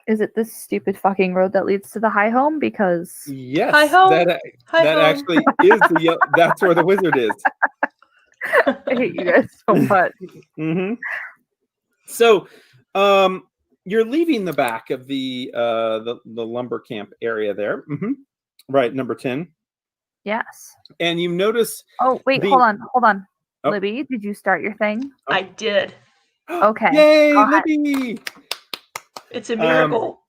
Is it this stupid fucking road that leads to the high home? Because Yes, Hi home. that Hi home. actually is that's where the wizard is. I hate you guys so much. Mm-hmm. So, you're leaving the back of the lumber camp area there. Mm-hmm. Right, number 10. Yes. And you notice. Oh wait, hold on. Oh. Libby, did you start your thing? I did. Okay. Yay, Go ahead. Libby! It's a miracle.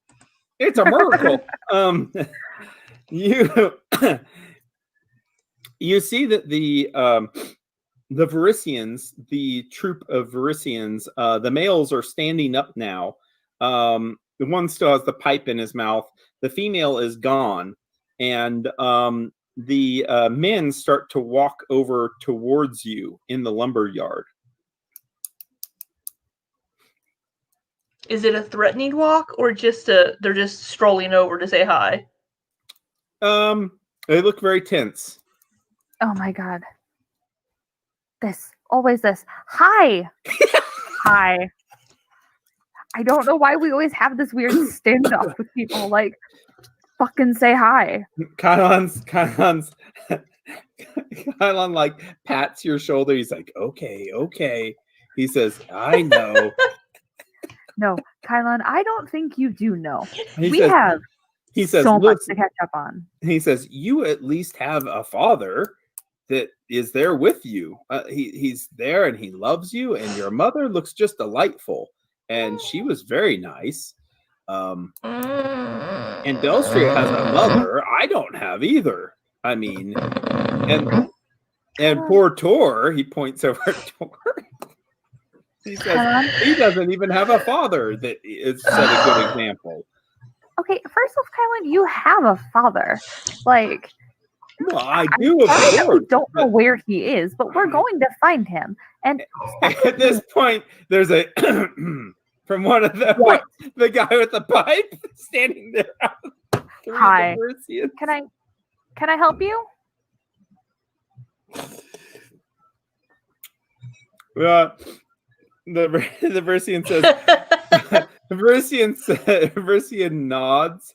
It's a miracle. You see that the Varisians, the troop of Varisians, the males are standing up now. The one still has the pipe in his mouth. The female is gone, and the men start to walk over towards you in the lumber yard. Is it a threatening walk or just they're just strolling over to say hi? They look very tense. Oh my god. Always this. Hi. Hi. I don't know why we always have this weird standoff with people. Like, fucking say hi. Kylon like pats your shoulder. He's like, okay. He says, I know. No, Kylon, I don't think you do know. He says, so much to catch up on. He says, you at least have a father that is there with you. He's there and he loves you, and your mother looks just delightful, and she was very nice. And Delstria has a mother. I don't have either. I mean, and poor Tor, he points over at Tor. He says he doesn't even have a father that is set a good example. Okay, first off, Kylon, you have a father. Like, well, I do, of course. course. Don't know where he is, but we're going to find him. And at this point, there's a from one of them, the guy with the pipe standing there. Hi, can I help you? The Versian says, Versian nods,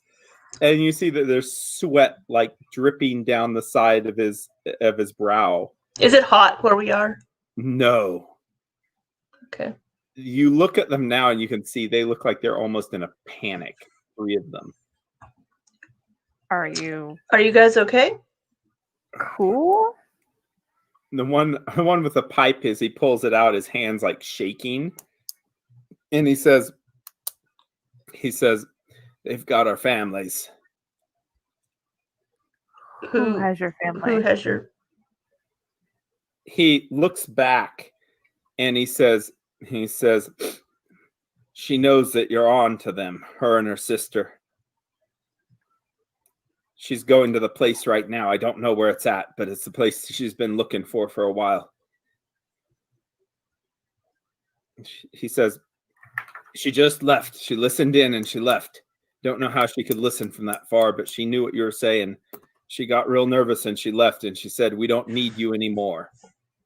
and you see that there's sweat like dripping down the side of his brow. Is it hot where we are? No. Okay. You look at them now, and you can see they look like they're almost in a panic. 3 of them. Are you guys okay? Cool. The one with the pipe he pulls it out, his hands like shaking, and he says, they've got our families. Who has your family? Who has your? He looks back, and he says, she knows that you're on to them, her and her sister. She's going to the place right now. I don't know where it's at, but it's the place she's been looking for a while. He says, she just left. She listened in and she left. Don't know how she could listen from that far, but she knew what you were saying. She got real nervous and she left, and she said, we don't need you anymore.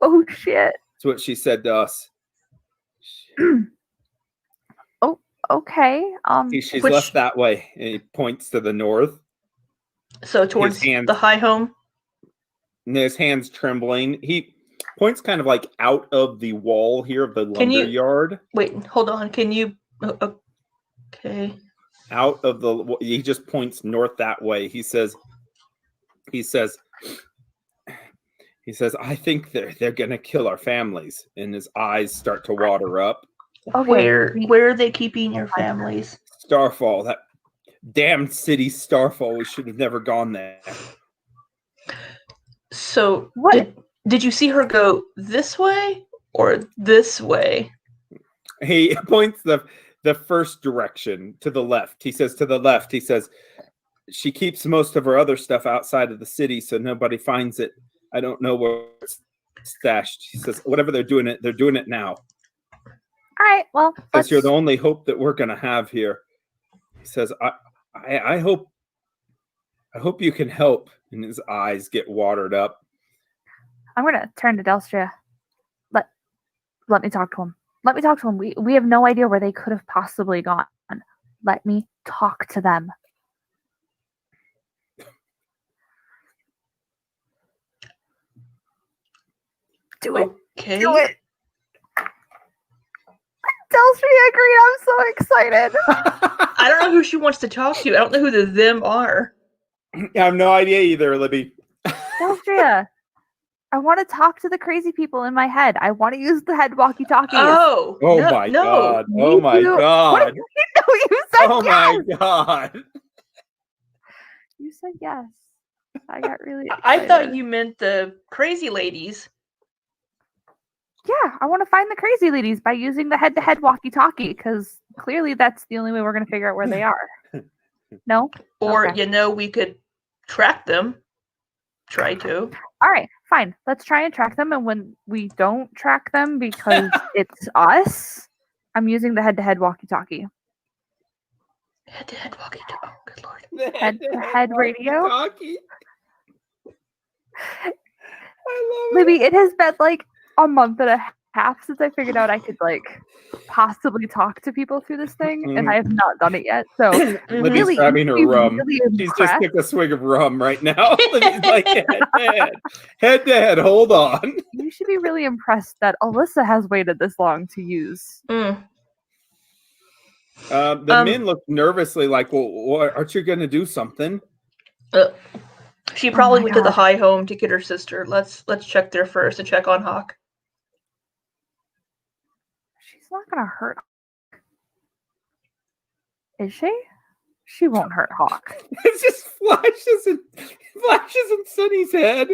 Oh, shit. That's what she said to us. Oh, okay. She's left that way, and he points to the north. So towards the high home? And his hands trembling. He points kind of like out of the wall here of the lumber yard. Wait, hold on. Can you... Okay. Out of the... He just points north that way. He says, I think they're going to kill our families. And his eyes start to water up. Okay. Where are they keeping your families? Starfall, that damned city Starfall. We should have never gone there. So did you see her go this way or this way? He points the first direction to the left. He says to the left. He says she keeps most of her other stuff outside of the city so nobody finds it. I don't know where it's stashed. He says whatever they're doing it now. All right, well, because you're the only hope that we're gonna have here. He says, I hope you can help. And his eyes get watered up. I'm gonna turn to Delstria. Let me talk to him. Let me talk to them. We have no idea where they could have possibly gone. Let me talk to them. Do it. Okay. Do it. Delstria agreed. I'm so excited. I don't know who she wants to talk to. I don't know who the them are. I have no idea either, Libby. Delstria, I want to talk to the crazy people in my head. I want to use the head walkie-talkies. Oh. Oh no, my no. god. Me Oh my too. What god. did you know? You said Oh yes. my god. You said yes. I got really I excited. thought you meant the crazy ladies. Yeah, I want to find the crazy ladies by using the head-to-head walkie-talkie because clearly that's the only way we're going to figure out where they are. No? Or, Okay. we could track them. Try to. All right, fine. Let's try and track them. And when we don't track them because it's us, I'm using the head-to-head walkie-talkie. Head-to-head walkie-talkie. Oh, good lord. Head-to-head radio. walkie-talkie. I love Libby, it has been like a month and a half since I figured out I could like possibly talk to people through this thing, and I have not done it yet. So it. Libby's really, grabbing her you should be rum. really She's just impressed. took a swig of rum right now. Libby's like head to head. Hold on. You should be really impressed that Alyssa has waited this long to use. Mm. The men look nervously like, well, aren't you going to do something? She probably my went to the God. high home to get her sister. Let's check there first and check on Hawk. She's not gonna hurt. Is she? She won't hurt Hawk. It just flashes in Sunny's head.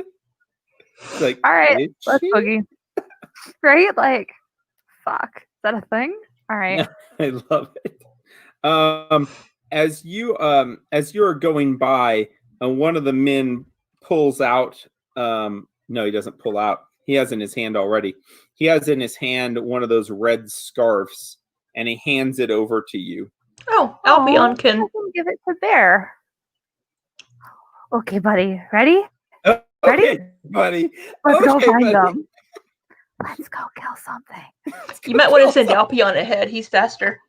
It's like, All right, did let's she? boogie. Right? Like, fuck. Is that a thing? All right. I love it. As you are going by, one of the men pulls out. No, he doesn't pull out. He has in his hand already. He has in his hand one of those red scarves, and he hands it over to you. Oh, Albion I can. can give it to Bear. Okay, buddy. Ready? Okay, Ready? buddy. Let's go Okay, find buddy. them. Let's go kill something. You might want to send Albion ahead. He's faster.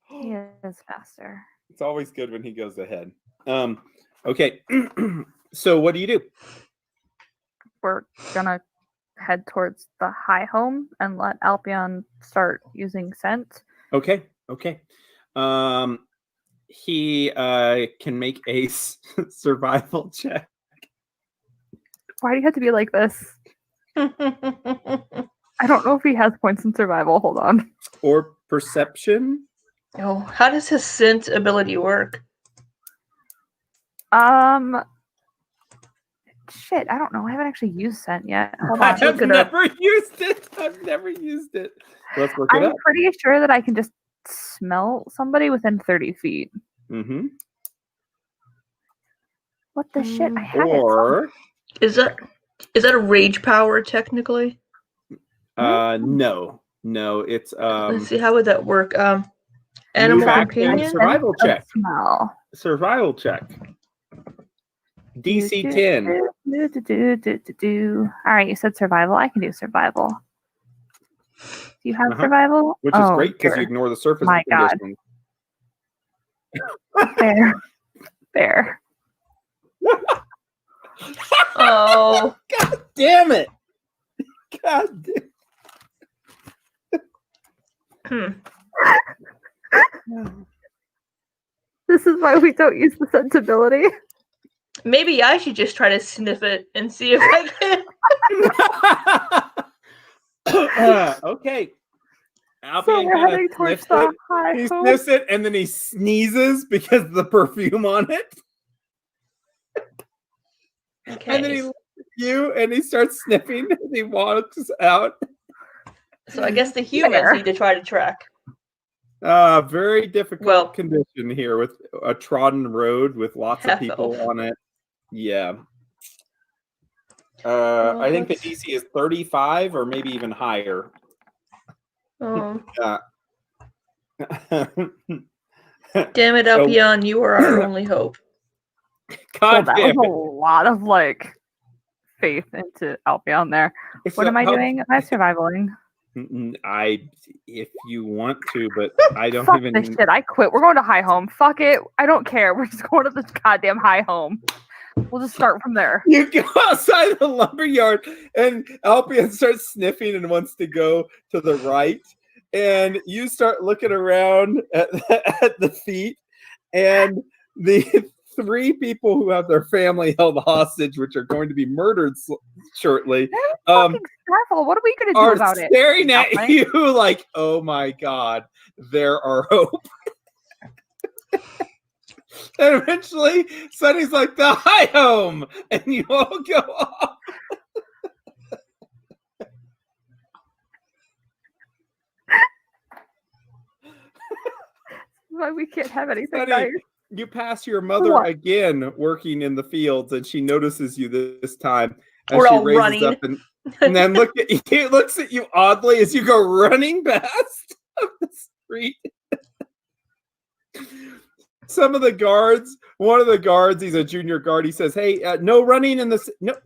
He is faster. It's always good when he goes ahead. Okay. So what do you do? We're gonna head towards the high home and let Albion start using scent. Okay. He can make a survival check. Why do you have to be like this? I don't know if he has points in survival. Hold on. Or perception. Oh, how does his scent ability work? Shit, I don't know. I haven't actually used scent yet. Hold on. I have look it up. never used it. I've never used it. Let's look it I'm up. pretty sure that I can just smell somebody within 30 feet. Mm-hmm. What the shit? I had Or Is that a rage power technically? no, it's Let's see, how would that work? move Animal action, companion. survival check. Smell. Survival check. DC 10. All right, you said survival. I can do survival. Do you have Uh-huh. survival? Which is great because you dear. ignore the surface My God. conditions. Fair. Oh, God damn it! God damn. This is why we don't use the sensibility. maybe I should just try to sniff it and see if I can. Okay. So Albion we're kinda heading towards sniffs the it. high He home. sniffs it and then he sneezes because of the perfume on it. And then he Okay, looks at you and he starts sniffing and he walks out. so I guess the humans There. need to try to track. Very difficult Well- condition here with a trodden road with lots of Half people elf. on it. Yeah. I think the let's- DC is 35 or maybe even higher. Oh, God damn it, Albion, you are our only hope. Well, that damn was it. a lot of like faith into Albion there. What am I doing? Am I survivaling? if you want to, but I don't Fuck even. this shit. I quit. We're going to High Home. Fuck it. I don't care. We're just going to this goddamn High Home. We'll just start from there. You go outside the lumberyard, and Alpian starts sniffing and wants to go to the right. And you start looking around at the feet, and the 3 people who have their family held hostage, which are going to be murdered shortly, Fucking Starfall. What are we going to do are about it? staring at Nothing. you like, oh my god, there are hope. And eventually, Sunny's like, the High Home! And you all go off. Why we can't have anything Sunny, nice. you pass your mother What? again working in the fields, and she notices you this time. As We're she all raises running. up and then looks at you oddly as you go running past up the street. Some of the guards, one of the guards, he's a junior guard. He says, "Hey, no running in the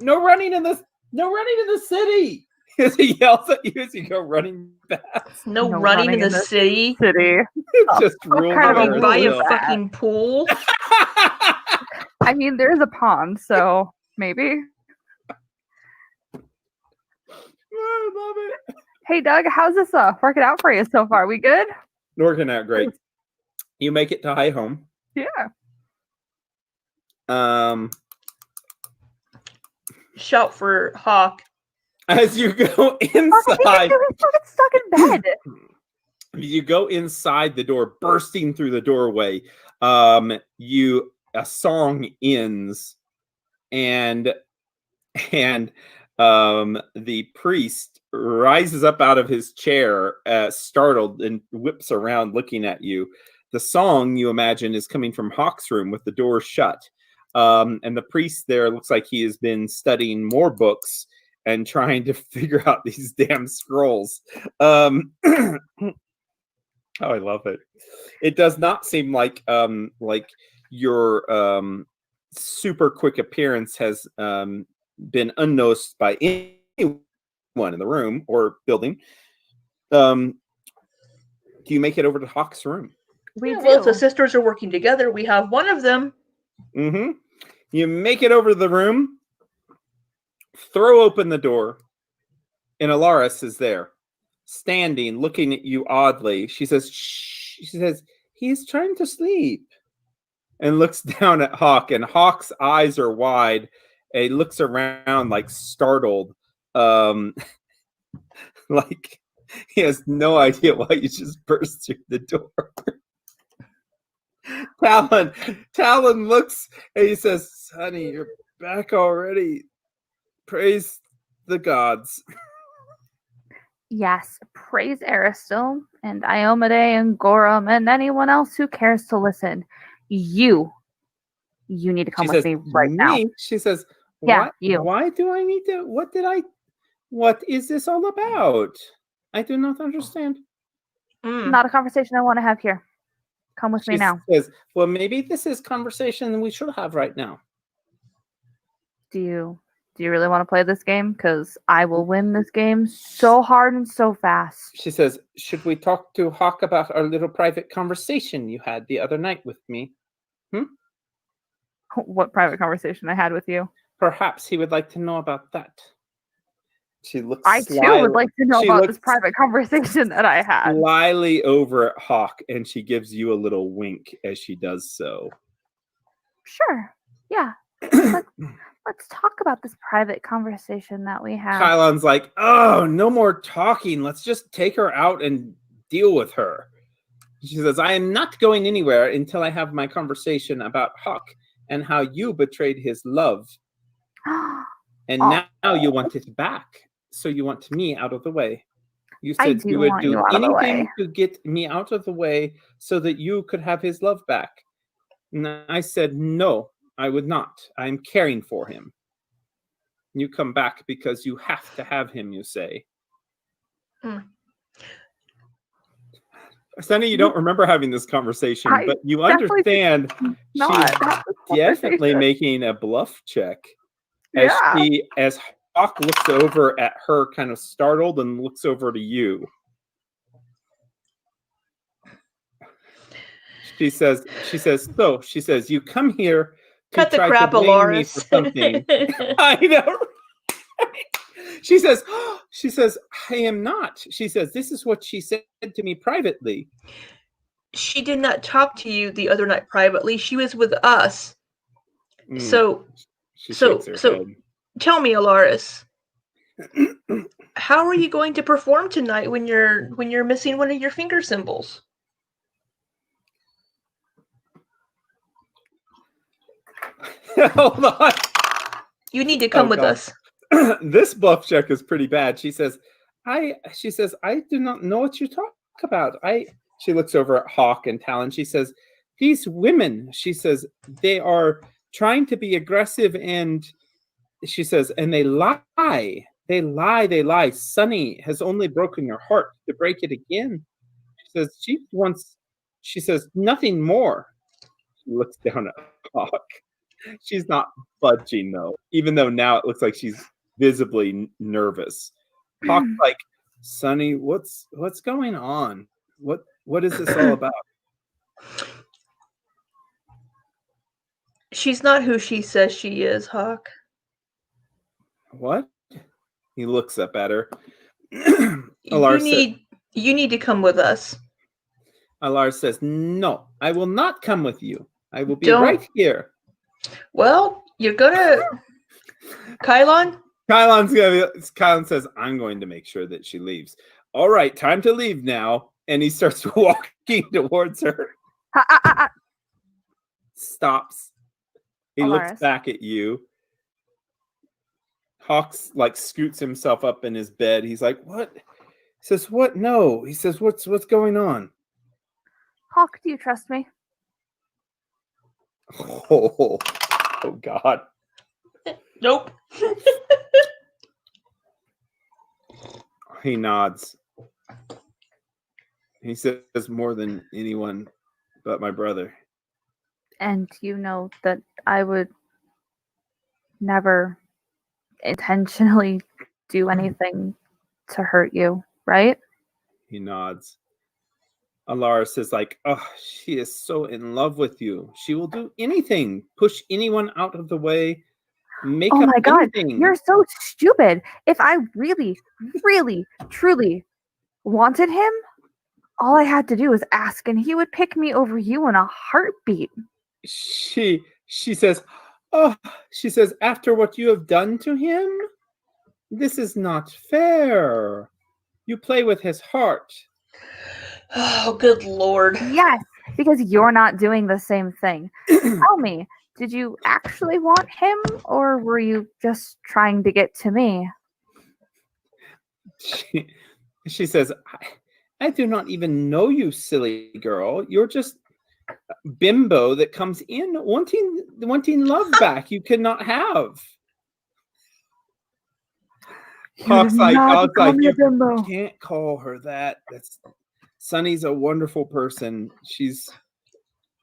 running in the city." As he yells at you as you go running past. No, No running in the city. City. It's just what rule kind of a Are we rule by is a that? fucking pool? I mean, there's a pond, so maybe. I love it. Hey, Doug, how's this working out for you so far? We good? Working out great. You make it to High Home. Yeah. Shout for Hawk. As you go Fuck, he's inside, fucking stuck in bed. you go inside the door, bursting through the doorway. A song ends, and the priest rises up out of his chair, startled, and whips around looking at you. The song, you imagine, is coming from Hawk's room with the door shut. And the priest there looks like he has been studying more books and trying to figure out these damn scrolls. Oh, I love it. It does not seem like your super quick appearance has been unnoticed by anyone in the room or building. Do you make it over to Hawk's room? We Well, if do. the sisters are working together, we have one of them. Mm-hmm. You make it over to the room, throw open the door, and Alaris is there, standing, looking at you oddly. She says, "Shh." She says, "He's trying to sleep," and looks down at Hawk, and Hawk's eyes are wide, and he looks around like startled, like he has no idea why you just burst through the door. Talon looks and he says, "Sonny, you're back already. Praise the gods." Yes, praise Aristil and Iomade and Gorum and anyone else who cares to listen. You need to come She with says, me right now. "Me?" She says, Yeah, "What? you. Why do I need to? What is this all about? I do not understand." Not a conversation I want to have here. Come with me She now. says, "Well, maybe this is conversation we should have right now." Do you really want to play this game? Because I will win this game so hard and so fast. She says, "Should we talk to Hawk about our little private conversation you had the other night with me? What private conversation I had with you? Perhaps he would like to know about that." She looks I too would like to know about this private conversation that I had. slyly over at Hawk, and she gives you a little wink as she does so. Sure. Yeah. Let's talk about this private conversation that we had. Kylon's like, "Oh, no more talking. Let's just take her out and deal with her." She says, "I am not going anywhere until I have my conversation about Hawk and how you betrayed his love. And now you want it back. So you want me out of the way. You I said do you would want do you out of the anything way. to get me out of the way so that you could have his love back." And I said, "No, I would not. I'm caring for him. You come back because you have to have him, you say." Sunny, you don't remember having this conversation, I but you definitely understand Not she's have this definitely conversation. making a bluff check as Yeah. as Hawk looks over at her, kind of startled, and looks over to you. She says, you come here to Cut the try crap, to blame me for Alaris. something. I know. She says, I am not. She says, this is what she said to me privately. She did not talk to you the other night privately. She was with us. So she shakes her head. Tell me, Alaris, how are you going to perform tonight when you're missing one of your finger symbols? Hold on. You need to come with us. This bluff check is pretty bad. She says, I do not know what you talk about. She looks over at Hawk and Talon. She says, these women, she says, they are trying to be aggressive, and she says, and they lie. They lie. Sunny has only broken your heart to break it again. She says, nothing more. She looks down at Hawk. She's not budging, though, even though now it looks like she's visibly nervous. Hawk's like, Sunny, what's going on? What is this all about? She's not who she says she is, Hawk. What? He looks up at her. You need to come with us. Alaris says, no, I will not come with you. I will be right here. Well, you're gonna... Kylon says, I'm going to make sure that she leaves. All right, time to leave now. And he starts walking towards her. Stops. He looks back at you. Hawks scoots himself up in his bed. He's like, what? He says, what? No. He says, what's going on? Hawk, do you trust me? Oh God. Nope. He nods. He says, more than anyone but my brother. And you know that I would never intentionally do anything to hurt you, right? He nods. Alaris is like, oh, she is so in love with you. She will do anything. Push anyone out of the way. Make oh up my God, anything. You're so stupid. If I really, really, truly wanted him, all I had to do was ask, and he would pick me over you in a heartbeat. She says, oh, she says, after what you have done to him, this is not fair. You play with his heart. Oh, good Lord. Yes, because you're not doing the same thing. Tell me, did you actually want him, or were you just trying to get to me? She says, I do not even know you, silly girl. You're just a bimbo that comes in wanting love back you cannot have. Hawk's like, you can't call her that. Sunny's a wonderful person.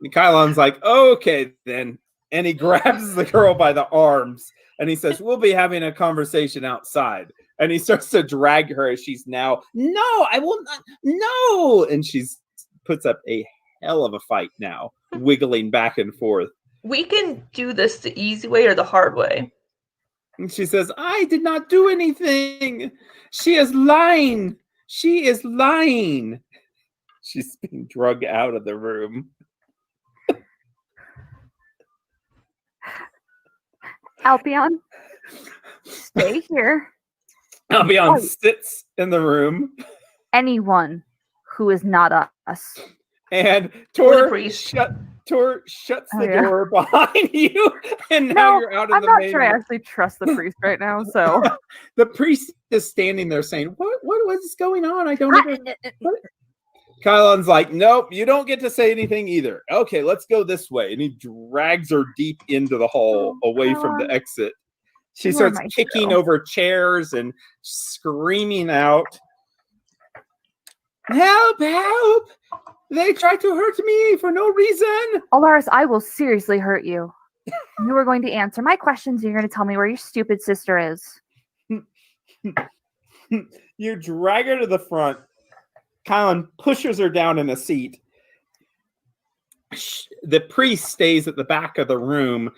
Kylon's like, okay then. And he grabs the girl by the arms and he says, we'll be having a conversation outside. And he starts to drag her as she's now, no, I will not, no. And she's puts up a hell of a fight now, wiggling back and forth. We can do this the easy way or the hard way. And she says, I did not do anything. She is lying. She is lying. She's being drugged out of the room. Albion, stay here. Albion sits in the room. Anyone who is not us. And Tor shuts the door behind you, and now you're out of the main. I'm not sure I actually trust the priest right now, so. The priest is standing there saying, what is going on? I don't know. Kylon's like, nope, you don't get to say anything either. Okay, let's go this way. And he drags her deep into the hall, away from the exit. She starts kicking over chairs and screaming out, help, help! They tried to hurt me for no reason. Alaris, I will seriously hurt you. You are going to answer my questions, and you're going to tell me where your stupid sister is. You drag her to the front. Kylan pushes her down in a seat. The priest stays at the back of the room,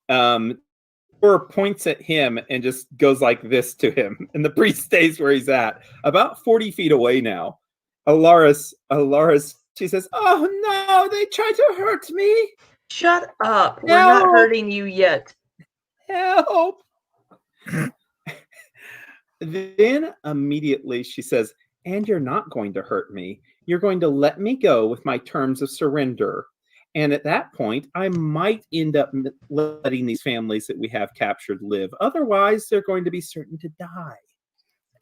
or points at him and just goes like this to him. And the priest stays where he's at, about 40 feet away now. Alaris, she says, "Oh no, they tried to hurt me. Shut up. We're not No. hurting you yet. Help." Then immediately she says, "And you're not going to hurt me. You're going to let me go with my terms of surrender. And at that point, I might end up letting these families that we have captured live. Otherwise, they're going to be certain to die."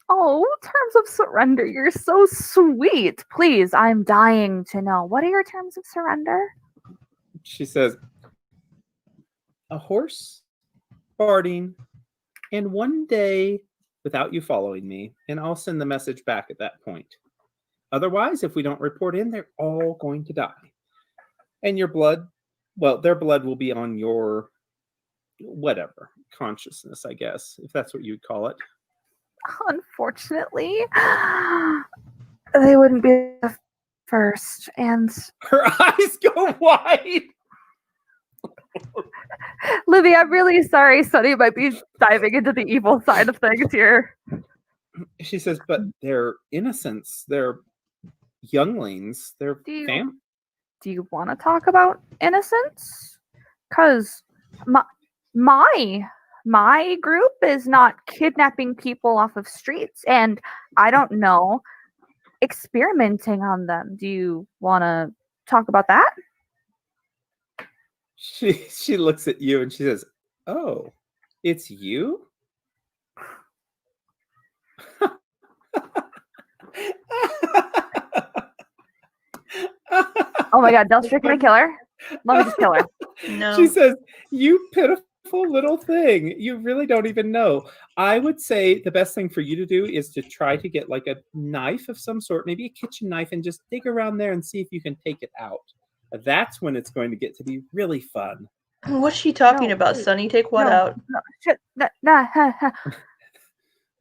Oh, terms of surrender. You're so sweet. Please, I'm dying to know. What are your terms of surrender? She says, "A horse, farting, and one day without you following me, and I'll send the message back at that point. Otherwise, if we don't report in, they're all going to die. And your blood, well, their blood will be on your whatever, consciousness, I guess, if that's what you'd call it." Unfortunately, they wouldn't be the first. And Her eyes go wide. Livy, I'm really sorry. Sunny might be diving into the evil side of things here. She says, "But they're innocents. They're younglings. They're Do you want to talk about innocence? Because my group is not kidnapping people off of streets, and I don't know, experimenting on them. Do you want to talk about that?" She looks at you and she says, "Oh, it's you?" Oh my god, Delstrick, can I kill her? Let me just kill her. No. She says, "You pitiful little thing. You really don't even know. I would say the best thing for you to do is to try to get like a knife of some sort, maybe a kitchen knife, and just dig around there and see if you can take it out. That's when it's going to get to be really fun." What's she talking No, about, wait. Sunny? Take what No, out? no, shit, nah,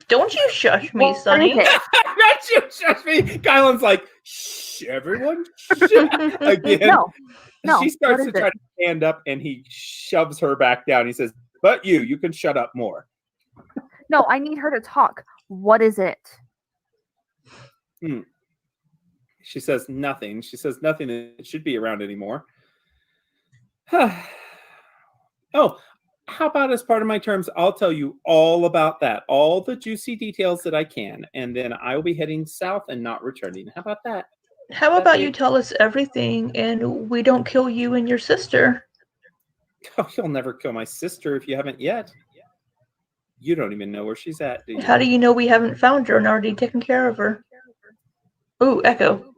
Don't you shush me, What is Sunny. it? Not you, shush me. Kylan's like, "Shh, everyone, shh." Again. No, She starts what to is try it? to stand up and he shoves her back down. He says, "But you can shut up more." No, I need her to talk. What is it? She says nothing. She says nothing that should be around anymore. Oh, how about as part of my terms, I'll tell you all about that, all the juicy details that I can, and then I will be heading south and not returning. How about that? How about you tell us everything and we don't kill you and your sister? Oh, you'll never kill my sister if you haven't yet. You don't even know where she's at, do you? How do you know we haven't found her and already taken care of her? Ooh, Echo.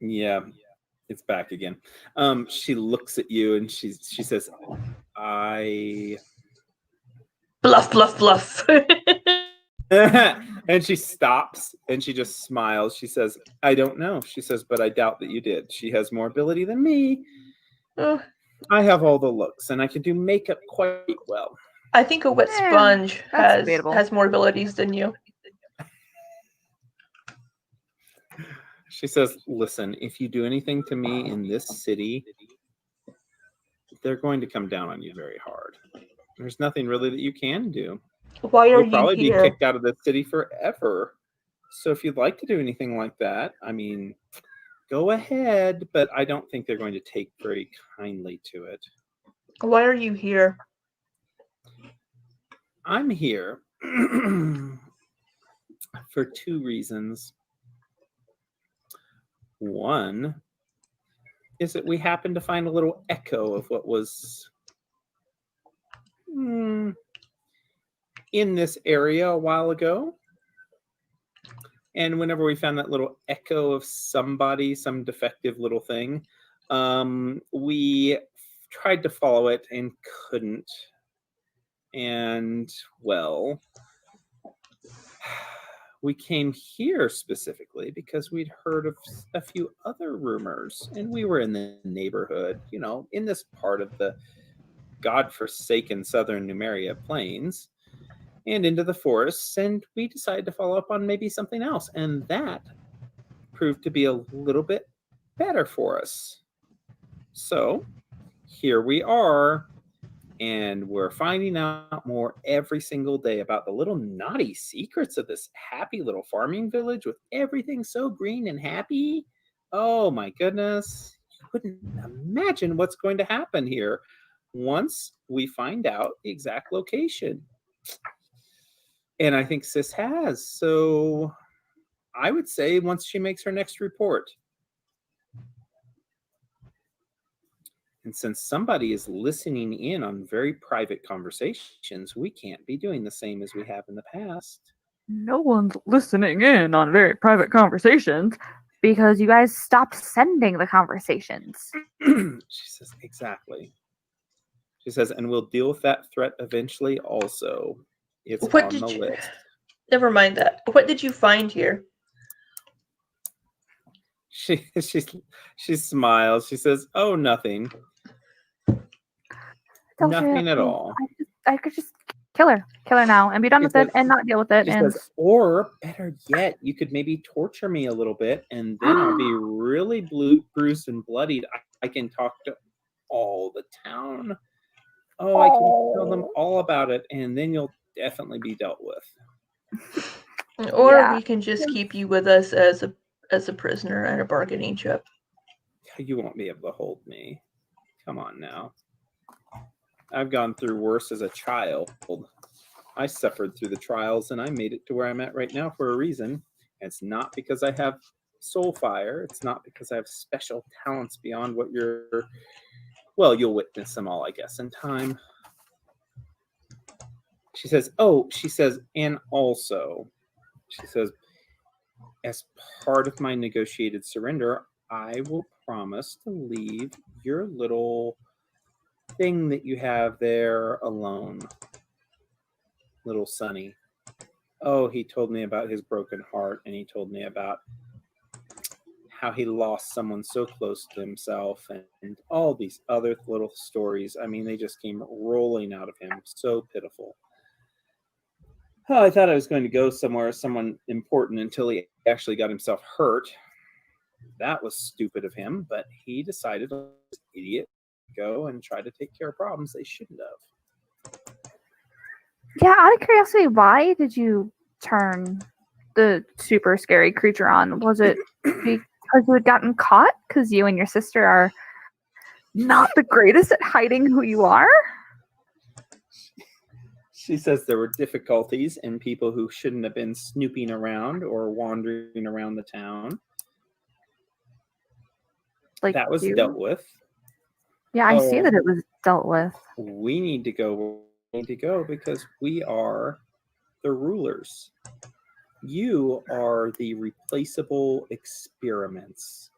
Yeah, it's back again. She looks at you and she says, "I..." Bluff, bluff, bluff. And she stops and she just smiles. She says, "I don't know." She says, "But I doubt that you did. She has more ability than me. Oh, I have all the looks and I can do makeup quite well." I think a wet Yeah, sponge that's debatable. has more abilities than you. She says, "Listen, if you do anything to me in this city, they're going to come down on you very hard. There's nothing really that you can do. Why are You'll you probably be here? kicked out of the city forever. So if you'd like to do anything like that, I mean, go ahead, but I don't think they're going to take very kindly to it." Why are you here? I'm here for two reasons. One is that we happened to find a little echo of what was in this area a while ago. And whenever we found that little echo of somebody, some defective little thing, we tried to follow it and couldn't. And, well, we came here specifically because we'd heard of a few other rumors, and we were in the neighborhood, you know, in this part of the godforsaken southern Numeria plains. and into the forests, and we decided to follow up on maybe something else, and that proved to be a little bit better for us. So here we are, and we're finding out more every single day about the little naughty secrets of this happy little farming village with everything so green and happy. Oh my goodness. You wouldn't imagine what's going to happen here once we find out the exact location. And I think Sis has. So I would say once she makes her next report. And since somebody is listening in on very private conversations, we can't be doing the same as we have in the past. No one's listening in on very private conversations because you guys stopped sending the conversations. She says, exactly. She says, and we'll deal with that threat eventually also. It's on the list. Never mind that. What did you find here? She smiles. She says, oh, nothing. Nothing at all. I could just kill her now and be done with it and not deal with it. And says, or better yet, you could maybe torture me a little bit, and then I'll be really bruised and bloodied. I can talk to all the town. Oh, I can tell them all about it, and then you'll definitely be dealt with. Or we can just keep you with us as a prisoner at a bargaining chip. You won't be able to hold me. Come on now. I've gone through worse as a child. I suffered through the trials, and I made it to where I'm at right now for a reason. It's not because I have soul fire. It's not because I have special talents beyond what well, you'll witness them all, I guess, in time. She says, and also, she says, as part of my negotiated surrender, I will promise to leave your little thing that you have there alone. Little Sonny. Oh, he told me about his broken heart, and he told me about how he lost someone so close to himself, and all these other little stories. I mean, they just came rolling out of him. So pitiful. Oh, I thought I was going to go somewhere, someone important, until he actually got himself hurt. That was stupid of him, but he decided, this idiot, go and try to take care of problems they shouldn't have. Yeah, out of curiosity, why did you turn the super scary creature on? Was it because you had gotten caught? Because you and your sister are not the greatest at hiding who you are? She says there were difficulties and people who shouldn't have been snooping around or wandering around the town. Like that was dealt with. Yeah, I see that it was dealt with. We need to go. Because we are the rulers. You are the replaceable experiments.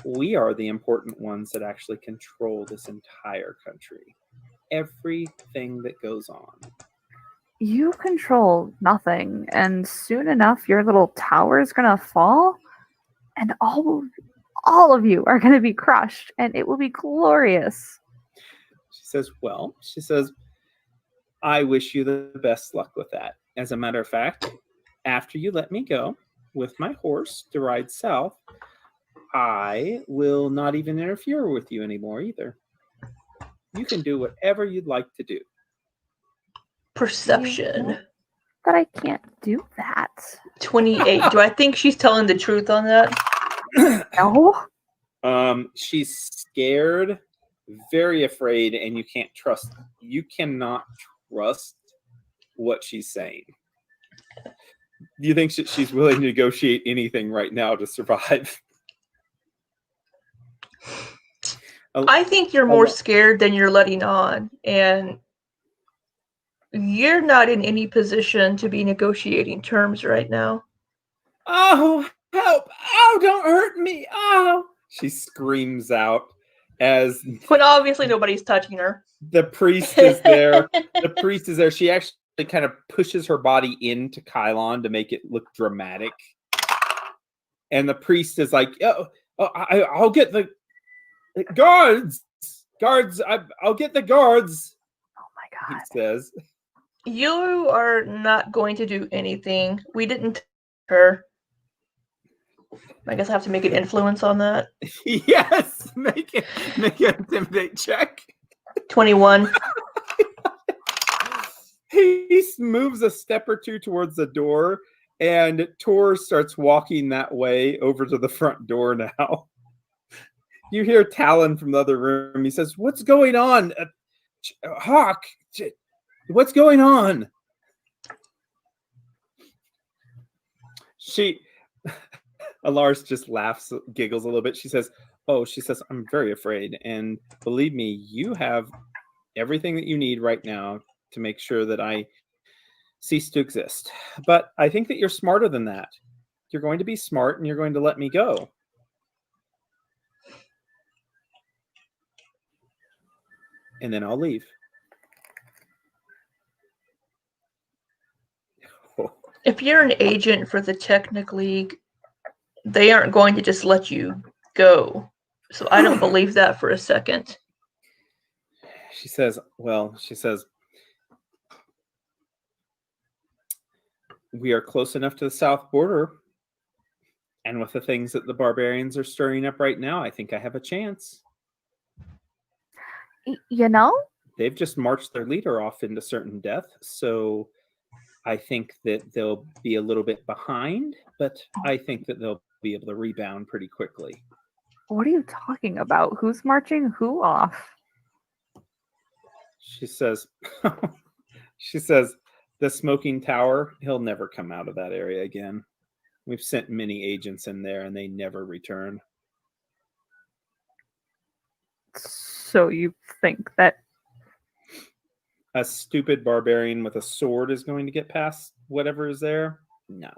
We are the important ones that actually control this entire country. Everything that goes on. You control nothing, and soon enough your little tower is gonna fall, and all of you are gonna be crushed, and it will be glorious. She says, I wish you the best luck with that. As a matter of fact, after you let me go with my horse to ride south, I will not even interfere with you anymore either. You can do whatever you'd like to do. Perception. But I can't do that. 28. Do I think she's telling the truth on that? No. She's scared, very afraid, and you cannot trust what she's saying. Do you think she's willing to negotiate anything right now to survive? I think you're more scared than you're letting on, and you're not in any position to be negotiating terms right now. Oh, help! Oh, don't hurt me! Oh! She screams out when obviously nobody's touching her. The priest is there. The priest is there. She actually kind of pushes her body into Kylon to make it look dramatic. And the priest is like, I'll get the guards. I'll get the guards. Oh my God. He says. You are not going to do anything. We didn't her. I guess I have to make an influence on that. Yes, make an intimidate check. 21. He moves a step or two towards the door, and Tor starts walking that way over to the front door now. You hear Talon from the other room. He says, "What's going on? Hawk, what's going on?" Alaris just laughs, giggles a little bit. She says, "I'm very afraid. And believe me, you have everything that you need right now to make sure that I cease to exist. But I think that you're smarter than that. You're going to be smart and you're going to let me go." And then I'll leave. If you're an agent for the Technic League, they aren't going to just let you go. So I don't believe that for a second. She says, "We are close enough to the south border. And with the things that the barbarians are stirring up right now, I think I have a chance." You know? They've just marched their leader off into certain death, so I think that they'll be a little bit behind, but I think that they'll be able to rebound pretty quickly. What are you talking about? Who's marching who off? She says, "The smoking tower, he'll never come out of that area again. We've sent many agents in there and they never return." So you think that A stupid barbarian with a sword is going to get past whatever is there? No.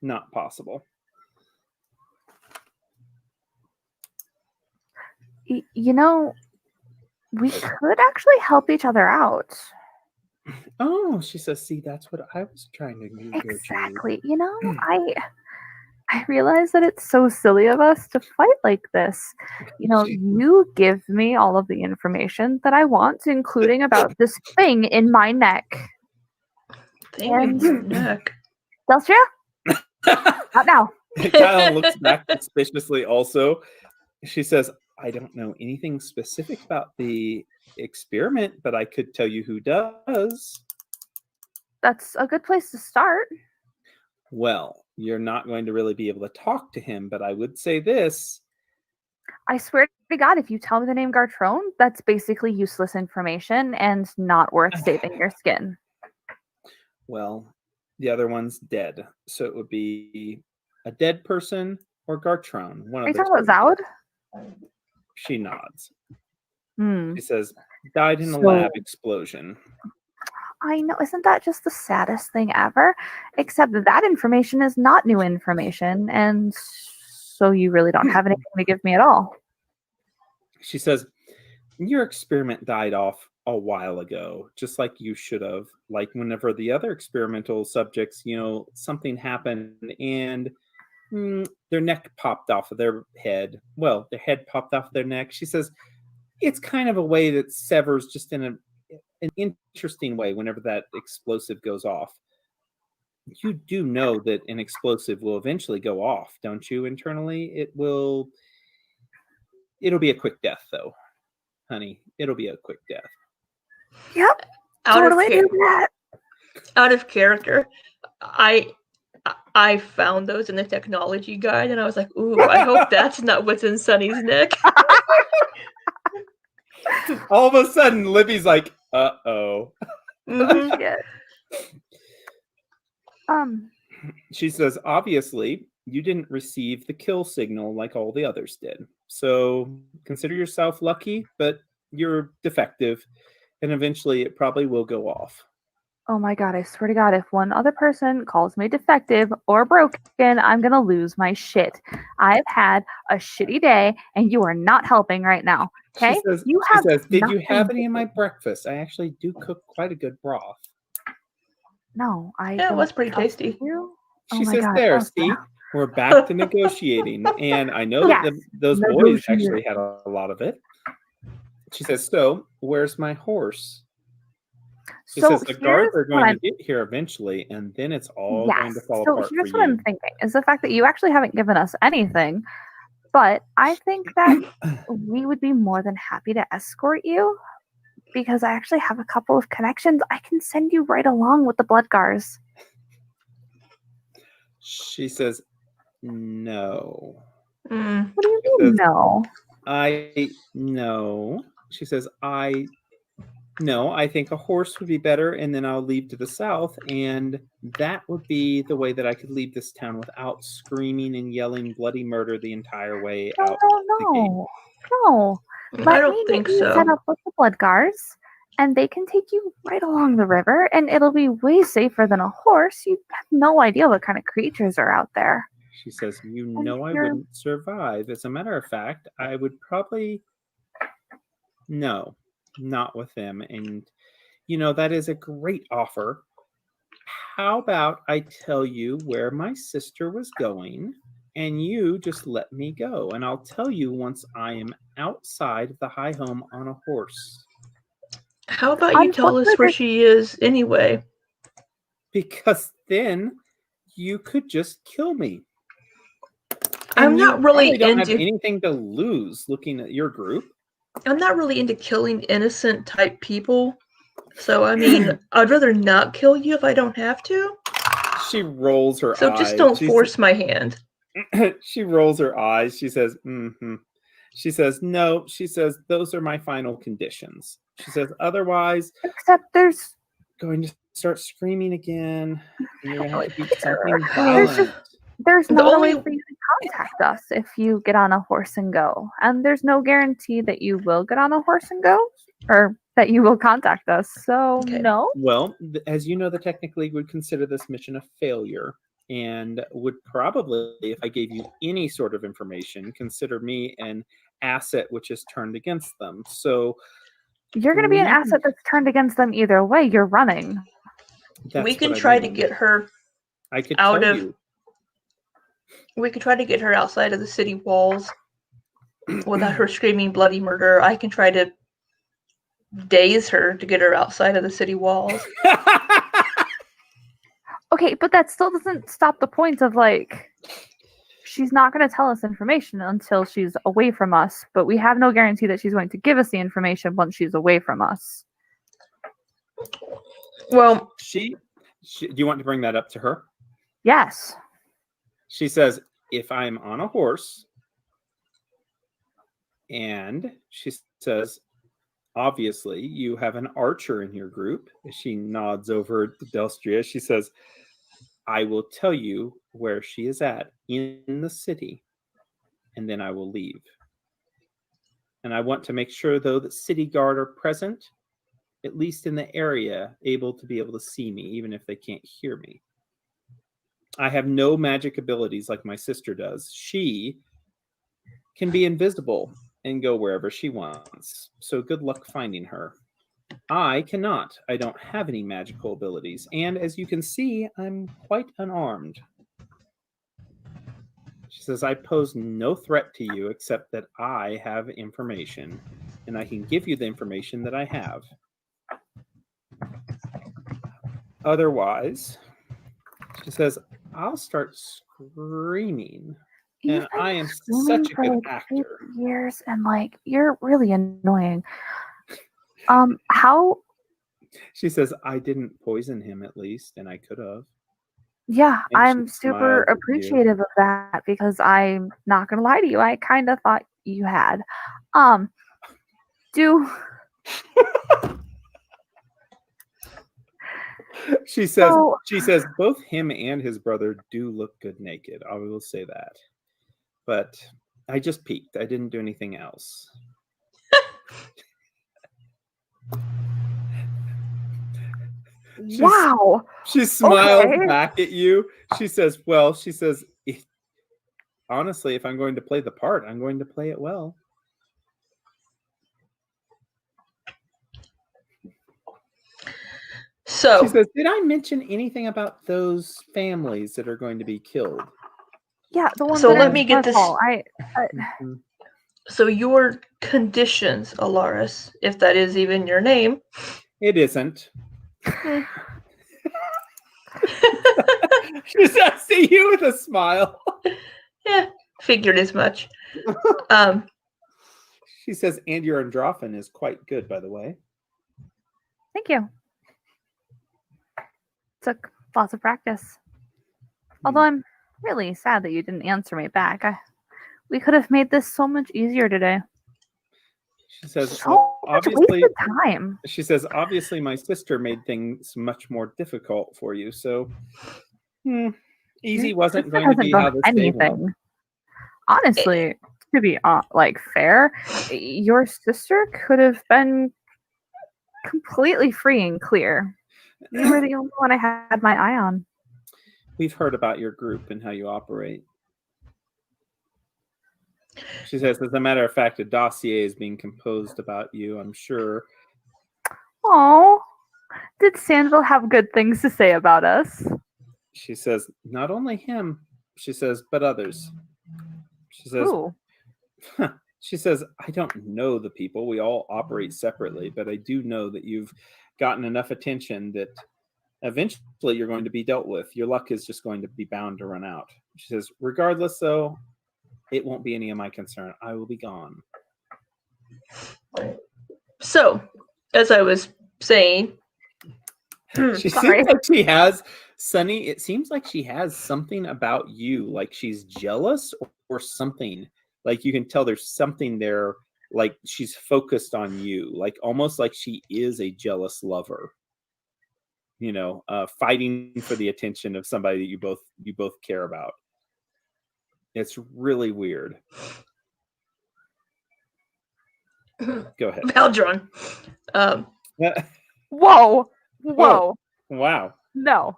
Not possible. you know, we could actually help each other out. Oh, she says, "See, that's what I was trying to do." Exactly. You know, I realize that it's so silly of us to fight like this. You know, you give me all of the information that I want, including about this thing in my neck. Thing in your neck. Delcia? Not now. Kyle looks back suspiciously also. She says, "I don't know anything specific about the experiment, but I could tell you who does." That's a good place to start. Well, you're not going to really be able to talk to him, but I would say this. I swear to God, if you tell me the name Gartrone, that's basically useless information and not worth saving your skin. Well, the other one's dead, so it would be a dead person or Gartrone. One Are you of the talking about Zawad? She nods. Hmm. She says, "Died in a lab explosion." I know, isn't that just the saddest thing ever? Except that information is not new information, and so you really don't have anything to give me at all. She says, "Your experiment died off a while ago, just like you should have. Like whenever the other experimental subjects, something happened and their neck popped off of their head. Well, their head popped off of their neck." She says, "It's kind of a way that severs just in an interesting way whenever that explosive goes off. You do know that an explosive will eventually go off, don't you, internally? It'll be a quick death, though, honey. It'll be a quick death." Yep. Totally do that. Out of character, I found those in the technology guide, and I was like, "Ooh, I hope that's not what's in Sunny's neck." All of a sudden, Libby's like, "Uh-oh." Mm-hmm. Yeah. She says, "Obviously, you didn't receive the kill signal like all the others did. So consider yourself lucky, but you're defective, and eventually it probably will go off." Oh my God, I swear to God, if one other person calls me defective or broken, I'm going to lose my shit. I've had a shitty day, and you are not helping right now. Okay? She says, "Did you have any of my breakfast? I actually do cook quite a good broth." No, Yeah, it was pretty tasty. You? She says, "There, see, we're back to negotiating." And I know that those boys actually had a lot of it. She says, so where's my horse? She So says the guards here's are what going to I'm get here eventually, and then it's all going to yes. fall So apart for here's what you. I'm thinking is the fact that you actually haven't given us anything, but I think that we would be more than happy to escort you because I actually have a couple of connections. I can send you right along with the Bloodgars. She says, no. Mm. What do you She mean says, no? no. She says, no, I think a horse would be better, and then I'll leave to the south, and that would be the way that I could leave this town without screaming and yelling bloody murder the entire way out the gate. No. I Let don't me think get you so. set up with the Bloodgars, and they can take you right along the river, and it'll be way safer than a horse. You have no idea what kind of creatures are out there. She says, you And know I you're- wouldn't survive. As a matter of fact, I would probably... No, not with them. And, that is a great offer. How about I tell you where my sister was going, and you just let me go, and I'll tell you once I am outside of the high home on a horse. How about you tell us where she is anyway? Because then you could just kill me. I'm And not you really probably don't have into- anything to lose looking at your group. I'm not really into killing innocent type people. So, I mean, I'd rather not kill you if I don't have to. She rolls her eyes. So just don't force my hand. She rolls her eyes. She says, mm-hmm. She says, no. She says, those are my final conditions. She says, otherwise... Except there's... Going to start screaming again. And you're going to have to do something violent. There's not a way for you to contact us if you get on a horse and go. And there's no guarantee that you will get on a horse and go, or that you will contact us. So, no. Well, as you know, the Technic League would consider this mission a failure and would probably, if I gave you any sort of information, consider me an asset which is turned against them. So you're going to be an asset that's turned against them either way. You're running. We can try to get her out of... We could try to get her outside of the city walls without her screaming bloody murder. I can try to daze her to get her outside of the city walls. Okay, but that still doesn't stop the point of, like, she's not going to tell us information until she's away from us, but we have no guarantee that she's going to give us the information once she's away from us. Well, do you want to bring that up to her? Yes. She says, if I'm on a horse, and she says, obviously, you have an archer in your group. She nods over to Delstria. She says, I will tell you where she is at in the city, and then I will leave. And I want to make sure, though, that city guard are present, at least in the area, able to see me, even if they can't hear me. I have no magic abilities like my sister does. She can be invisible and go wherever she wants. So good luck finding her. I cannot. I don't have any magical abilities. And as you can see, I'm quite unarmed. She says, I pose no threat to you except that I have information. And I can give you the information that I have. Otherwise, she says, I'll start screaming. And I am such a good actor. Years and you're really annoying. How? She says, I didn't poison him at least, and I could have. Yeah, I'm super appreciative of that because I'm not gonna lie to you. I kind of thought you had. She says both him and his brother do look good naked. I will say that. But I just peeked. I didn't do anything else. Wow. She smiles back at you. She says, honestly, if I'm going to play the part, I'm going to play it well. So she says, did I mention anything about those families that are going to be killed? Yeah, the ones. So let me get this. So your conditions, Alaris, if that is even your name. It isn't. She says, I see you with a smile. Yeah, figured as much. She says, and your androphen is quite good, by the way. Thank you. Took lots of practice. Although I'm really sad that you didn't answer me back. We could have made this so much easier today. She says, so obviously, wasted time. She says, obviously, my sister made things much more difficult for you. So, easy wasn't going to be how this day went. Honestly, to be fair, your sister could have been completely free and clear. You were the only one I had my eye on. We've heard about your group and how you operate. She says, as a matter of fact, a dossier is being composed about you, I'm sure. Oh, did Sandville have good things to say about us? She says, not only him, she says, but others. She says, she says, I don't know the people. We all operate separately, but I do know that you've gotten enough attention that eventually you're going to be dealt with. Your luck is just going to be bound to run out. She says, regardless, though, it won't be any of my concern. I will be gone. So, as I was saying, she seems like she has, Sunny, it seems like she has something about you, like she's jealous or something. Like you can tell there's something there, like she's focused on you, like almost like she is a jealous lover. You know, fighting for the attention of somebody that you both care about. It's really weird. Go ahead. Valdron. Whoa. Wow. No.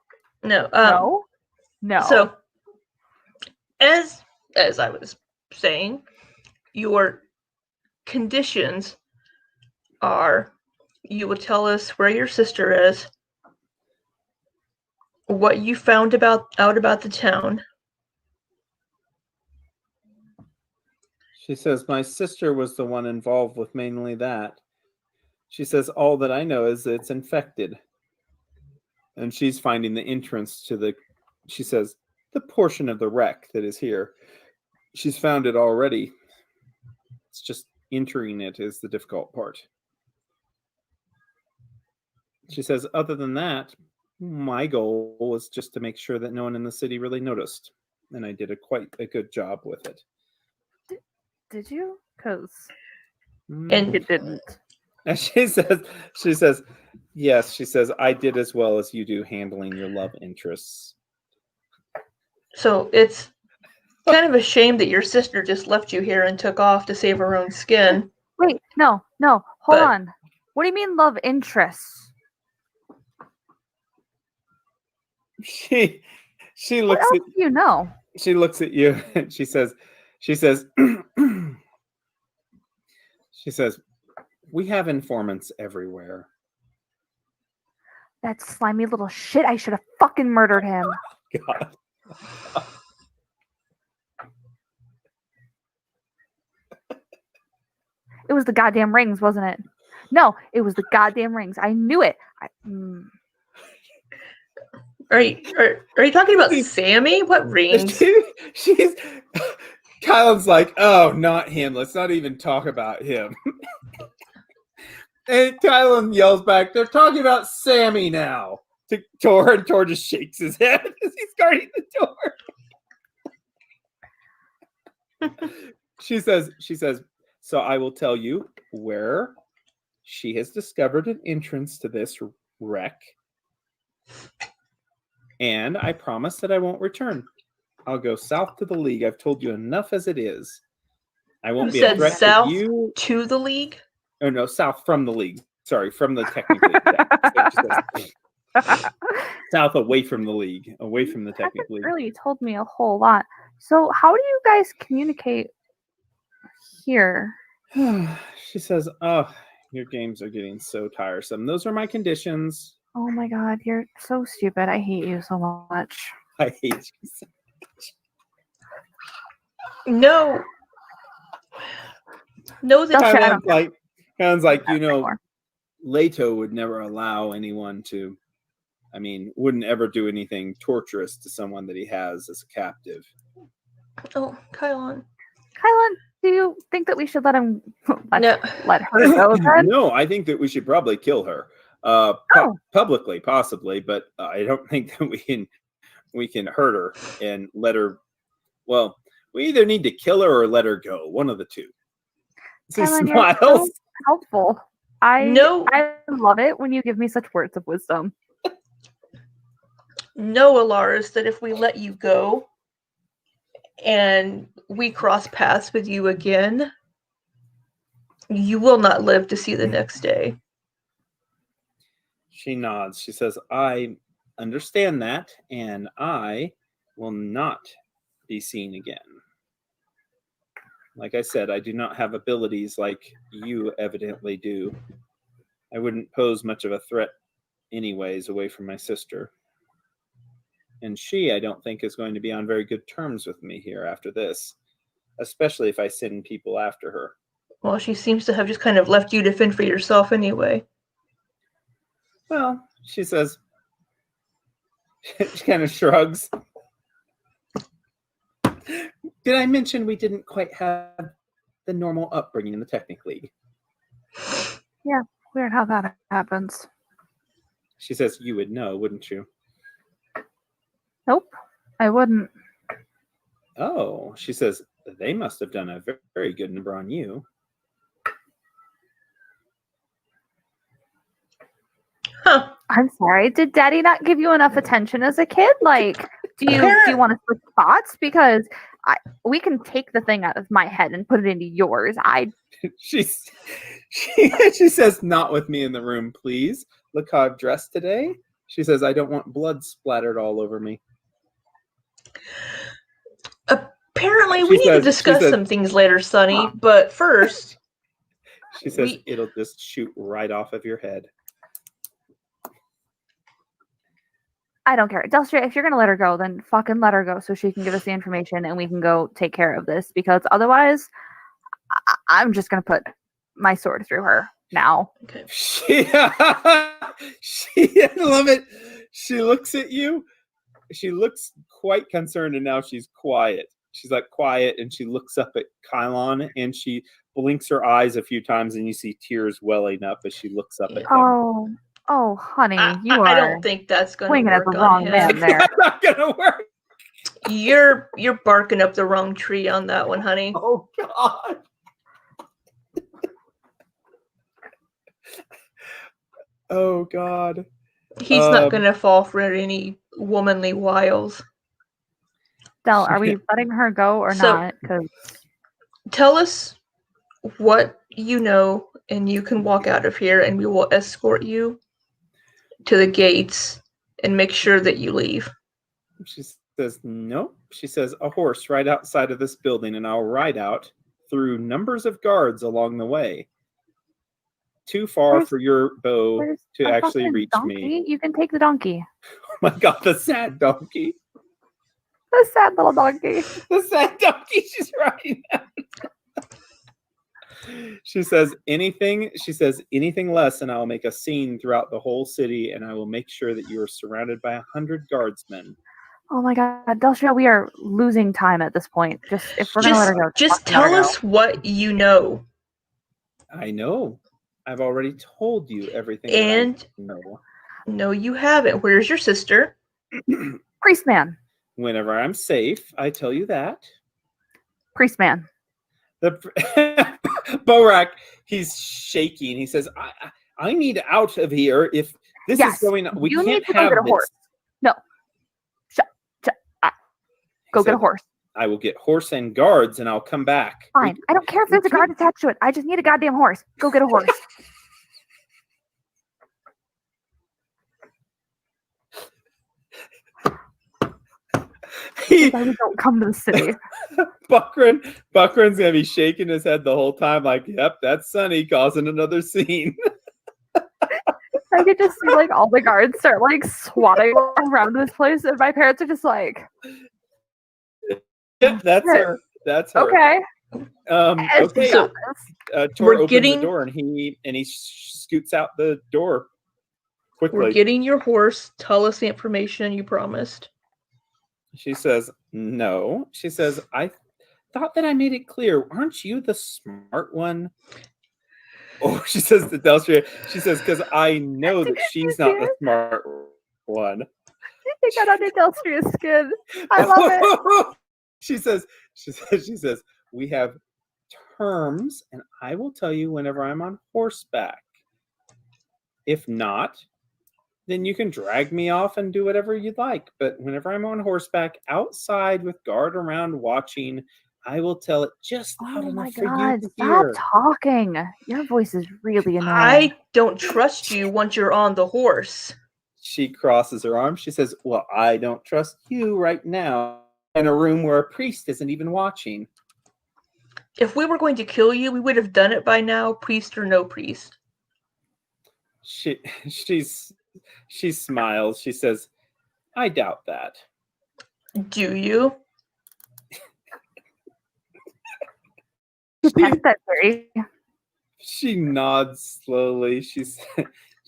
So, as I was saying, your conditions are you will tell us where your sister is, what you found out about the town. She says, my sister was the one involved with mainly that. She says, all that I know is that it's infected. And she's finding the entrance to she says, the portion of the wreck that is here. She's found it already. It's just entering it is the difficult part. She says, other than that, my goal was just to make sure that no one in the city really noticed. And I did quite a good job with it. Did you? Because and it didn't. And she says, yes, she says, I did as well as you do handling your love interests. So it's kind of a shame that your sister just left you here and took off to save her own skin. Wait, no, hold on. What do you mean love interests? She looks what else do you know? She looks at you and she says, we have informants everywhere. That slimy little shit, I should have fucking murdered him. God. It was the goddamn rings, wasn't it? No, it was the goddamn rings. I knew it. Are you talking about Sammy? What rings? She's Kylan's like, oh, not him. Let's not even talk about him. And Kylan yells back, they're talking about Sammy now. To Tor, and Tor just shakes his head as he's guarding the door. She says, so I will tell you where she has discovered an entrance to this wreck. And I promise that I won't return. I'll go south to the League. I've told you enough as it is. I won't be a threat south to you. To the League? Oh, no, south from the League. Sorry, from the Technic League. South away from the League. Away from the Technic League. Really told me a whole lot. So how do you guys communicate here? She says, oh, your games are getting so tiresome. Those are my conditions. Oh my god, you're so stupid. I hate you so much. I hate you so much. No. know that Kylan's like, you know, Leto would never allow anyone to, I mean, wouldn't ever do anything torturous to someone that he has as a captive. Oh, Kylan. Kylan, do you think that we should let him let her go then? No, I think that we should probably kill her. Publicly, possibly, but I don't think that we can hurt her and let her. Well, we either need to kill her or let her go. One of the two. Kylan, you're so helpful. I love it when you give me such words of wisdom. Know, Alaris, that if we let you go and we cross paths with you again, you will not live to see the next day. She nods. She says, I understand that, and I will not be seen again. Like I said, I do not have abilities like you evidently do. I wouldn't pose much of a threat anyways away from my sister. And she, I don't think, is going to be on very good terms with me here after this, especially if I send people after her. Well, she seems to have just kind of left you to fend for yourself anyway. Well, she says, she kind of shrugs. Did I mention we didn't quite have the normal upbringing in the Technic League? Yeah, weird how that happens. She says, you would know, wouldn't you? Nope, I wouldn't. Oh, she says, they must have done a very, very good number on you. Huh. I'm sorry. Did Daddy not give you enough attention as a kid? Like, do you want to switch spots? Because we can take the thing out of my head and put it into yours. She says, not with me in the room, please. Look how I've dressed today. She says, I don't want blood splattered all over me. Apparently, we need to discuss some things later, Sonny. But first, she says, it'll just shoot right off of your head. I don't care. Delstra, if you're going to let her go, then fucking let her go so she can give us the information and we can go take care of this. Because otherwise, I'm just going to put my sword through her now. Okay. I love it. She looks at you. She looks quite concerned, and now she's quiet. She's like quiet, and she looks up at Kylan, and she blinks her eyes a few times, and you see tears welling up as she looks up at him. Oh, honey, I don't think that's going to work at the wrong man there. That's not going to work. You're barking up the wrong tree on that one, honey. Oh, God. Oh, God. He's not going to fall for any womanly wiles. Del, are we letting her go or not? Tell us what you know, and you can walk out of here, and we will escort you to the gates and make sure that you leave. She says, no. She says, a horse right outside of this building, and I'll ride out through numbers of guards along the way. Too far for your bow to actually reach me. You can take the donkey. Oh my God, the sad donkey. The sad little donkey. The sad donkey she's riding out. She says anything less, and I will make a scene throughout the whole city, and I will make sure that you are surrounded by 100 guardsmen. Oh my God, Delstra, we are losing time at this point. If we're gonna let her go, just tell us what you know. I know. I've already told you everything. And no, you haven't. Where's your sister? Priestman. Whenever I'm safe, I tell you that. Priestman. Borak, he's shaking. He says, I need out of here. If this is going on, we can't have this. Horse. No. Go get a horse. I will get horse and guards, and I'll come back. Fine. I don't care if there's a guard attached to it. I just need a goddamn horse. Go get a horse. Don't come to the city. Buckran's gonna be shaking his head the whole time, like, yep, that's Sonny causing another scene. I could just see like all the guards start like swatting around this place, and my parents are just like, yeah, that's her. That's her. Okay. Okay. Tor opens the door and he scoots out the door quickly. We're getting your horse. Tell us the information you promised. She says, no. She says, I thought that I made it clear. Aren't you the smart one? Oh, she says to Delstria, she says, because I know that she's not the smart one. They got under Delstria's skin. I love it. She says, we have terms, and I will tell you whenever I'm on horseback. If not, then you can drag me off and do whatever you'd like. But whenever I'm on horseback outside with guard around watching, I will tell it just loud enough for you to hear. Stop talking. Your voice is really annoying. I don't trust you once you're on the horse. She crosses her arms. She says, well, I don't trust you right now in a room where a priest isn't even watching. If we were going to kill you, we would have done it by now, priest or no priest. She smiles. She says, I doubt that. Do you? She nods slowly. She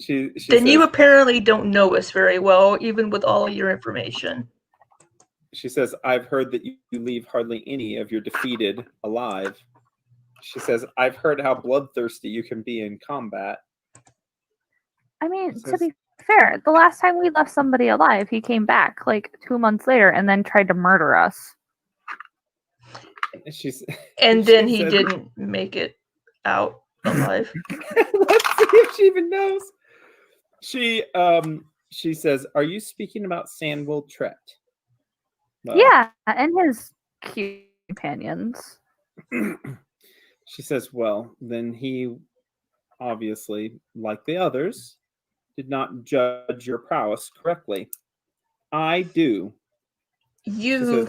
then says, you apparently don't know us very well, even with all your information. She says, I've heard that you leave hardly any of your defeated alive. She says, I've heard how bloodthirsty you can be in combat. I mean, to be fair, the last time we left somebody alive, he came back like 2 months later and then tried to murder us. And then he didn't make it out alive. Let's see if she even knows. She says, are you speaking about Sandwell Tret? Well, yeah, and his cute companions. She says, well, then he obviously, like the others, did not judge your prowess correctly. I do. She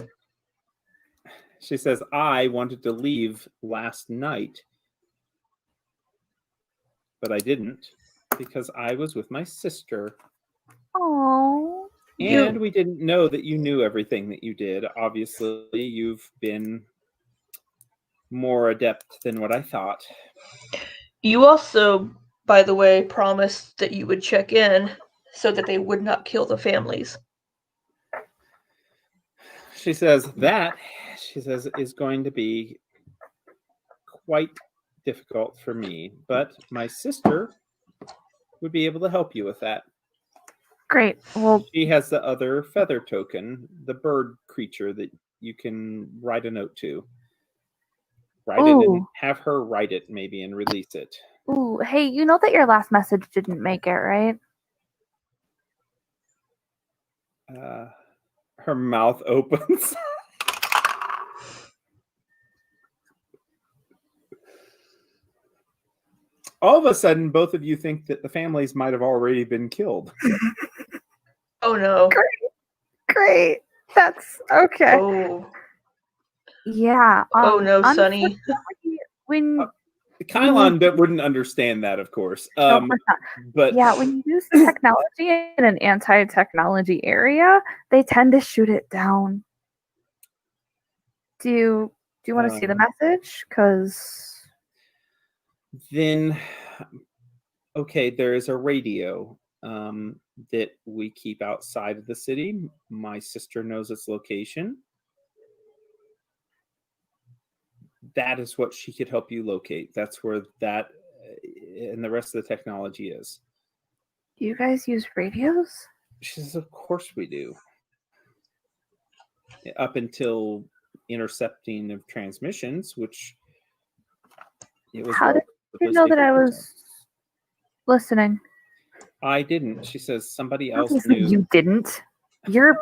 says, I wanted to leave last night, but I didn't because I was with my sister. Oh. And we didn't know that you knew everything that you did. Obviously, you've been more adept than what I thought. You also, by the way, promised that you would check in so that they would not kill the families. She says is going to be quite difficult for me, but my sister would be able to help you with that. Great. Well, she has the other feather token, the bird creature that you can write a note to. Write it and have her write it maybe and release it. Ooh, hey, you know that your last message didn't make it, right? Her mouth opens. All of a sudden, both of you think that the families might have already been killed. Oh no. Great. That's okay. Oh. Yeah. Oh no, Sonny. When Kylon wouldn't understand that, of course. No, but yeah, when you use technology in an anti-technology area, they tend to shoot it down. Do you want to see the message? Because then, okay, there is a radio that we keep outside of the city. My sister knows its location. That is what she could help you locate. That's where that and the rest of the technology is. Do you guys use radios? She says, of course we do. Up until intercepting of transmissions, which it was. How did you know that I was listening? I didn't. She says somebody else Obviously knew. You didn't. You're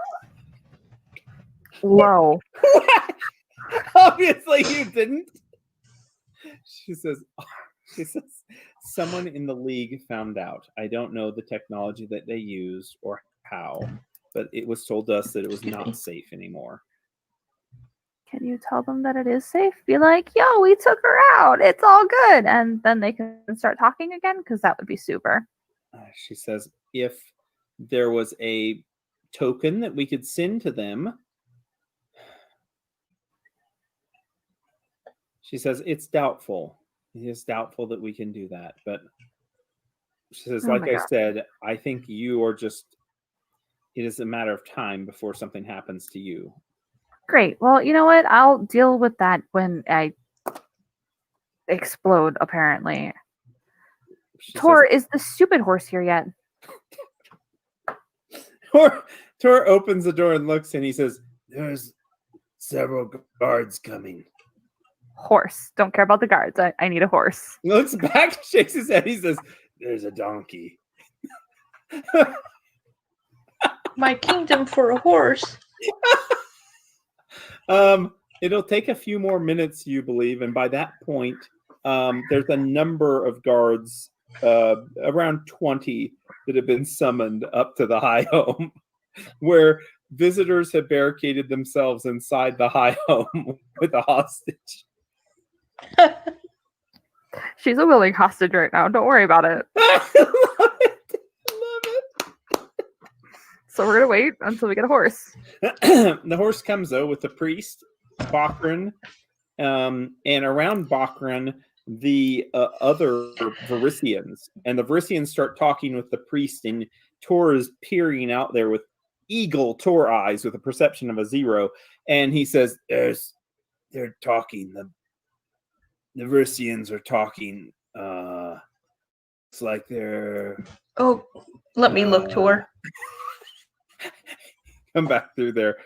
low. Obviously you didn't. She says someone in the league found out. I don't know the technology that they used or how, but it was told us that it was not safe anymore. Can you tell them that it is safe? Be like, yo, we took her out. It's all good. And then they can start talking again, because that would be super. She says if there was a token that we could send to them. She says it's doubtful. It is doubtful that we can do that, but she says, Oh like my I God. said, I think you are just, it is a matter of time before something happens to you. Great. Well, you know what? I'll deal with that when I explode, apparently. Tor, is the stupid horse here yet? Tor opens the door and looks, and he says, there's several guards coming. Horse. Don't care about the guards. I need a horse. He looks back, shakes his head, he says, there's a donkey. My kingdom for a horse. It'll take a few more minutes, you believe, and by that point, there's a number of guards, around 20, that have been summoned up to the High Home, where visitors have barricaded themselves inside the High Home with a hostage. She's a willing hostage right now. Don't worry about it. I love it. So we're gonna wait until we get a horse. The horse comes though with the priest, Bakran, and around Bakran, the other Varisians, and the Varisians start talking with the priest, and Tor is peering out there with eagle Tor eyes with a perception of a 0, and he says, "They're talking. The Varisians are talking. It's like they're." Oh, let me look, Tor. Come back through there.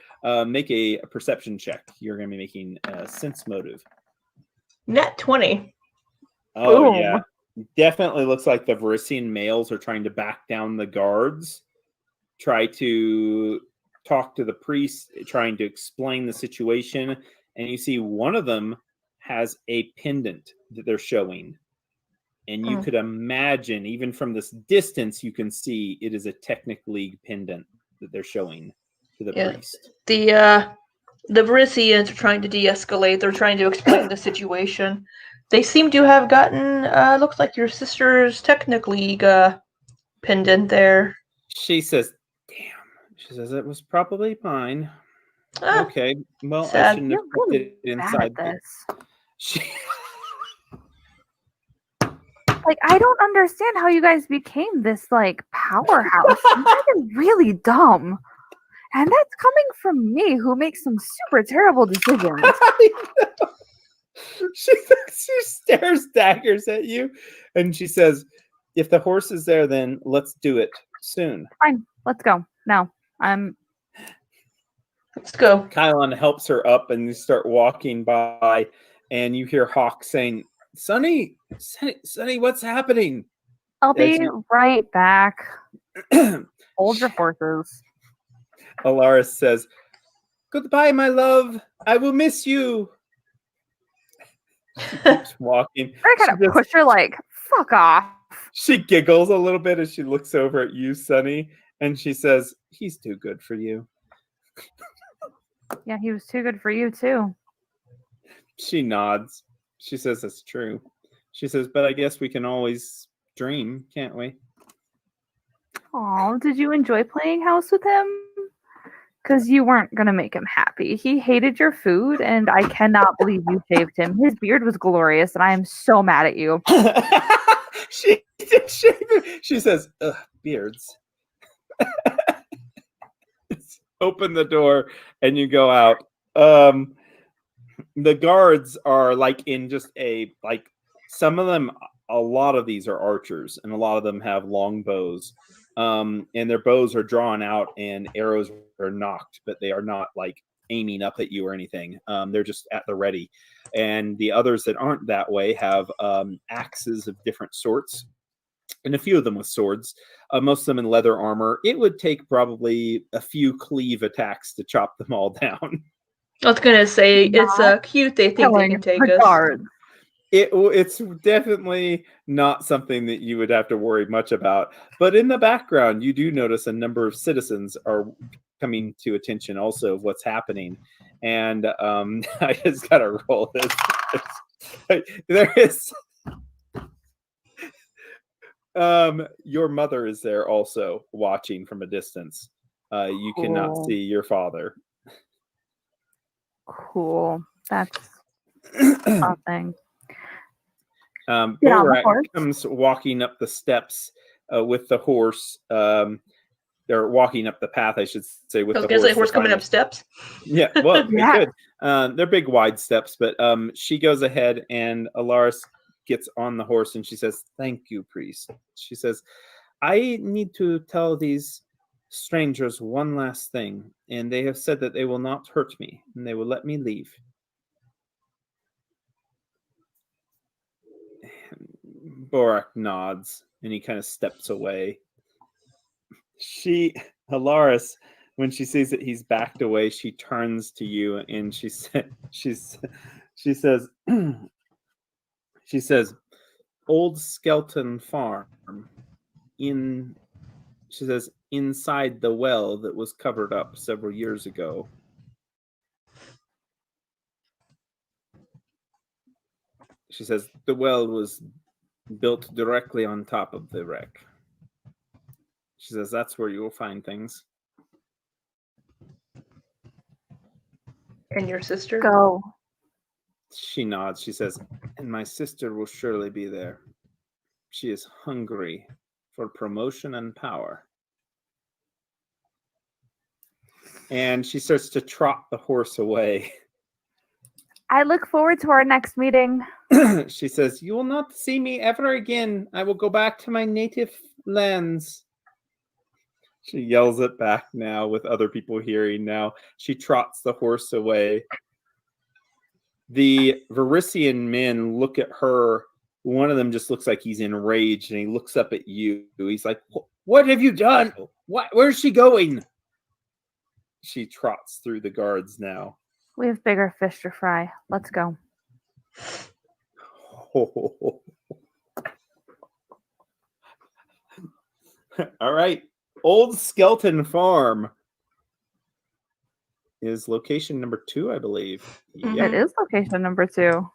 Make a perception check. You're going to be making a sense motive. Nat 20. Oh, Boom. yeah. Definitely looks like the Varisian males are trying to back down the guards, try to talk to the priest, trying to explain the situation. And you see one of them has a pendant that they're showing. And you could imagine, even from this distance, you can see it is a Technic League pendant that they're showing to the priest. The Varisians are trying to de-escalate. They're trying to explain the situation. They seem to have gotten, looks like your sister's Technic League pendant there. She says, damn. She says, it was probably mine. Okay, well, sad. I shouldn't have put it inside this. She... Like, I don't understand how you guys became this, like, powerhouse. You guys are really dumb. And that's coming from me, who makes some super terrible decisions. She stares daggers at you, and she says, if the horse is there, then let's do it soon. Fine, let's go. Now, let's go. Kylon helps her up, and you start walking by, and you hear Hawk saying, Sonny, what's happening? I'll be right back. Hold your horses. Alaris says, goodbye, my love. I will miss you. She keeps walking. I kind of push her like, fuck off. She giggles a little bit as she looks over at you, Sonny, and she says, he's too good for you. Yeah, he was too good for you, too. She nods. She says that's true. She says, but I guess we can always dream, can't we? Oh, did you enjoy playing house with him? Because you weren't going to make him happy. He hated your food, and I cannot believe you shaved him. His beard was glorious, and I am so mad at you. She did shave it. She says, ugh, beards. Open the door, and you go out. The guards are like in just some of them, a lot of these are archers, and a lot of them have long bows. And their bows are drawn out and arrows are knocked, but they are not like aiming up at you or anything. They're just at the ready. And the others that aren't that way have axes of different sorts, and a few of them with swords, most of them in leather armor. It would take probably a few cleave attacks to chop them all down. I was going to say, it's cute they think they can take us. It's definitely not something that you would have to worry much about. But in the background, you do notice a number of citizens are coming to attention also of what's happening. And I just got to roll this. There is... your mother is there also watching from a distance. You cannot see your father. Cool. That's something. Get on the Borak horse. comes walking up the steps with the horse. They're walking up the path, I should say, with the horse. Horse coming up steps. Yeah, well, Yeah. they could. They're big, wide steps, but she goes ahead, and Alaris gets on the horse, and she says, "Thank you, priest." She says, "I need to tell these strangers one last thing, and they have said that they will not hurt me, and they will let me leave." Borak nods, and he kind of steps away. Alaris, when she sees that he's backed away, she turns to you and she says, she says, "Old Skeleton Farm, she says, inside the well that was covered up several years ago." She says, "The well was built directly on top of the wreck." She says, "That's where you will find things." And your sister? Go. She nods. She says, "And my sister will surely be there. She is hungry for promotion and power." And she starts to trot the horse away. I look forward to our next meeting. She says, "You will not see me ever again. I will go back to my native lands." She yells it back now with other people hearing now. She trots the horse away. The Varisian men look at her. One of them just looks like he's enraged, and he looks up at you. He's like, "What have you done? Where's she going?" She trots through the guards now. We have bigger fish to fry. Let's go. All right. Old Skeleton Farm is location number 2, I believe. It is location number 2.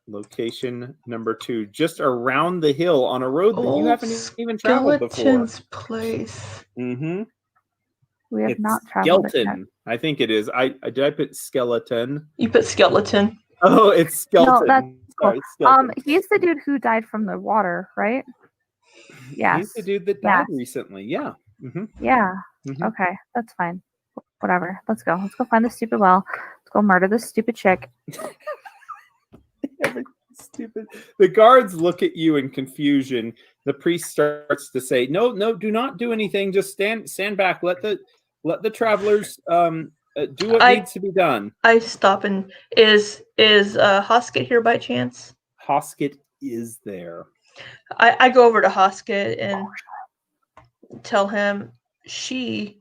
Location number 2, just around the hill on a road that you haven't even traveled before. Skeleton's place. Mm-hmm. We have not traveled it yet. I think it is. Did I put skeleton? You put skeleton. Oh, it's skeleton. No, that's Sorry, skeleton. He's the dude who died from the water, right? Yes. He's the dude that died recently. Yeah. Mm-hmm. Yeah. Mm-hmm. Okay, that's fine. Whatever. Let's go. Let's go find this stupid well. Let's go murder this stupid chick. Stupid. The guards look at you in confusion. The priest starts to say, "No, do not do anything. Just stand back. Let the travelers do what needs to be done." I stop and is Hoskett here by chance? Hoskett is there. I go over to Hoskett and tell him she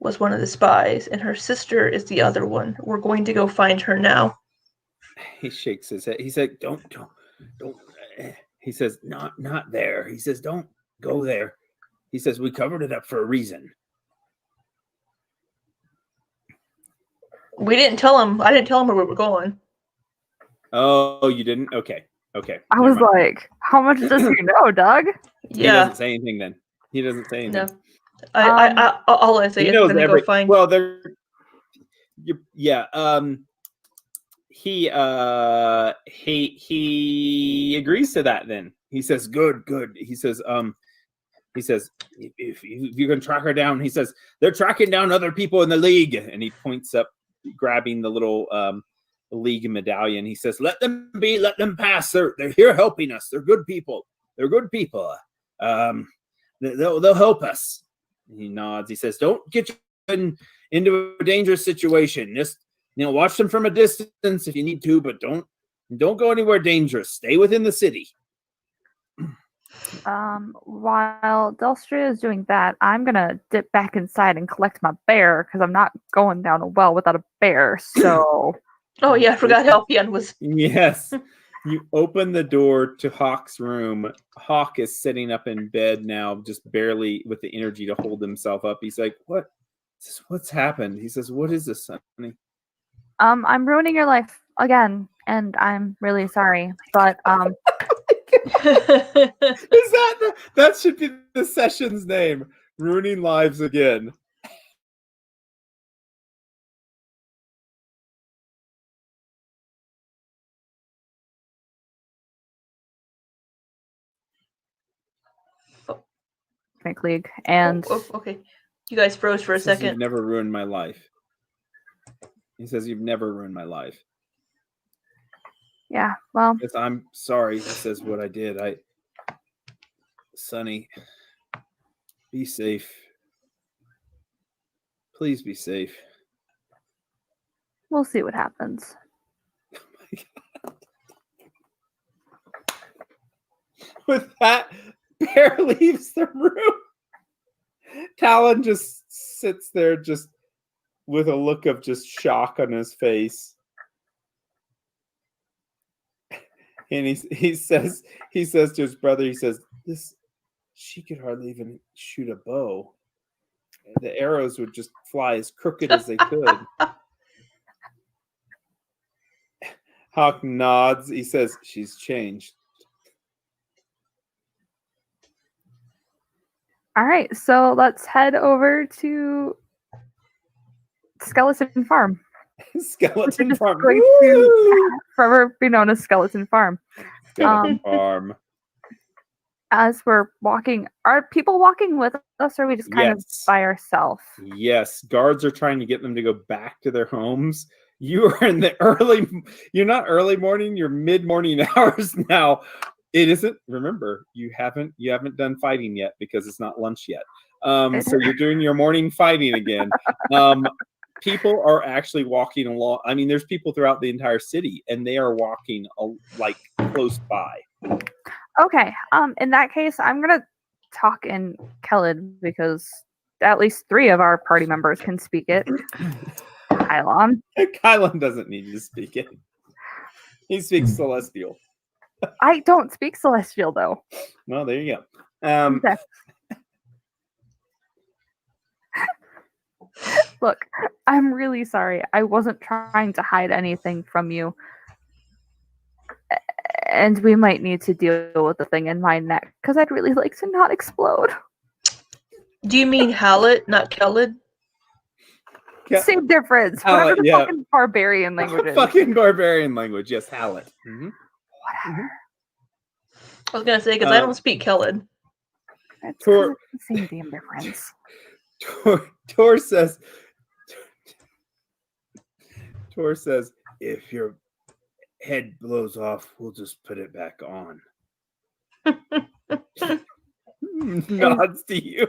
was one of the spies and her sister is the other one. We're going to go find her now. He shakes his head. He said, Don't. He says, not there. He says, "Don't go there." He says, "We covered it up for a reason." We didn't tell him. I didn't tell him where we were going. Oh, you didn't? Okay. I was like, how much does he know, Doug? Yeah. He doesn't say anything then. He doesn't say anything. No. All I say he is knows I'm gonna go find. Well, he agrees to that. Then he says, "Good." He says, if you can track her down, he says, "They're tracking down other people in the league," and he points up, grabbing the little league medallion. He says, let them pass. They're here helping us. They're good people. They'll help us. And he nods. He says, "Don't get you into a dangerous situation. Just watch them from a distance if you need to, but don't go anywhere dangerous. Stay within the city." While Delstra is doing that, I'm gonna dip back inside and collect my bear because I'm not going down a well without a bear. So, oh yeah, I forgot Halcyon was. Yes, you open the door to Hawk's room. Hawk is sitting up in bed now, just barely with the energy to hold himself up. He's like, "What's happened?" He says, "What is this, honey?" I'm ruining your life again, and I'm really sorry, but that should be the session's name, Ruining Lives Again. Picnic League, and okay. You guys froze for a second. You've never ruined my life. He says you've never ruined my life. Yeah, well. Yes, I'm sorry. He says what I did. Sonny, be safe. Please be safe. We'll see what happens. Oh my God. With that, Bear leaves the room. Talon just sits there just with a look of just shock on his face. And he says to his brother, he says, she could hardly even shoot a bow. The arrows would just fly as crooked as they could. Hawk nods. He says, she's changed. All right, so let's head over to Skeleton Farm. Skeleton Farm. Going to forever be known as Skeleton Farm. Skeleton Farm. As we're walking, are people walking with us, or are we just kind of by ourselves? Yes, guards are trying to get them to go back to their homes. You are in the early, you're not early morning, you're mid-morning hours now. It isn't, remember, you haven't done fighting yet because it's not lunch yet. So you're doing your morning fighting again. People are actually walking along. I mean, there's people throughout the entire city, and they are walking like close by. Okay. In that case, I'm gonna talk in Kelid because at least 3 of our party members can speak it. Kylon. Kylon doesn't need to speak it. He speaks Celestial. I don't speak Celestial though. Well, there you go. Okay. Look, I'm really sorry. I wasn't trying to hide anything from you. And we might need to deal with the thing in my neck, because I'd really like to not explode. Do you mean Hallett, not Kelid? Same difference. Hallett, Whatever the fucking barbarian language is. Fucking barbarian language, yes, Hallett. Mm-hmm. Whatever. I was going to say, because I don't speak Kelid. It's the same damn difference. Tor says, if your head blows off, we'll just put it back on. Nods to you.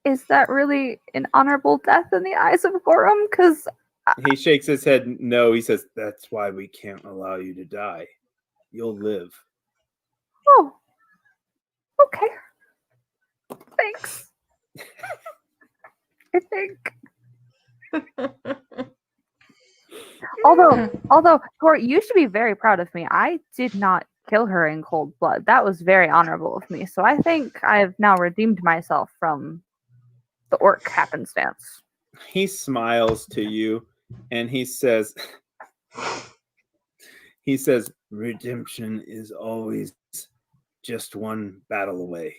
Is that really an honorable death in the eyes of Gorum? Because he shakes his head no. He says, that's why we can't allow you to die. You'll live. Oh. Okay. Thanks. I think. Although Tor, you should be very proud of me. I did not kill her in cold blood. That was very honorable of me. So I think I have now redeemed myself from the orc happenstance. He smiles to you and he says, redemption is always just one battle away.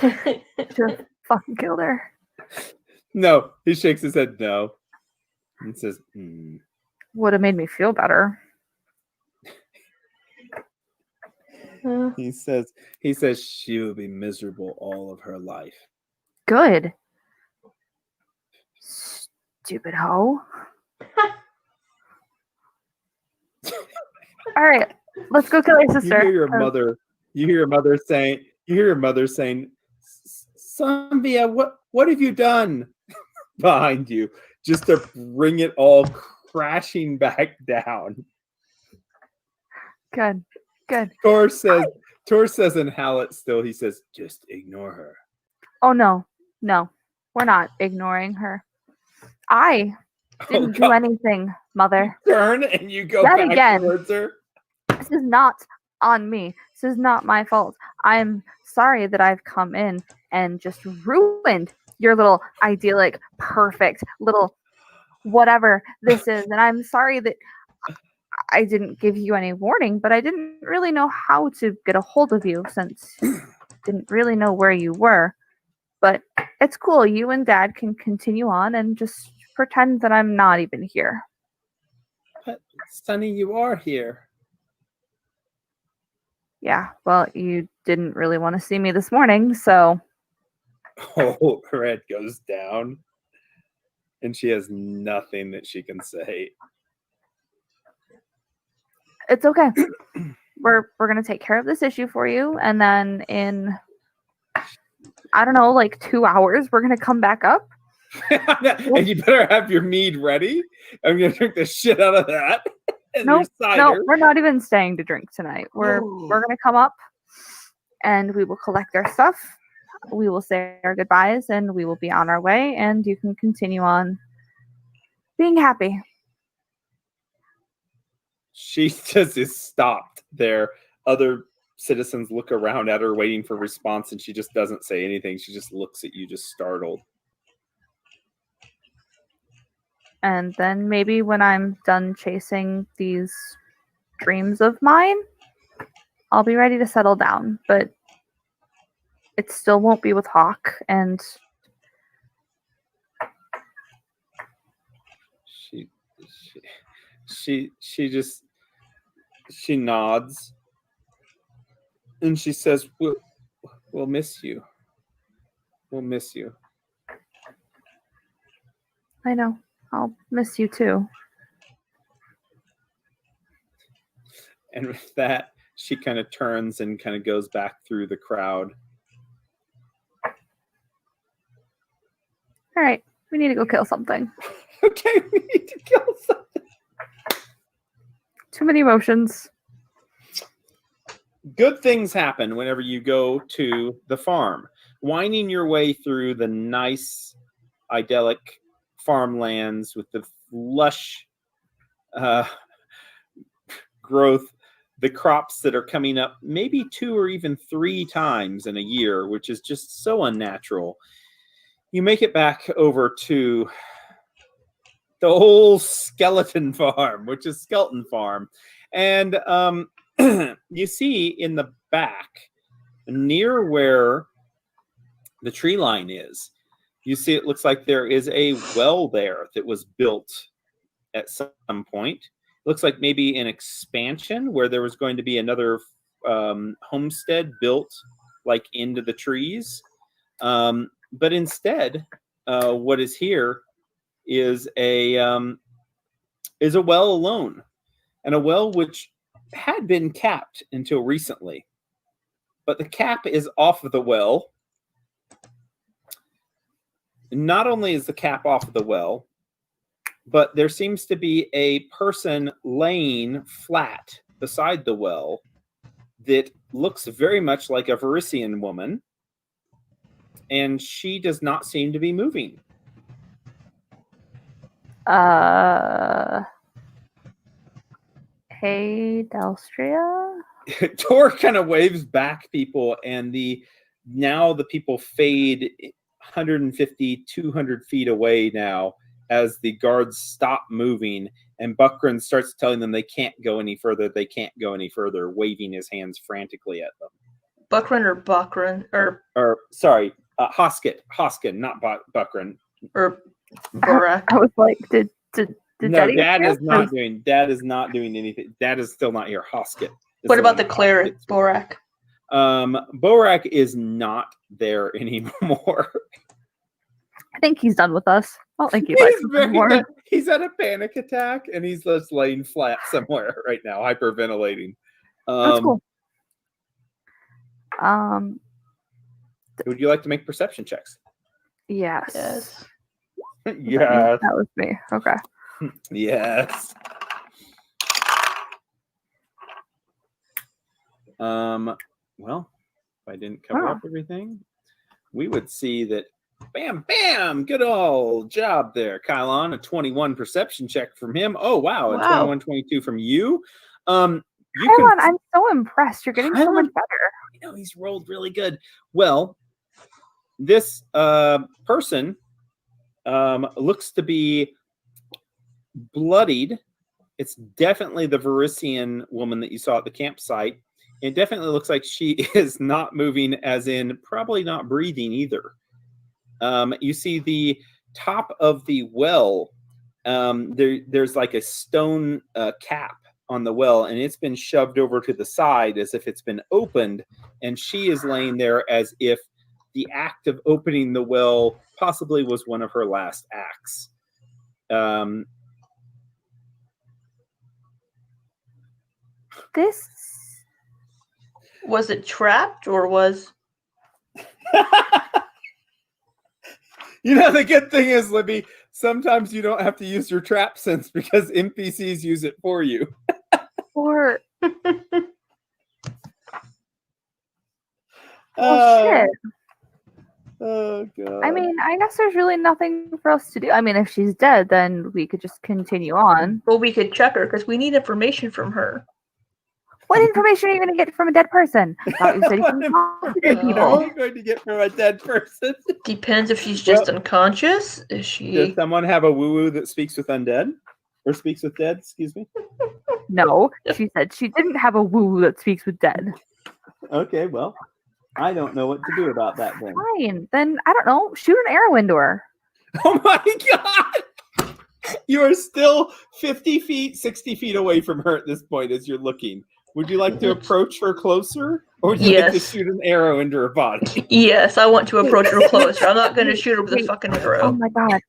Should have fucking killed her. No, he shakes his head no. And says, Would have made me feel better. He says she will be miserable all of her life. Good. Stupid hoe. All right, let's go kill your sister. You hear your mother saying, Sanvia, what have you done? Behind you, just to bring it all crashing back down. Good. Tor says in Hallett still, he says, just ignore her. Oh, no, we're not ignoring her. I didn't do anything, Mother. Turn and you go Yet back again, towards her. This is not on me. This is not my fault. I'm sorry that I've come in and just ruined your little idyllic, perfect little whatever this is. And I'm sorry that I didn't give you any warning, but I didn't really know how to get a hold of you since I didn't really know where you were. But it's cool. You and Dad can continue on and just pretend that I'm not even here. But, Sonny, you are here. Yeah, well, you didn't really want to see me this morning, so... Oh, her head goes down, and she has nothing that she can say. It's okay. We're going to take care of this issue for you, and then in, I don't know, like 2 hours, we're going to come back up. And you better have your mead ready. I'm going to drink the shit out of that. No, we're not even staying to drink tonight. We're going to come up, and we will collect our stuff. We will say our goodbyes, and we will be on our way, and you can continue on being happy. She just is stopped there. Other citizens look around at her waiting for response, and she just doesn't say anything. She just looks at you, just startled. And then maybe when I'm done chasing these dreams of mine, I'll be ready to settle down. But it still won't be with Hawk. And she nods, and she says, "We'll miss you. We'll miss you." I know. I'll miss you too. And with that, she kind of turns and kind of goes back through the crowd. All right. We need to go kill something. Okay, we need to kill something. Too many emotions. Good things happen whenever you go to the farm. Winding your way through the nice, idyllic farmlands with the lush growth, the crops that are coming up maybe 2 or even 3 times in a year, which is just so unnatural. You make it back over to the whole skeleton farm, which is Skeleton Farm. And you see in the back, near where the tree line is, you see it looks like there is a well there that was built at some point. It looks like maybe an expansion where there was going to be another homestead built like into the trees. But instead, what is here is a well alone, and a well which had been capped until recently. But the cap is off of the well. Not only is the cap off of the well, but there seems to be a person laying flat beside the well that looks very much like a Varisian woman, and she does not seem to be moving. Hey, Delstria? Tor kind of waves back people, and now the people fade 150, 200 feet away now as the guards stop moving, and Buckran starts telling them they can't go any further. They can't go any further, waving his hands frantically at them. Buckran or Buckran? Or sorry, Hoskin, not Buckran. Or Borak. I was like, did no, Dad is not doing anything. Dad is still not here. Hoskin. What about the cleric, Borak? Borak is not there anymore. I think he's done with us. I don't think he likes us anymore. He's had a panic attack, and he's just laying flat somewhere right now, hyperventilating. That's cool. Would you like to make perception checks? Yes. Yes. Yes. That was me. Okay. Yes. Well, if I didn't cover up everything, we would see that bam, bam, good old job there, Kylon. A 21 perception check from him. Oh, wow. A 21, 22 from you. Kylon, I'm so impressed. You're getting so much better. I know, he's rolled really good. Well, this person looks to be bloodied. It's definitely the Varisian woman that you saw at the campsite. It definitely looks like she is not moving, as in probably not breathing either. You see the top of the well, there's like a stone cap on the well, and it's been shoved over to the side as if it's been opened, and she is laying there as if the act of opening the well possibly was one of her last acts. This was it trapped or was? The good thing is, Libby, sometimes you don't have to use your trap sense because NPCs use it for you. or oh shit. Oh god. I mean, I guess there's really nothing for us to do. I mean, if she's dead, then we could just continue on. Well, we could check her because we need information from her. What information are you going to get from a dead person? I thought you said you can talk to dead people. What are you going to get from a dead person? Depends if she's just unconscious. Is she? Does someone have a woo-woo that speaks with undead? Or speaks with dead, excuse me? No, she said she didn't have a woo that speaks with dead. Okay, well, I don't know what to do about that then. Fine. Then, I don't know, shoot an arrow into her. Oh my god! You are still 50 feet, 60 feet away from her at this point as you're looking. Would you like to approach her closer? Or would you like to shoot an arrow into her body? Yes, I want to approach her closer. I'm not going to shoot her with a fucking arrow. Oh my god.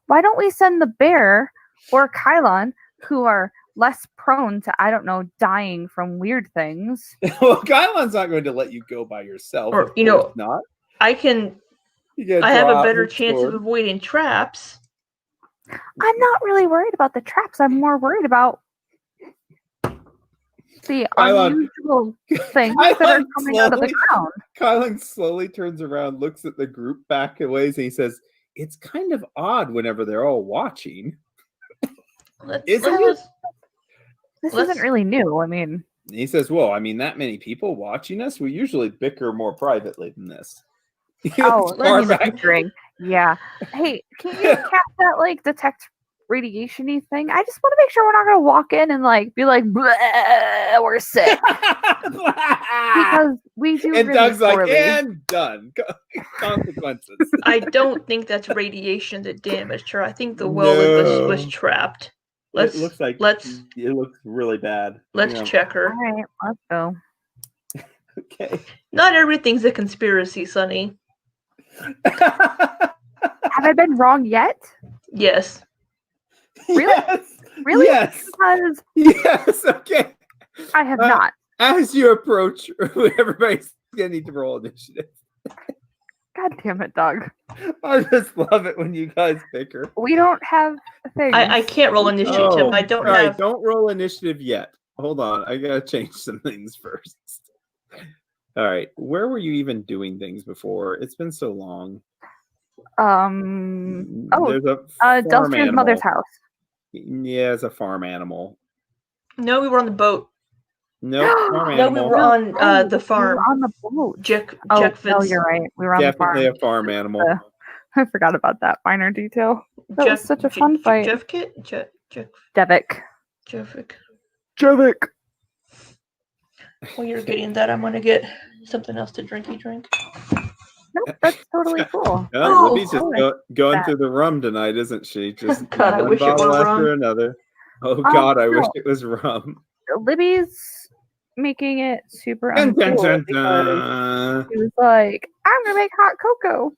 Why don't we send the bear or Kylon, who are less prone to, I don't know, dying from weird things? Well, Kylon's not going to let you go by yourself. Or, not. I have a better chance of avoiding traps. I'm not really worried about the traps. I'm more worried about the unusual things that are coming out of the ground. Kylon slowly turns around, looks at the group back a ways, and he says, "It's kind of odd whenever they're all watching." This isn't really new. I mean, he says, "Well, I mean, that many people watching us, we usually bicker more privately than this." Bickering. Yeah. Hey, can you cast that detect radiation-y thing? I just want to make sure we're not going to walk in and be like, we're sick. Because we do. And really Doug's poorly. and done. Consequences. I don't think that's radiation that damaged her. I think the well was trapped. It looks really bad. Let's check her. All right, let's go. Okay. Not everything's a conspiracy, Sonny. Have I been wrong yet? Yes. Really? Yes. Really? Yes. Because yes. Okay. I have not. As you approach, everybody's gonna need to roll initiative. God damn it, Doug. I just love it when you guys bicker. We don't have things. I can't roll initiative. Oh, I don't right, have. Don't roll initiative yet. Hold on. I gotta change some things first. All right. Where were you even doing things before? It's been so long. There's a Delcia's mother's house. Yeah, it's a farm animal. No, we were on the boat. No, farm animal. No, we were on the farm. We were on the boat. No, you're right. We were on Definitely the farm. a farm animal. I forgot about that minor detail. That was such a fun fight. Devik. While you're getting that, I'm gonna get something else to drink. Nope, that's totally cool. Libby's just going through the rum tonight, isn't she? Just God, I wish it bottle were after rum. another. Oh God, I wish it was rum. Libby's making it super Dun, dun, uncool dun, because dun. he was like, "I'm gonna make hot cocoa,"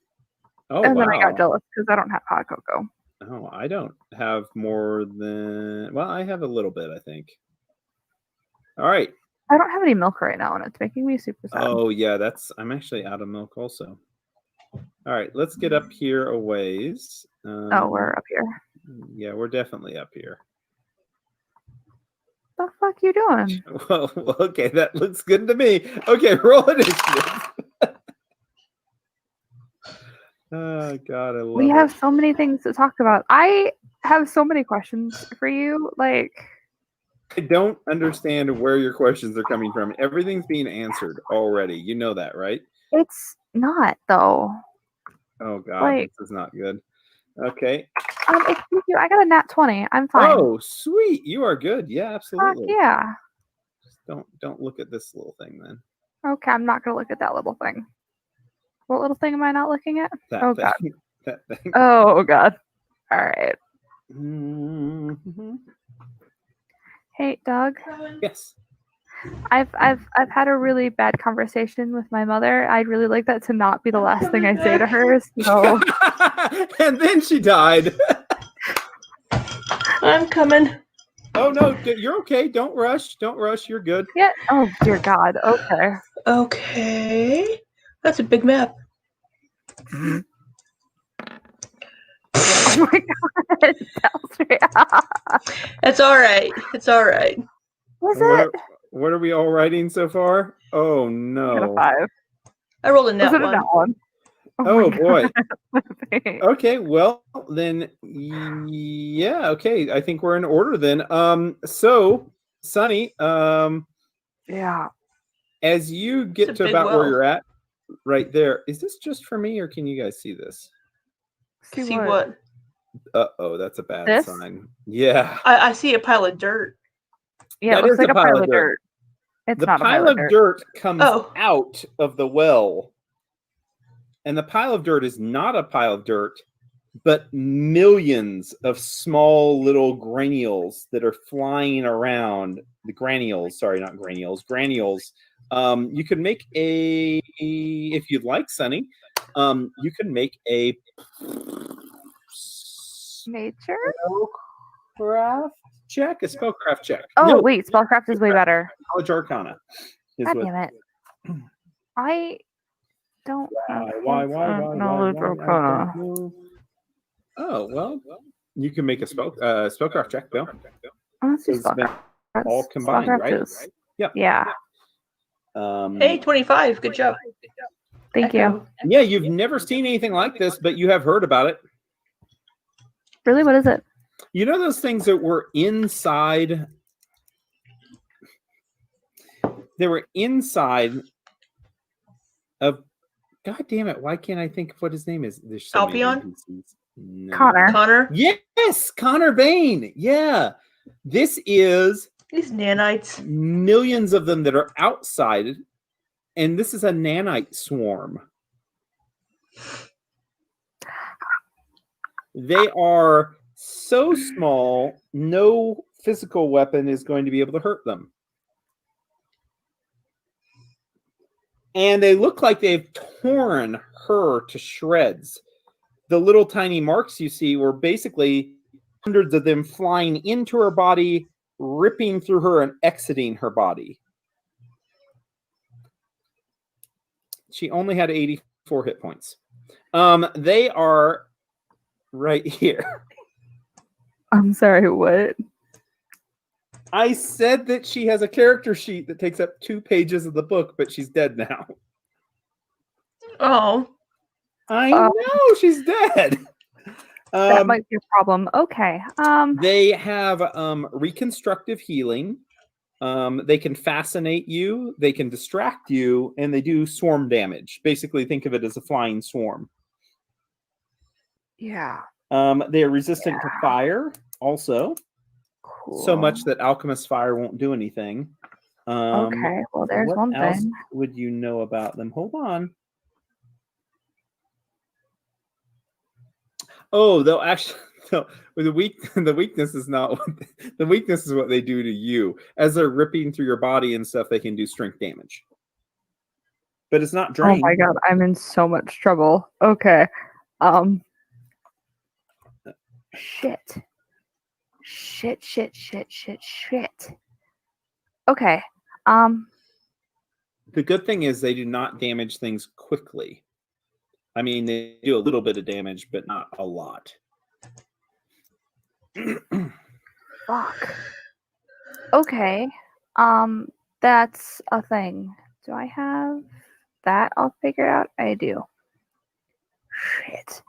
Oh, and wow. then I got jealous because I don't have hot cocoa. Oh, I don't have more than. Well, I have a little bit, I think. All right. I don't have any milk right now, and it's making me super sad. Oh yeah, I'm actually out of milk also. All right, let's get up here a ways. We're up here. Yeah, we're definitely up here. What the fuck you doing? Well, okay, that looks good to me. Okay, roll initiative. Oh God, I love We have so many things to talk about. I have so many questions for you. I don't understand where your questions are coming from. Everything's being answered already. You know that, right? It's not though. Oh God, this is not good. Okay. Excuse you. I got a nat 20. I'm fine. Oh, sweet. You are good. Yeah, absolutely. Fuck yeah. Just don't look at this little thing then. Okay, I'm not gonna look at that little thing. What little thing am I not looking at? That God. That thing. Oh God. All right. Mm-hmm. Hey, Doug. Yes. I've had a really bad conversation with my mother. I'd really like that to not be the last thing I say to her. So. And then she died. I'm coming. Oh no, you're okay. Don't rush. Don't rush. You're good. Yeah. Oh dear God. Okay. Okay. That's a big map. Oh my God. It's all right. It's all right. What are we all writing so far? Oh no. I got a 5. I rolled a net Was it one. a net one? Oh boy. Okay, well then, yeah. Okay, I think we're in order then. So Sunny, yeah. As you get to about where you're at, right there, is this just for me, or can you guys see this? See what? Uh-oh, that's a bad sign. Yeah. I see a pile of dirt. Yeah, it looks like a pile of dirt. It's not a pile of dirt comes out of the well. And the pile of dirt is not a pile of dirt, but millions of small little granules that are flying around. The granules, sorry, not granules, granules. You can make if you'd like, Sunny, you can make a nature spellcraft check, a spellcraft check. Oh no, wait, spellcraft is way better. Knowledge Arcana. God damn it! I don't. Why? Knowledge Arcana. Oh well, you can make a spellcraft check, Bill. Let's do spellcraft. All combined, right? Yep. Yeah. Hey, 25. Good job. Thank you. Yeah, you've never seen anything like this, but you have heard about it. Really? What is it? You know those things that were inside? They were inside of. God damn it! Why can't I think of what his name is? There's so Albion? No. Connor. Yes, Connor Bane. Yeah, this is these nanites. Millions of them that are outside, and this is a nanite swarm. They are so small, no physical weapon is going to be able to hurt them. And they look like they've torn her to shreds. The little tiny marks you see were basically hundreds of them flying into her body, ripping through her and exiting her body. She only had 84 hit points. They are right here. I'm sorry, what? I said that she has a character sheet that takes up 2 pages of the book, but she's dead now. Oh. I know, she's dead. That might be a problem. Okay. They have reconstructive healing. They can fascinate you, they can distract you, and they do swarm damage. Basically, think of it as a flying swarm. Yeah. They are resistant to fire also. Cool. So much that alchemist fire won't do anything. Okay, well, there's one thing. What else would you know about them? Hold on. Oh, they'll actually. No, the weakness is not the weakness is what they do to you. As they're ripping through your body and stuff, they can do strength damage. But it's not drain. Oh my god, I'm in so much trouble. Okay. Shit. Okay. The good thing is they do not damage things quickly. I mean, they do a little bit of damage, but not a lot. Fuck. Okay. That's a thing. Do I have that all figured out? I do. Shit.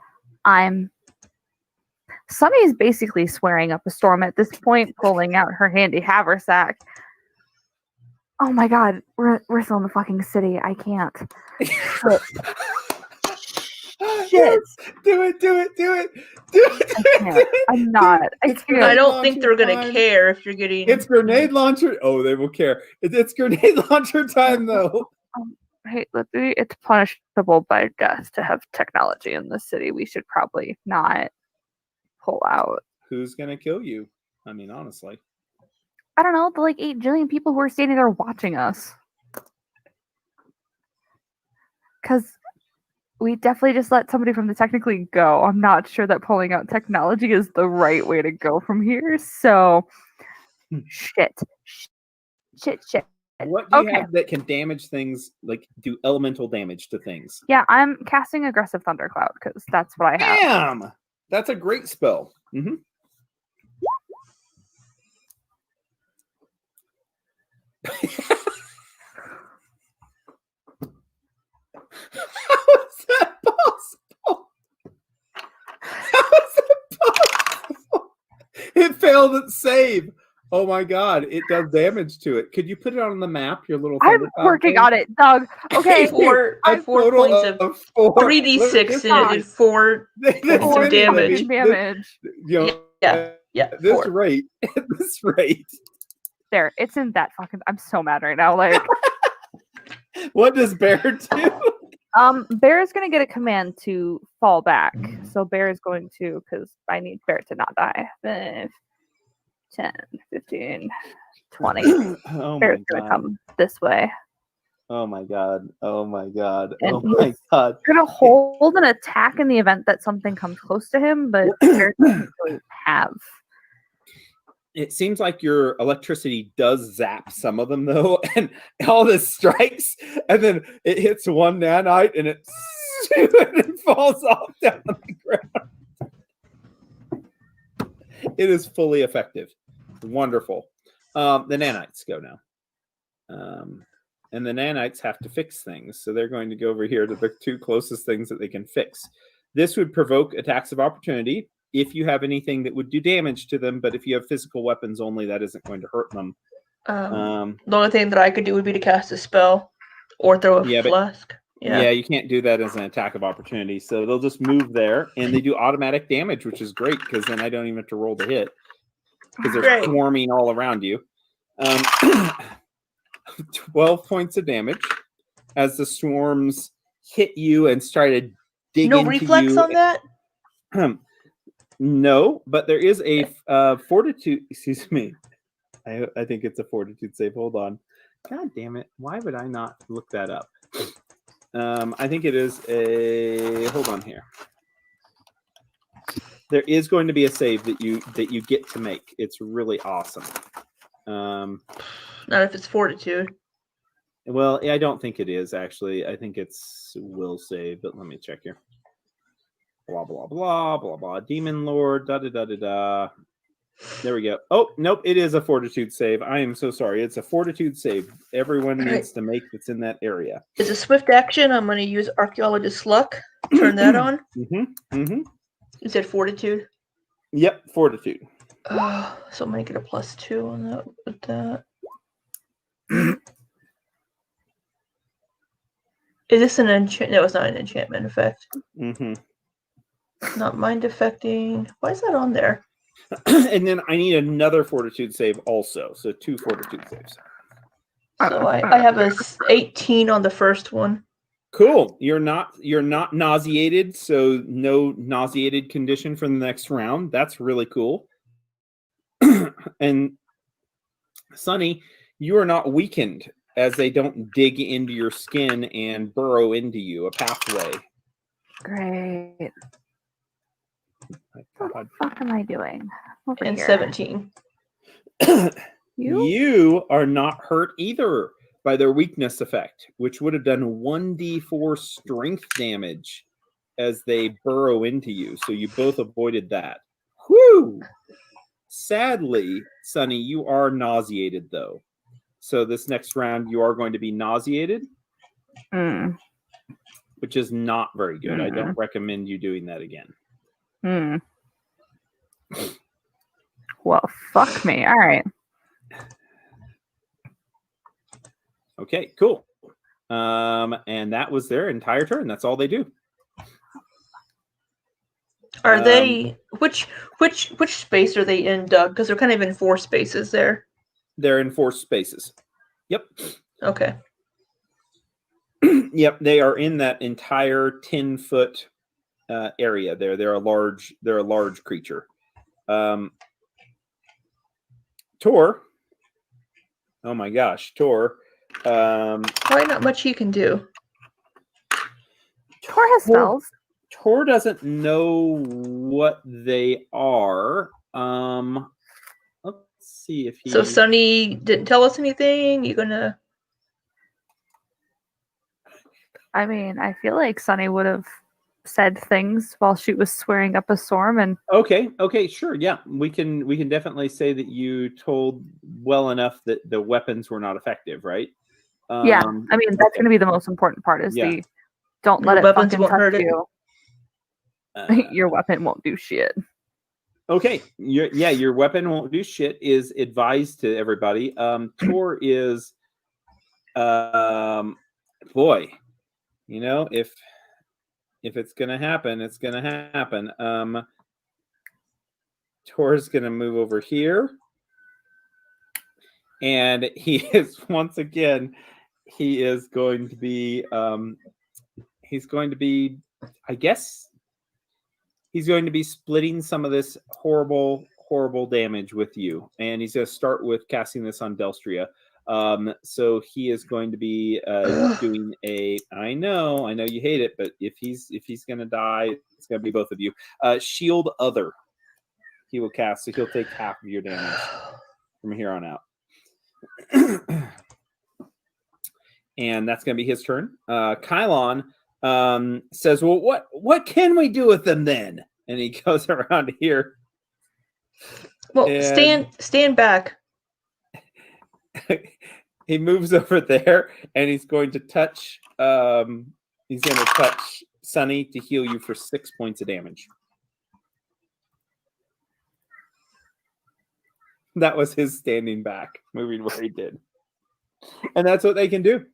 Sunny's basically swearing up a storm at this point, pulling out her handy haversack. Oh my god, we're still in the fucking city. I can't. Shit. Shit. Do it. I'm not. I can't. I don't think they're gonna care if you're getting. It's grenade launcher. Oh, they will care. It's grenade launcher time, though. Hey, it's punishable by death to have technology in the city. We should probably not pull out. Who's gonna kill you? I mean, honestly. I don't know, the like 8 jillion people who are standing there watching us. Because we definitely just let somebody from the technically go. I'm not sure that pulling out technology is the right way to go from here. So, shit. What do you have that can damage things, like do elemental damage to things? Yeah, I'm casting Aggressive Thundercloud because that's what I have. Damn! That's a great spell. Mm-hmm. How is that possible? How is that possible? It failed its save. Oh my god, it does damage to it. Could you put it on the map, your little I'm working on it, Doug. Okay. I have 4 points of 3d6 and it did 4 points of damage. This rate. This rate. There, it's in that fucking. I'm so mad right now. Like, what does Bear do? Bear is going to get a command to fall back. So Bear is going to, because I need Bear to not die. 5, 10, 15, 20. Bear's going to come this way. Oh my god. Oh my god. Oh my god. He's going to hold an attack in the event that something comes close to him, but Bear doesn't really have. It seems like your electricity does zap some of them, though, and all this strikes, and then it hits one nanite, and it falls off down on the ground. It is fully effective. Wonderful. The nanites go now. And the nanites have to fix things, so they're going to go over here to the 2 closest things that they can fix. This would provoke attacks of opportunity if you have anything that would do damage to them, but if you have physical weapons only, that isn't going to hurt them. The only thing that I could do would be to cast a spell or throw a flask. Yeah, you can't do that as an attack of opportunity, so they'll just move there, and they do automatic damage, which is great, because then I don't even have to roll the hit, because they're swarming all around you. 12 points of damage as the swarms hit you and try to dig into you. No reflex on that? No, but there is a fortitude. Excuse me. I think it's a fortitude save. Hold on. God damn it! Why would I not look that up? I think it is a. Hold on here. There is going to be a save that you get to make. It's really awesome. Not if it's fortitude. Well, I don't think it is actually. I think it's will save, but let me check here. Blah blah blah blah blah. Demon Lord. Da da da da da. There we go. Oh nope, it is a fortitude save. I am so sorry. It's a fortitude save. Everyone needs to make that's in that area. It's a swift action. I'm going to use Archaeologist's Luck. Turn that on. You said fortitude. Yep, fortitude. So make it a +2 on that. With that. Is this an enchant? No, it's not an enchantment effect. Not mind affecting. Why is that on there? And then I need another fortitude save also. So 2 fortitude saves. So I have a 18 on the first one. Cool. You're not nauseated, so no nauseated condition for the next round. That's really cool. And Sunny, you are not weakened, as they don't dig into your skin and burrow into you. A pathway. Great. What the fuck am I doing? And 17. You are not hurt either by their weakness effect, which would have done 1d4 strength damage as they burrow into you. So you both avoided that. Whew! Sadly, Sunny, you are nauseated though. So this next round, you are going to be nauseated, which is not very good. I don't recommend you doing that again. Well, fuck me. All right. Okay, cool. And that was their entire turn. That's all they do. Are they which space are they in, Doug? Because they're kind of in 4 spaces there. They're in 4 spaces. Yep. Okay. Yep, they are in that entire 10-foot area there. They're a large creature. Tor, Oh my gosh, Tor. Probably not much he can do. Tor has spells. Tor doesn't know what they are. Let's see if he. So Sunny didn't tell us anything. You gonna? I mean, I feel like Sunny would have said things while she was swearing up a storm. And okay, sure, yeah, we can definitely say that you told well enough that the weapons were not effective, right? Yeah, I mean that's going to be the most important part. Is the don't let it fucking touch you. Your weapon won't do shit. Okay, your weapon won't do shit is advised to everybody. Tor is, boy, you know, if it's gonna happen, it's gonna happen. Tor's gonna move over here, and he is once again. He is going to be. He's going to be. I guess. He's going to be splitting some of this horrible damage with you, and he's going to start with casting this on Delstria. So he is going to be doing a. I know you hate it, but if he's going to die, it's going to be both of you. Shield Other. He will cast, so he'll take half of your damage from here on out. And that's going to be his turn. Kylon says, "Well, what can we do with them then?" And he goes around here. Well, stand back. He moves over there, and he's going to touch. He's going to touch Sunny to heal you for 6 points of damage. That was his standing back, moving where he did, and that's what they can do.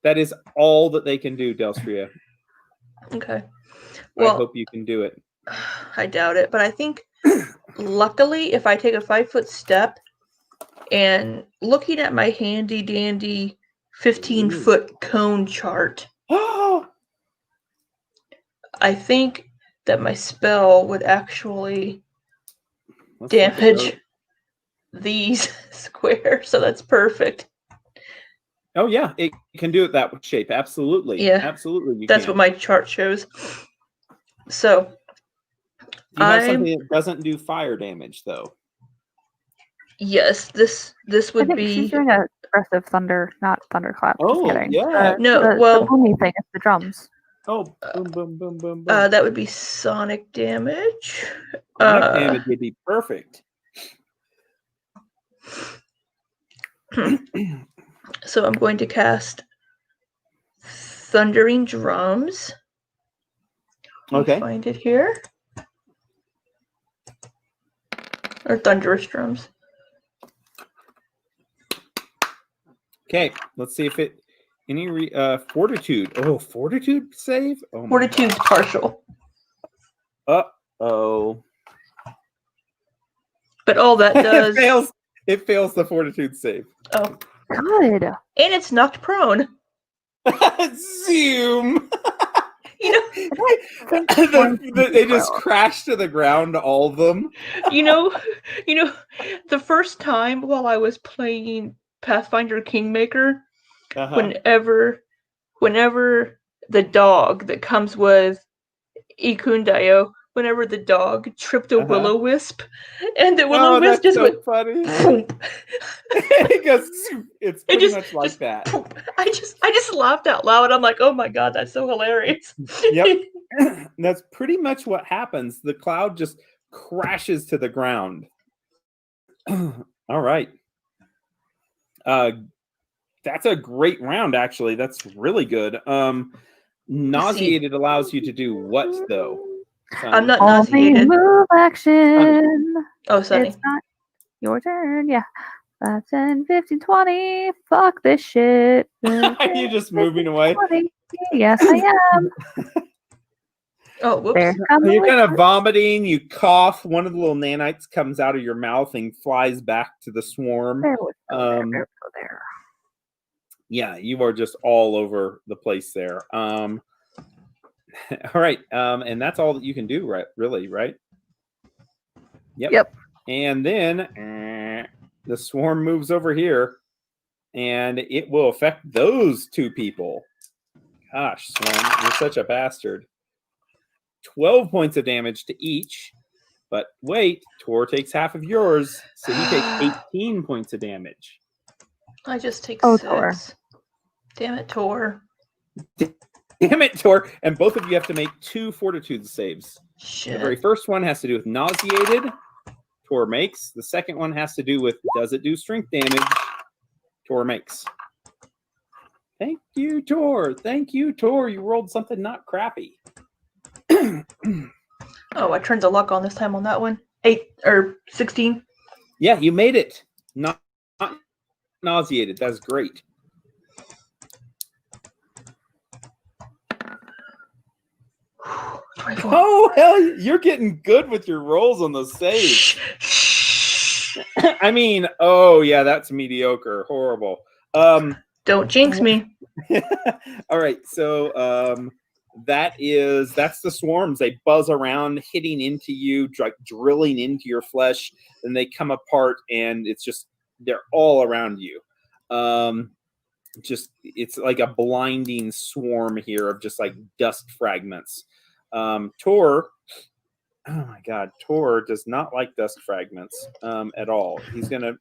That is all that they can do, Delstria. Okay. Well, I hope you can do it. I doubt it, but I think luckily if I take a 5-foot step and looking at my handy dandy 15-foot cone chart, I think that my spell would actually damage these squares, so that's perfect. Oh yeah, it can do it that shape. Absolutely. Yeah, absolutely. That's what my chart shows. So, you have something that doesn't do fire damage, though. Yes, this would be. She's doing a aggressive thunder, not thunderclap. Oh, yeah. No, the boomy thing. It's the drums. Oh, boom, boom, boom, boom, boom. That would be sonic damage. Sonic damage would be perfect. So I'm going to cast Thundering Drums. Okay. Find it here. Or Thunderous Drums. Okay, let's see if it any fortitude. Oh, fortitude save? Oh, Fortitude's partial. Uh-oh. But all that does it fails the fortitude save. Oh. Good. And it's knocked prone. Zoom. You know, they just crash to the ground, all of them. You know, the first time while I was playing Pathfinder Kingmaker, whenever the dog that comes with Ikundayo, whenever the dog tripped a will-o-wisp, and the will-o-wisp just went funny. It's pretty much like that. Poop. I just laughed out loud. I'm like, oh my god, that's so hilarious. Yep. That's pretty much what happens. The cloud just crashes to the ground. All right. That's a great round, actually. That's really good. Nauseated allows you to do what, though? I'm not nauseated. Move action. Oh, Sunny. It's not your turn. Yeah. 5, 10, 15, 20. Fuck this shit. You're just moving away. 20. Yes, I am. Oh, whoops. You're kind of vomiting. You cough. One of the little nanites comes out of your mouth and flies back to the swarm. There. Yeah, you are just all over the place there. All right. And that's all that you can do, right? Really, right? Yep. Yep. And then the swarm moves over here. And it will affect those two people. Gosh, Swarm, you're such a bastard. 12 points of damage to each. But wait, Tor takes half of yours, so you take 18 points of damage. I just take 6. Tor. Damn it, Tor. Damn it, Tor. And both of you have to make 2 fortitude saves. Shit. The very first one has to do with nauseated. Tor makes. The second one has to do with does it do strength damage? Tor makes. Thank you, Tor. Thank you, Tor. You rolled something not crappy. Oh, I turned the luck on this time on that one. 8 or 16. Yeah, you made it. Not nauseated. That's great. Oh, hell, you're getting good with your rolls on those saves. I mean, oh, yeah, that's mediocre. Horrible. Don't jinx me. All right, so that's the swarms. They buzz around, hitting into you, like drilling into your flesh. Then they come apart, and it's just they're all around you. Just it's like a blinding swarm here of just like dust fragments. Tor, oh my God, Tor does not like dust fragments at all. He's gonna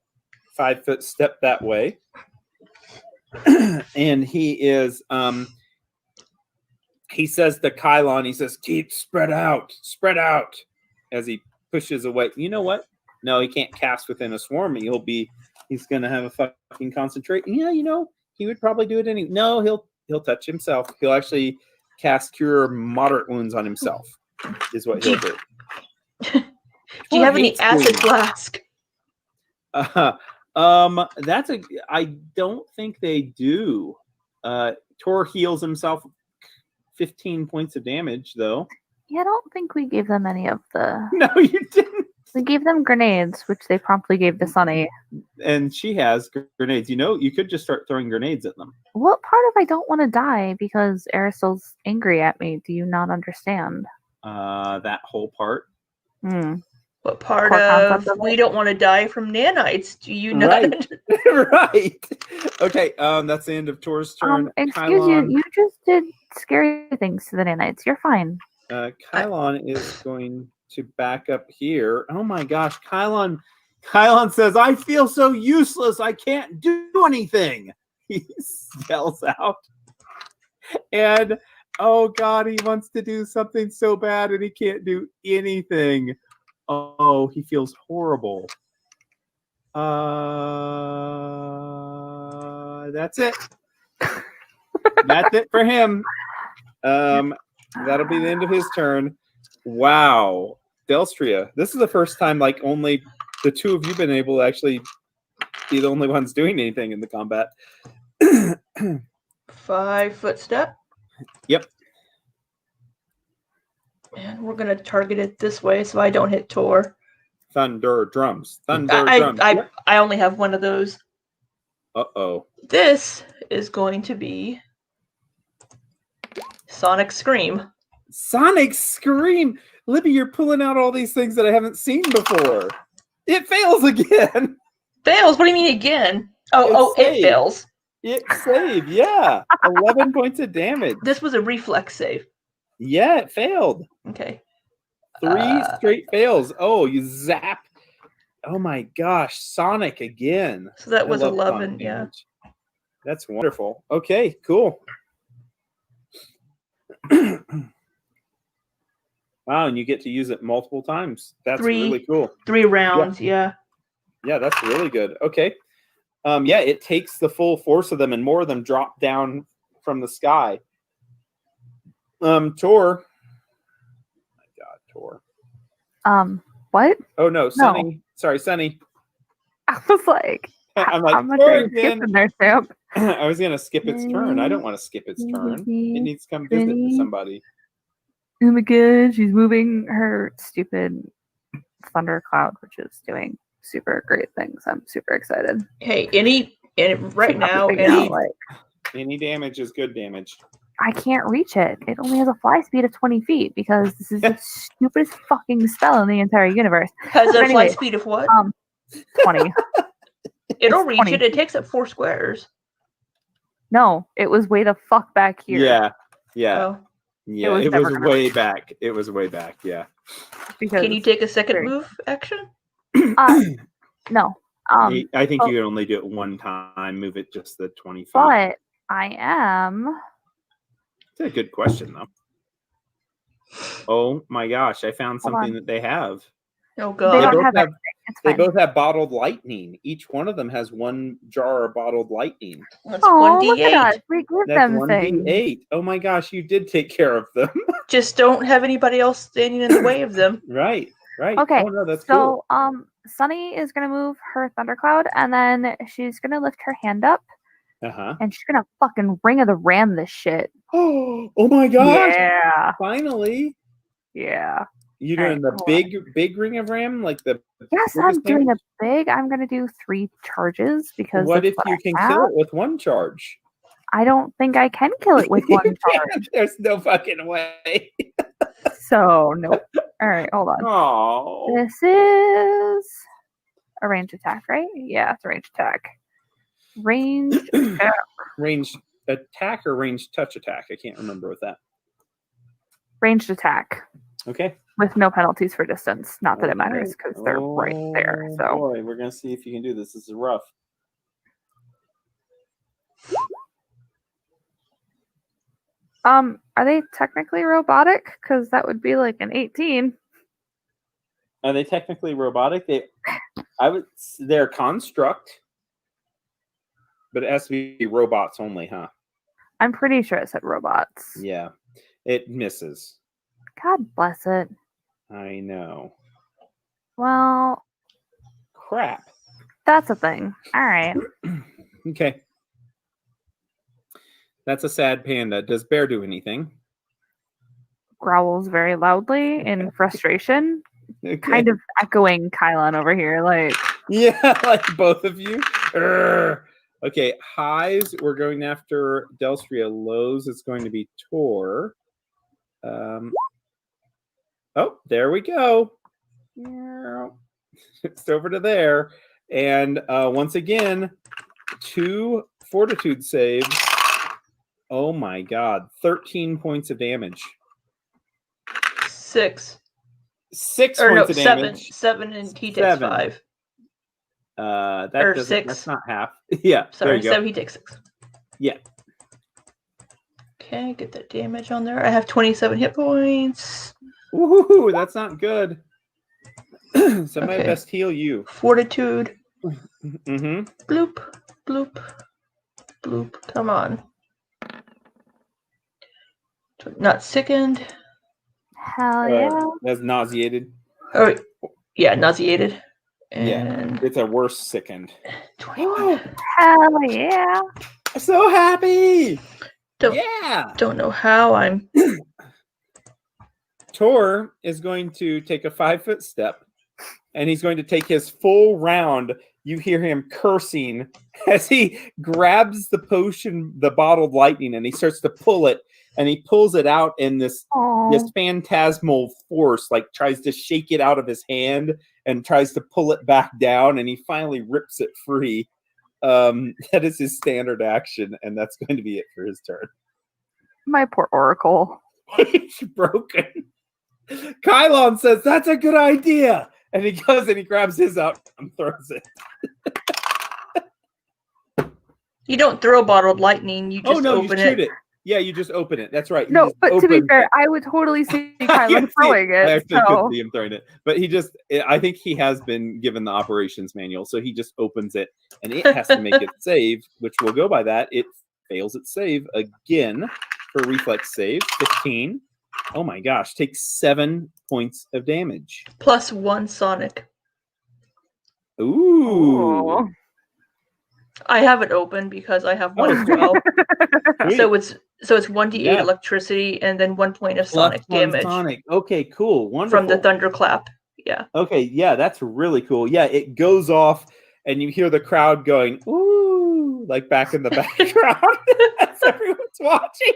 5-foot step that way, and he is. He says to Kylon, he says, "Keep spread out," as he pushes away. You know what? No, he can't cast within a swarm. He's gonna have a fucking concentrate. Yeah, you know, he would probably do it anyway. No, he'll touch himself. He'll actually cast cure moderate wounds on himself. Is what he'll do. Do you have any acid flask? I don't think they do. Tor heals himself 15 points of damage, though. Yeah, I don't think we gave them any of the... No, you didn't. We gave them grenades, which they promptly gave to Sunny. And she has grenades. You know, you could just start throwing grenades at them. What part of I don't want to die because Aristo's angry at me? Do you not understand? That whole part. What part of we don't want to die from nanites? Do you not? Right. Okay. That's the end of Tor's turn. Excuse you. You just did scary things to the nanites. You're fine. Kylon is going to back up here. Oh my gosh, Kylon says, "I feel so useless. I can't do anything." He yells out, and oh God, he wants to do something so bad, and he can't do anything. Oh, he feels horrible. That's it. That's it for him. That'll be the end of his turn. Wow. Delstria, this is the first time like only the two of you been able to actually be the only ones doing anything in the combat. 5-foot step. Yep. And we're gonna target it this way so I don't hit Tor. Thunder drums. Drums. I only have one of those. Uh-oh. This is going to be Sonic Scream. Sonic Scream! Libby, you're pulling out all these things that I haven't seen before. It fails again. Fails? What do you mean again? It fails. It saved, yeah. 11 points of damage. This was a reflex save. Yeah, it failed. Okay. 3 straight fails. Oh, you zap. Oh my gosh, Sonic again. So that was 11, yeah. That's wonderful. Okay, cool. Wow, and you get to use it multiple times. That's really cool. 3 rounds, yeah. Yeah, that's really good. Okay. Yeah, it takes the full force of them, and more of them drop down from the sky. Tor. Oh my God, Tor. What? Oh no, Sunny. No. Sorry, Sunny. I was like, I'm like, I'm not going to skip in there, Sam. I was going to skip its turn. I don't want to skip its turn. It needs to come visit somebody. Oh my God, she's moving her stupid thundercloud, which is doing super great things. I'm super excited. Hey, any damage is good damage. I can't reach it. It only has a fly speed of 20 feet because this is the stupidest fucking spell in the entire universe. Has a fly speed of what? 20. It'll reach it. It takes up 4 squares. No, it was way the fuck back here. Yeah. Oh. Yeah, it was way back. It was way back, yeah. Because can you take a second move action? No. I think you can only do it one time, move it just the 20 feet. But I am... It's a good question, though. Oh my gosh, I found something that they have. Oh god. They both have bottled lightning. Each one of them has 1 jar of bottled lightning. That's 1d8. We give them 1d8. Oh my gosh, you did take care of them. Just don't have anybody else standing in the way of them. Right. Okay. Oh, no, that's cool. Sunny is gonna move her thundercloud, and then she's gonna lift her hand up. And she's gonna fucking Ring of the Ram this shit. Oh my gosh! Yeah. Finally. Yeah. You doing the big Ring of Ram, like the? Yes, I'm doing a big. I'm gonna do 3 charges because. What if you can kill it with 1 charge? I don't think I can kill it with 1 charge. There's no fucking way. So nope. All right, hold on. Oh. This is a ranged attack, right? Yeah, it's a ranged attack. Ranged attack. Ranged attack or ranged touch attack? I can't remember with that. Ranged attack. Okay. With no penalties for distance. Not that it matters because they're right there. So boy, we're gonna see if you can do this. This is rough. Are they technically robotic? Because that would be like an 18. Are they technically robotic? They're construct, but it has to be robots only, huh? I'm pretty sure it said robots. Yeah, it misses. God bless it. I know. Well, crap. That's a thing. All right. Okay. That's a sad panda. Does Bear do anything? Growls very loudly in frustration. Okay. Kind of echoing Kylon over here. Like, yeah, like both of you. Urgh. Okay, highs, we're going after Delstria. Lows, it's going to be Tor. Oh, there we go. It's over to there. And once again, 2 fortitude saves. Oh my god. 13 points of damage. 6. 6 points of damage. 7 and he takes 5. That or doesn't, 6. That's not half. Yeah. Sorry, there you go. 7, he takes 6. Yeah. Okay, get that damage on there. I have 27 hit points. Woohoo, that's not good. Somebody best heal you. Fortitude. Mm-hmm. Bloop, bloop, bloop. Come on. Not sickened. Hell yeah. That's nauseated. Oh, yeah, nauseated. And yeah, it's a worse sickened. 21. Hell yeah. So happy. Don't know how I'm. Tor is going to take a 5-foot step, and he's going to take his full round. You hear him cursing as he grabs the potion, the bottled lightning, and he starts to pull it, and he pulls it out in this phantasmal force, like tries to shake it out of his hand and tries to pull it back down, and he finally rips it free. That is his standard action, and that's going to be it for his turn. My poor Oracle. He's broken. Kylon says, that's a good idea. And he goes and he grabs his out and throws it. You don't throw bottled lightning. You just open you shoot it. Yeah, you just open it. That's right. No, but to be fair, I would totally see Kylon throwing it. I actually could see him throwing it. But I think he has been given the operations manual. So he just opens it and it has to make it save, which will go by that. It fails its save again for reflex save. 15. Oh my gosh. Takes 7 points of damage. Plus 1 sonic. Ooh. I have it open because I have 1 as well. So it's 1d8 electricity and then 1 point of sonic damage. Sonic. Okay, cool. Wonderful. From the thunderclap. Yeah. Okay, yeah, that's really cool. Yeah, it goes off and you hear the crowd going, ooh, like back in the background as everyone's watching.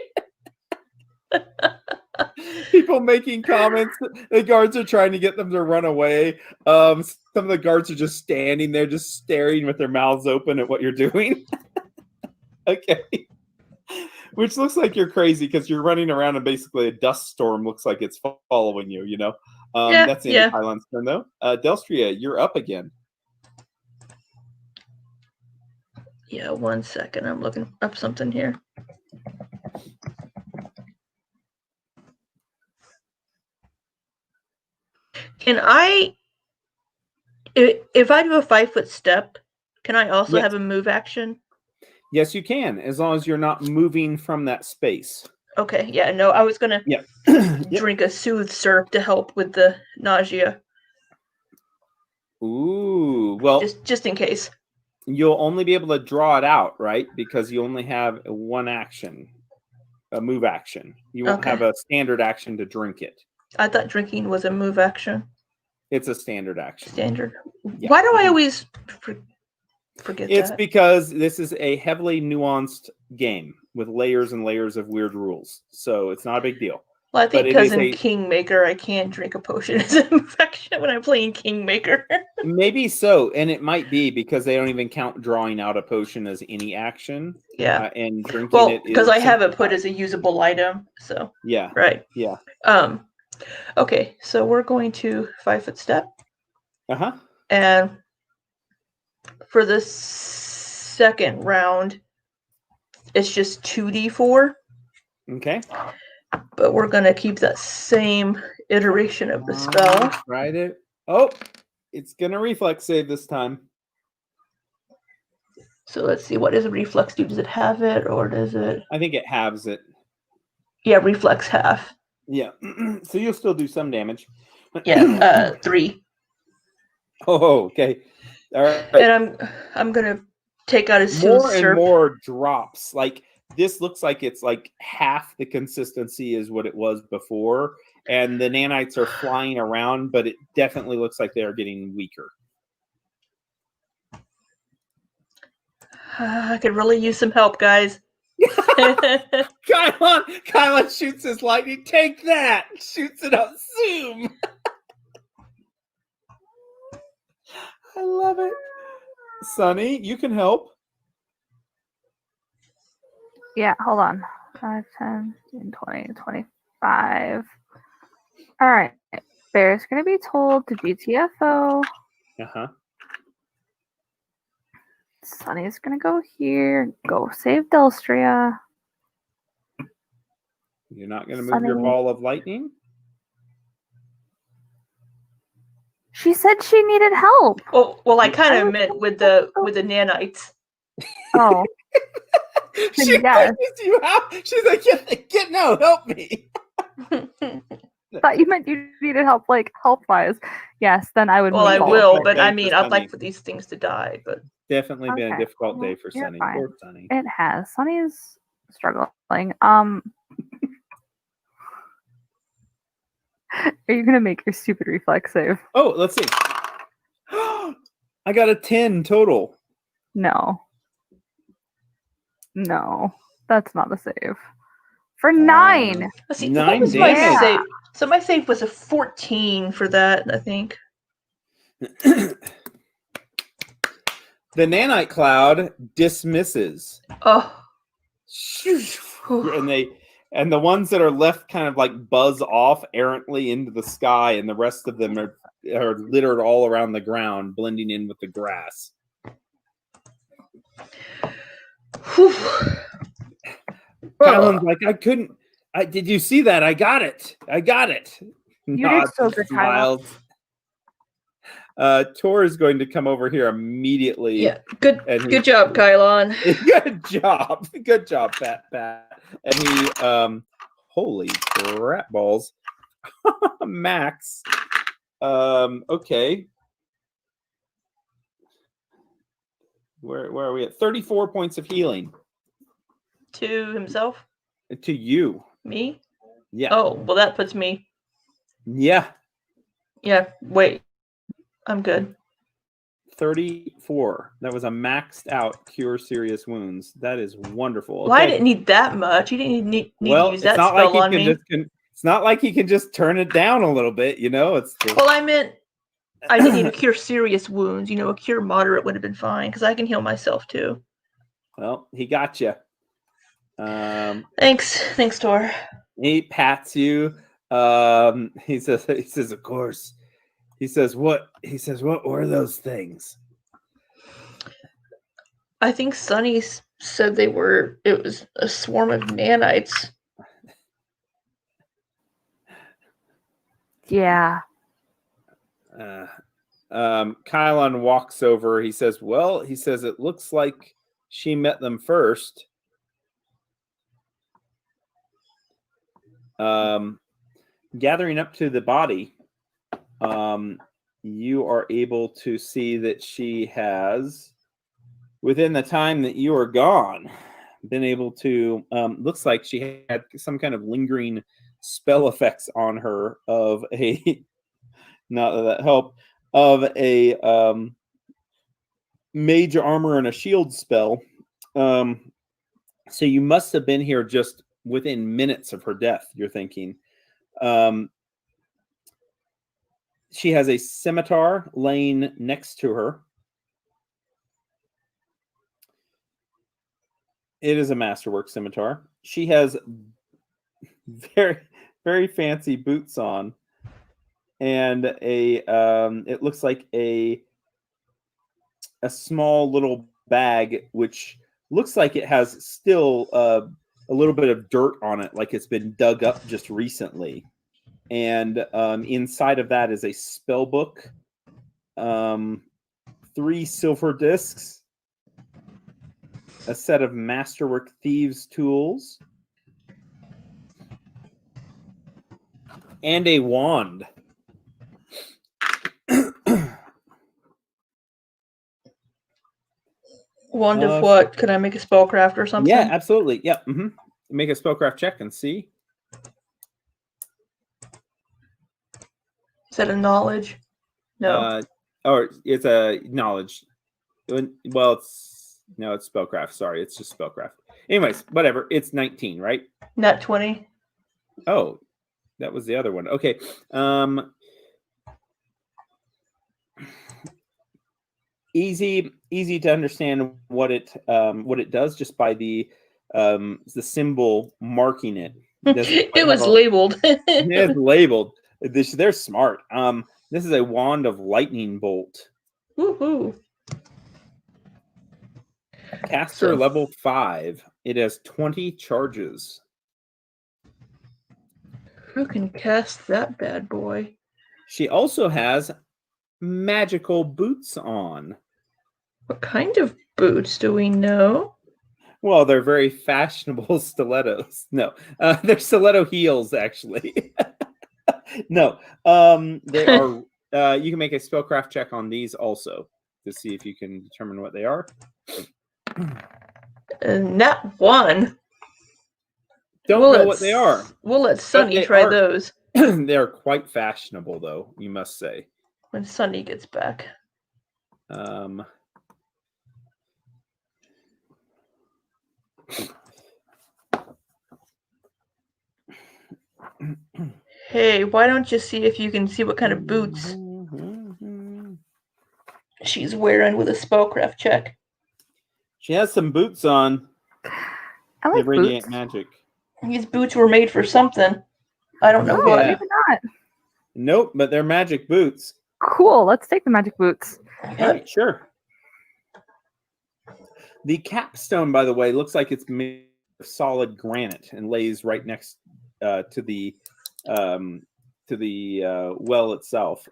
People making comments. The guards are trying to get them to run away. Some of the guards are just standing there, just staring with their mouths open at what you're doing. Okay. Which looks like you're crazy because you're running around and basically a dust storm looks like it's following you, you know? That's the end of Kylon's turn, though. Delstria, you're up again. Yeah, 1 second. I'm looking up something here. Can I, if I do a 5-foot step, can I also have a move action? Yes, you can, as long as you're not moving from that space. Okay, yeah, no, I was going to drink a soothe syrup to help with the nausea. Ooh, well. Just in case. You'll only be able to draw it out, right? Because you only have one action, a move action. You won't have a standard action to drink it. I thought drinking was a move action. It's a standard action. Standard. Yeah. Why do I always forget that? It's because this is a heavily nuanced game with layers and layers of weird rules. So it's not a big deal. Well, I think because in Kingmaker, I can drink a potion as a move action when I'm playing Kingmaker. Maybe so. And it might be because they don't even count drawing out a potion as any action. Yeah. And drinking it. Because I have it put as a usable item. So. Yeah. Right. Yeah. Okay, so we're going to 5-foot step. Uh-huh. And for the second round, it's just 2d4. Okay. But we're going to keep that same iteration of the spell. Right it. Oh, it's going to reflex save this time. So let's see. What does a reflex do? Does it have it or does it? I think it halves it. Yeah, reflex half. Yeah. So you'll still do some damage. Yeah, 3. Oh, okay. All right. And I'm going to take out a soothe more and more drops. Like this looks like it's like half the consistency is what it was before, and the nanites are flying around, but it definitely looks like they are getting weaker. I could really use some help, guys. Kylon shoots his lightning. Take that! Shoots it up. Zoom. I love it. Sunny, you can help. Yeah, hold on. 5, 10, 20, 25. All right. Bear's going to be told to GTFO. Uh-huh. Sunny's going to go here. Go save Delstria. You're not going to move your ball of lightning? She said she needed help. Well, I kind of meant with the nanites. Oh. She's like, get no, help me. Thought you meant you needed help, like health-wise. Yes, then I would. Well, I will, but I mean, I'd like for these things to die. But definitely been a difficult day for Sunny. Poor Sunny. It has. Sunny is struggling. Are you gonna make your stupid reflex save? Oh, let's see. I got a 10 total. No, that's not a save. For 9. Let's see. 9 was my save. So my save was a 14 for that, I think. The nanite cloud dismisses. Oh. And the ones that are left kind of like buzz off errantly into the sky, and the rest of them are littered all around the ground, blending in with the grass. Kylon's like, I couldn't. Did you see that? I got it. You did so good, Kylon. Tor is going to come over here immediately. Yeah, good job, Kylon. Good job, Pat. And he, holy crap balls, Max. Okay. Where are we at? 34 points of healing. To himself? To you. Me? Yeah. Oh, well, that puts me. Yeah. Yeah, wait. I'm good. 34. That was a maxed out cure serious wounds. That is wonderful. Well, I didn't need that much. You didn't need to use that spell on me. It's not like he can just turn it down a little bit, you know? Well, I meant I didn't need to cure serious wounds. A cure moderate would have been fine because I can heal myself too. Well, he got you. Thanks, Tor. He pats you. He says, of course. He says, what were those things? I think Sunny said it was a swarm of nanites. Yeah. Kylon walks over. He says, it looks like she met them first. Gathering up to the body, you are able to see that she has, within the time that you are gone, been able to, looks like she had some kind of lingering spell effects on her of a, not that help, of a mage armor and a shield spell. So you must have been here just within minutes of her death, you're thinking. She has a scimitar laying next to her. It is a masterwork scimitar. She has very, very fancy boots on, and it looks like a small little bag, which looks like it has still a little bit of dirt on it, like it's been dug up just recently. And inside of that is a spell book, 3 silver discs, a set of masterwork thieves' tools, and a wand. Wand of what? Could I make a spellcraft or something? Yeah, absolutely. Yeah. Mm-hmm. Make a spellcraft check and see. Is that a knowledge? No. Or it's a knowledge. Well, it's spellcraft. Sorry, it's just spellcraft. Anyways, whatever. It's 19, right? Nat 20. Oh, that was the other one. Okay. Easy to understand what it does just by the symbol marking it. It was labeled. It's labeled. They're smart. This is a wand of lightning bolt. Woohoo! Caster level 5. It has 20 charges. Who can cast that bad boy? She also has magical boots on. What kind of boots do we know? Well, they're very fashionable stilettos. No, they're stiletto heels, actually. No, they are. You can make a spellcraft check on these also to see if you can determine what they are. Nat 1. Don't know what they are. We'll let Sunny try those. They are quite fashionable, though, you must say. When Sunny gets back. Hey, why don't you see if you can see what kind of boots she's wearing with a spellcraft check? She has some boots on. I like radiant boots. Magic. These boots were made for something. I don't know what. Maybe not. Nope, but they're magic boots. Cool. Let's take the magic boots. All right, sure. The capstone, by the way, looks like it's made of solid granite and lays right next to the well itself.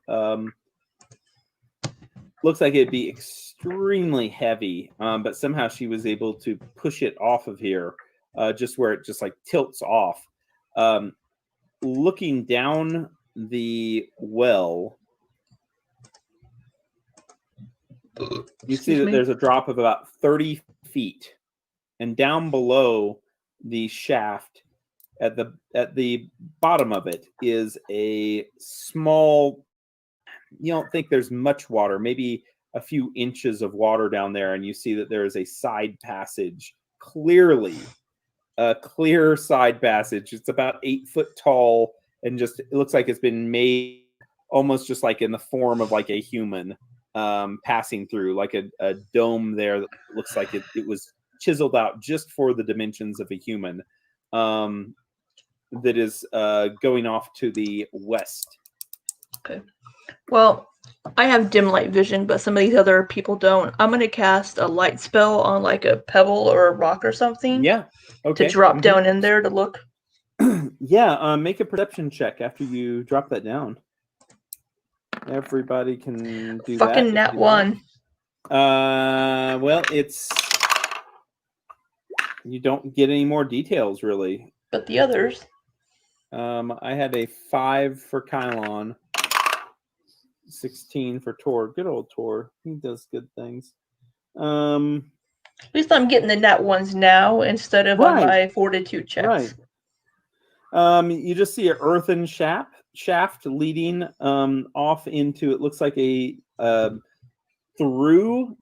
Looks like it'd be extremely heavy, but somehow she was able to push it off of here, just where it just like tilts off. Looking down the well, you see that there's a drop of about 30 feet, and down below the shaft, at the bottom of it, is a small. You don't think there's much water, maybe a few inches of water down there, and you see that there is a side passage, clearly a clear side passage. It's about 8 foot tall, and just it looks like it's been made almost just like in the form of like a human passing through, like a dome there that looks like it was chiseled out just for the dimensions of a human, that is going off to the west. Okay. Well, I have dim light vision, but some of these other people don't. I'm going to cast a light spell on like a pebble or a rock or something. Yeah. Okay. To drop down in there to look. Yeah. Make a perception check after you drop that down. Everybody can do that. Fucking nat 1. Well, you don't get any more details really. But the others. I had a 5 for Kylon. 16 for Tor. Good old Tor. He does good things. At least I'm getting the nat 1s now instead of on my fortitude checks. Right. You just see an earthen shaft leading off into, it looks like a through,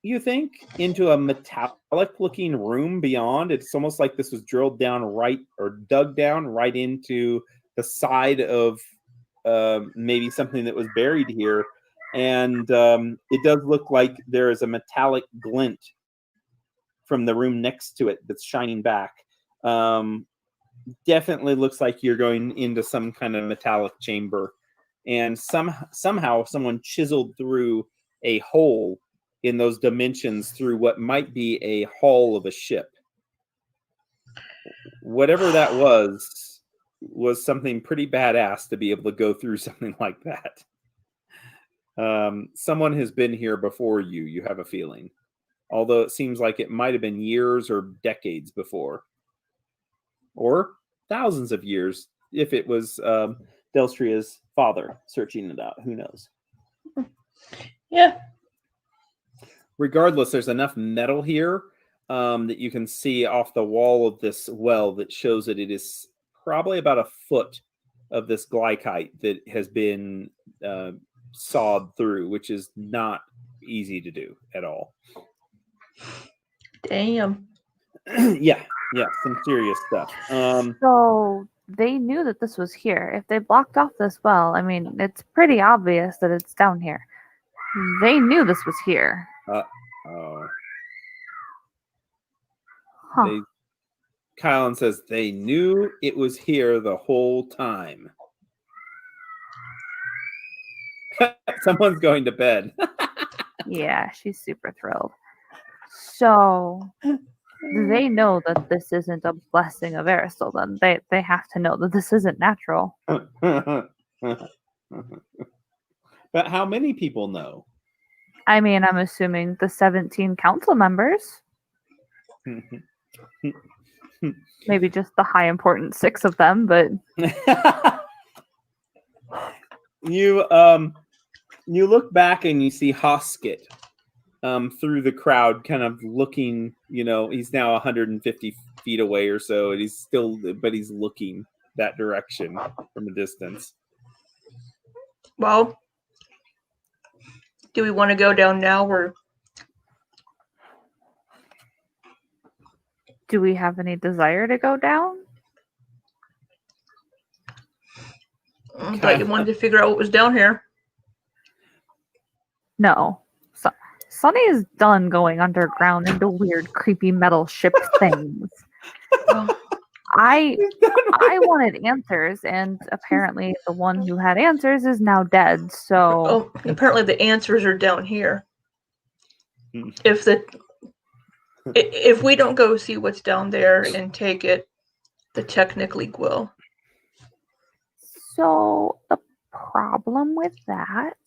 you think, into a metallic looking room beyond. It's almost like this was drilled down dug down right into the side of maybe something that was buried here, and it does look like there is a metallic glint from the room next to it that's shining back. Definitely looks like you're going into some kind of metallic chamber, and somehow someone chiseled through a hole in those dimensions through what might be a hull of a ship. Whatever that was something pretty badass to be able to go through something like that. Someone has been here before you have a feeling. Although it seems like it might have been years or decades before. Or thousands of years if it was Delstria's father searching it out. Who knows? Yeah. Regardless, there's enough metal here that you can see off the wall of this well that shows that it is probably about a foot of this glycite that has been sawed through, which is not easy to do at all. Damn. Yeah, some serious stuff. So they knew that this was here. If they blocked off this well, I mean, it's pretty obvious that it's down here. They knew this was here. Oh. Huh. Kylan says they knew it was here the whole time. Someone's going to bed. Yeah, she's super thrilled. So they know that this isn't a blessing of Aristotle, then they have to know that this isn't natural. But how many people know? I mean, I'm assuming the 17 council members. Maybe just the high important 6 of them, but you look back and you see Hoskett through the crowd, kind of looking. He's now 150 feet away or so, and he's looking that direction from a distance. Well, do we want to go down now, or do we have any desire to go down? I thought you wanted to figure out what was down here. No. Sunny is done going underground into weird, creepy metal ship things. I wanted answers, and apparently the one who had answers is now dead, so... apparently the answers are down here. If we don't go see what's down there and take it, the technically will. So the problem with that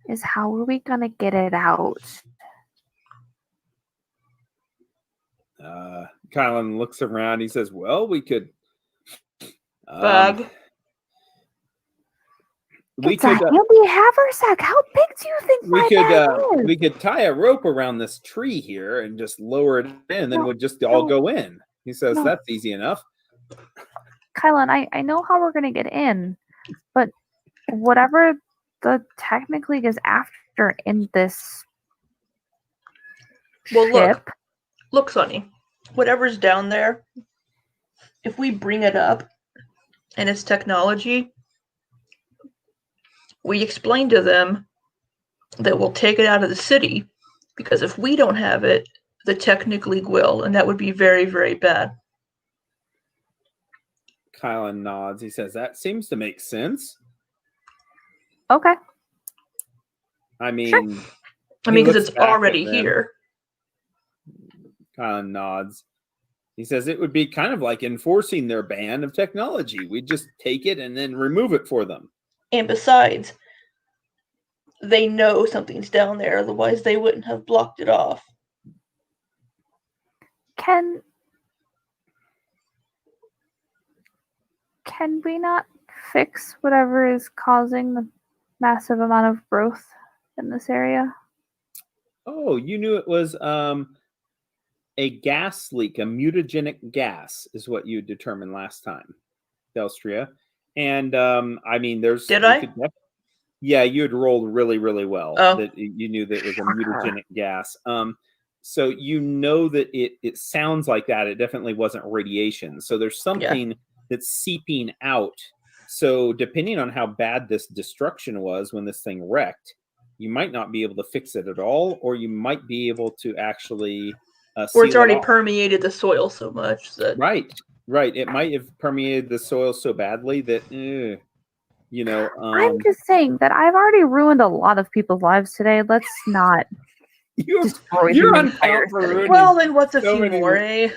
is, how are we going to get it out? Kylan looks around. He says, well, we could... Bug. It's a handy haversack. How big do you think we could tie a rope around this tree here and just lower it in, and then we'll just all go in. He says, that's easy enough. Kylan, I know how we're going to get in, but whatever the technically is after in this ship... Look, Sonny. Whatever's down there, if we bring it up and it's technology, we explain to them that we'll take it out of the city, because if we don't have it, the Technic League will, and that would be very, very bad. Kylan nods. He says, that seems to make sense. Okay. I mean, sure. Because it's already here. Kylan nods. He says it would be kind of like enforcing their ban of technology. We'd just take it and then remove it for them. And besides, they know something's down there, otherwise they wouldn't have blocked it off. Can we not fix whatever is causing the massive amount of growth in this area? Oh, you knew it was a gas leak, a mutagenic gas is what you determined last time, Delstria. And I mean, there's... Did I? Yeah, you had rolled really, really well. Oh. That you knew that it was a mutagenic gas. So you know that it sounds like that. It definitely wasn't radiation. So there's something that's seeping out. So depending on how bad this destruction was when this thing wrecked, you might not be able to fix it at all, or you might be able to actually... or it's already permeated the soil so much that... Right. It might have permeated the soil so badly that, you know... I'm just saying that I've already ruined a lot of people's lives today. Let's not destroy you're the on entire fire for city. ruining Well, then what's a so few many more, eh?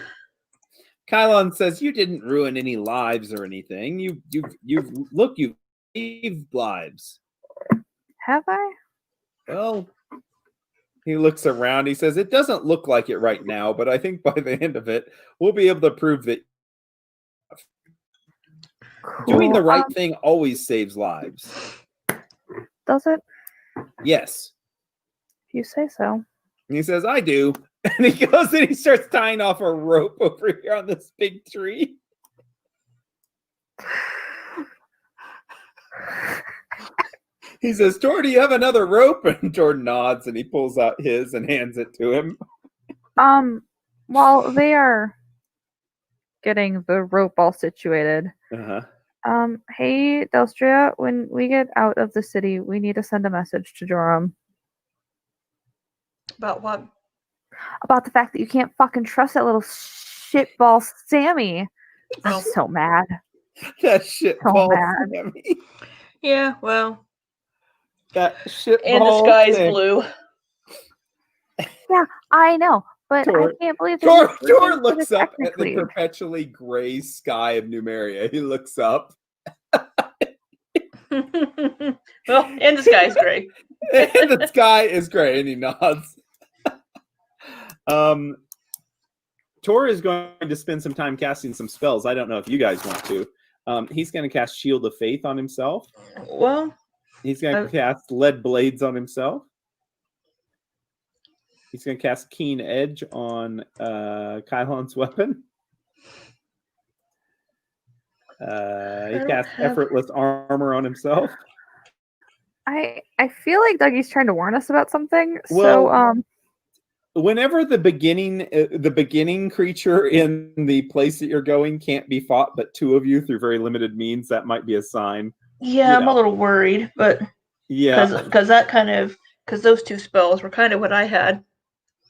Kylan says you didn't ruin any lives or anything. You've saved lives. Have I? Well, he looks around. He says it doesn't look like it right now, but I think by the end of it, we'll be able to prove that doing the right thing always saves lives. Does it? Yes. If you say so. And he says, I do. And he goes and he starts tying off a rope over here on this big tree. He says, Tor, do you have another rope? And Tor nods and he pulls out his and hands it to him. While they are getting the rope all situated, hey, Delstria, when we get out of the city, we need to send a message to Joram. About what? About the fact that you can't fucking trust that little shitball Sammy. I'm so mad. That shitball Sammy. Yeah, well. That shitball. And the sky's blue. Yeah, I know. But I can't believe Tor looks up at the perpetually gray sky of Numeria. He looks up. Well, and the sky's gray. And the sky is gray, and he nods. Tor is going to spend some time casting some spells. I don't know if you guys want to. He's going to cast Shield of Faith on himself. Well, he's going to cast Lead Blades on himself. He's going to cast Keen Edge on Kylan's weapon. He casts Effortless Armor on himself. I feel like Dougie's trying to warn us about something. Well, whenever the beginning creature in the place that you're going can't be fought, but two of you through very limited means, that might be a sign. Yeah, I'm a little worried, but yeah, because those two spells were kind of what I had.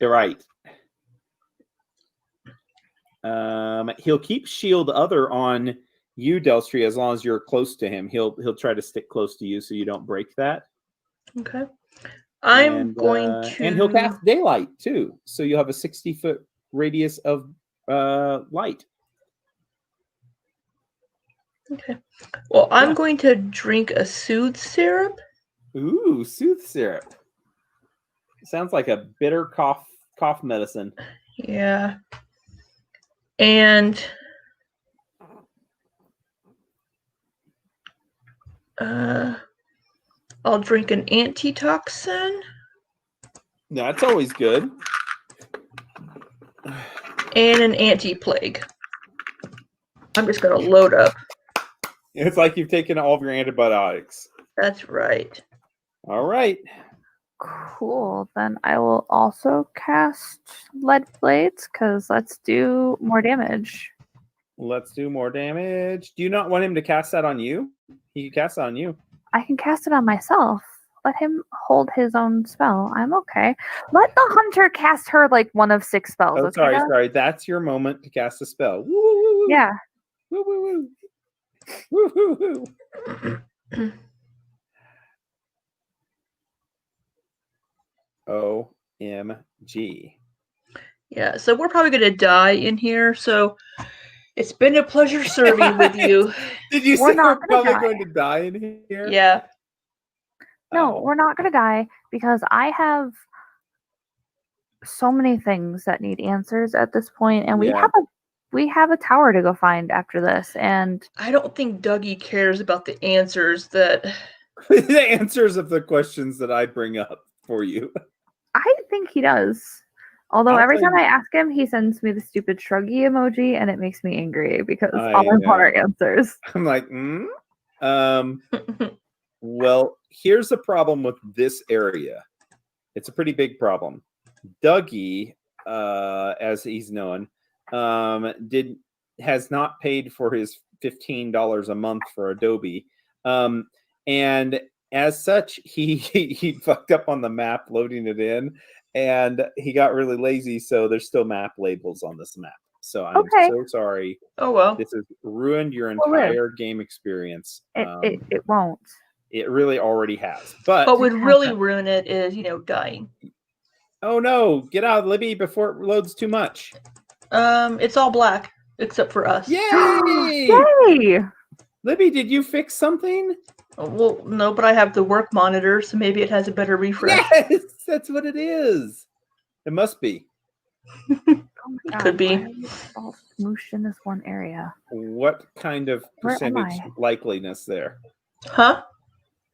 You're right. He'll keep Shield Other on you, Delstria, as long as you're close to him. He'll try to stick close to you so you don't break that. Okay. I'm going to... And he'll cast Daylight, too. So you'll have a 60-foot radius of light. Okay. Well, I'm going to drink a Soothe Syrup. Ooh, Soothe Syrup. Sounds like a bitter cough medicine. Yeah. And... I'll drink an antitoxin. That's always good. And an anti-plague. I'm just going to load up. It's like you've taken all of your antibiotics. That's right. All right. Cool. Then I will also cast Lead Blades, because let's do more damage. Let's do more damage. Do you not want him to cast that on you? He can cast that on you. I can cast it on myself. Let him hold his own spell. I'm okay. Let the hunter cast her like one of 6 spells. Oh, okay, sorry. That's your moment to cast a spell. Woo, woo, woo, woo. Yeah. Woo, woo, woo. Woo, woo, woo. OMG. Yeah, so we're probably going to die in here. So it's been a pleasure serving with you. Did you say we're probably going to die in here? Yeah. No, we're not going to die because I have so many things that need answers at this point, and we have a tower to go find after this. And I don't think Dougie cares about the answers that the answers of the questions that I bring up for you. I think he does. Although every time I ask him, he sends me the stupid shruggy emoji, and it makes me angry because all I want are answers. I'm like, well, here's the problem with this area. It's a pretty big problem. Dougie, as he's known, has not paid for his $15 a month for Adobe, and as such, he fucked up on the map loading it in, and he got really lazy. So there's still map labels on this map. So I'm so sorry. Oh well, this has ruined your entire game experience. It won't. It really already has. But what would really ruin it is dying. Oh no! Get out, Libby, before it loads too much. It's all black except for us. Yay! Yay! Libby, did you fix something? Well, no, but I have the work monitor, so maybe it has a better refresh. Yes, that's what it is. It must be. Oh God, could be. All smooshed in this one area. What kind of percentage likeliness there? Huh?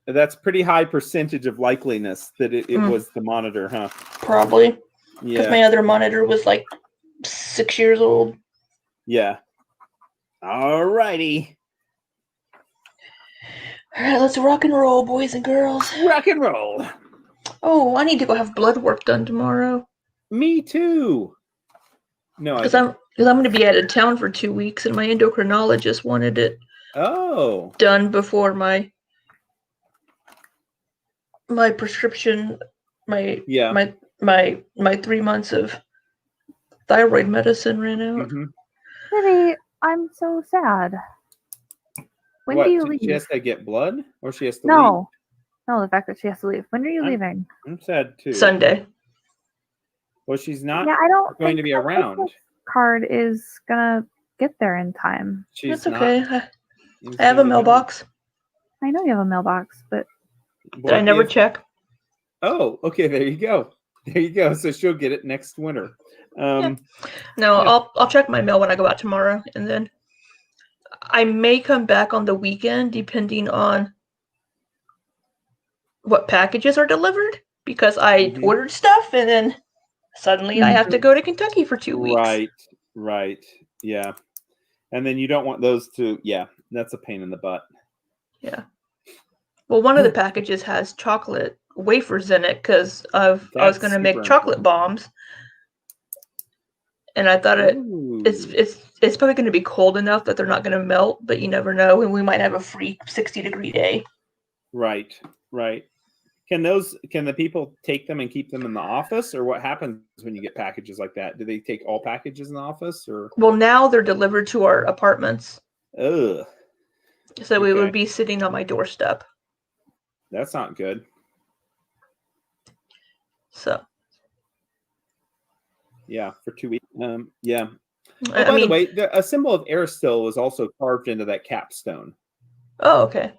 That's pretty high percentage of likeliness that it was the monitor, huh? Probably. Yeah. Because my other monitor was like 6 years old. Yeah. All righty. All right, let's rock and roll, boys and girls. Rock and roll. Oh, I need to go have blood work done tomorrow. Me too. No, because I'm going to be out of town for 2 weeks, and my endocrinologist wanted it done before my prescription, my 3 months of thyroid medicine ran out. Libby, I'm so sad. When do you leave? She has to get blood, or she has to leave? No, the fact that she has to leave. When are you leaving? I'm sad too. Sunday. Well, she's not I don't going to be around. Card is gonna get there in time. That's okay. I have a mailbox. I know you have a mailbox, but I never check. Oh, okay. There you go. So she'll get it next winter. No, I'll check my mail when I go out tomorrow, and then I may come back on the weekend depending on what packages are delivered, because I ordered stuff and then suddenly I have to go to Kentucky for 2 weeks. Right. Yeah. And then you don't want those to, that's a pain in the butt. Yeah. Well, one of the packages has chocolate wafers in it because I was going to make chocolate bombs. And I thought it's probably going to be cold enough that they're not going to melt, but you never know, and we might have a free 60-degree day. Right. Can the people take them and keep them in the office, or what happens when you get packages like that? Do they take all packages in the office, or? Well, now they're delivered to our apartments. Ugh. So we would be sitting on my doorstep. That's not good. So. Yeah, for 2 weeks. Yeah. By the way, a symbol of Aristil was also carved into that capstone. Oh, okay.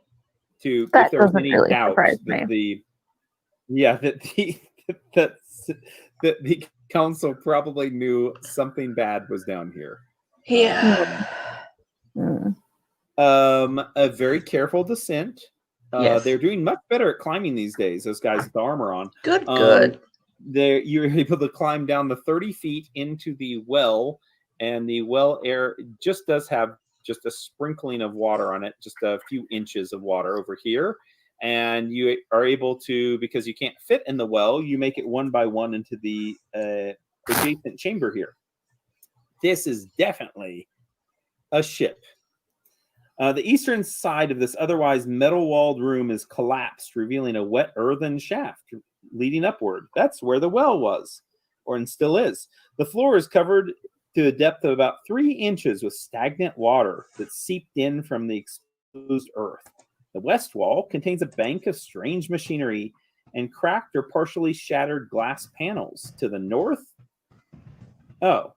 If there was any doubt that the council probably knew something bad was down here. Yeah. A very careful descent. Yes. They're doing much better at climbing these days, those guys with the armor on. Good. You're able to climb down the 30 feet into the well, and the well air just does have just a sprinkling of water on it, just a few inches of water over here. And you are able to, because you can't fit in the well, you make it one by one into the adjacent chamber here. This is definitely a ship. The eastern side of this otherwise metal-walled room is collapsed, revealing a wet earthen shaft leading upward. That's where the well was, and still is. The floor is covered to a depth of about 3 inches with stagnant water that seeped in from the exposed earth. The west wall contains a bank of strange machinery and cracked or partially shattered glass panels. To the north, oh,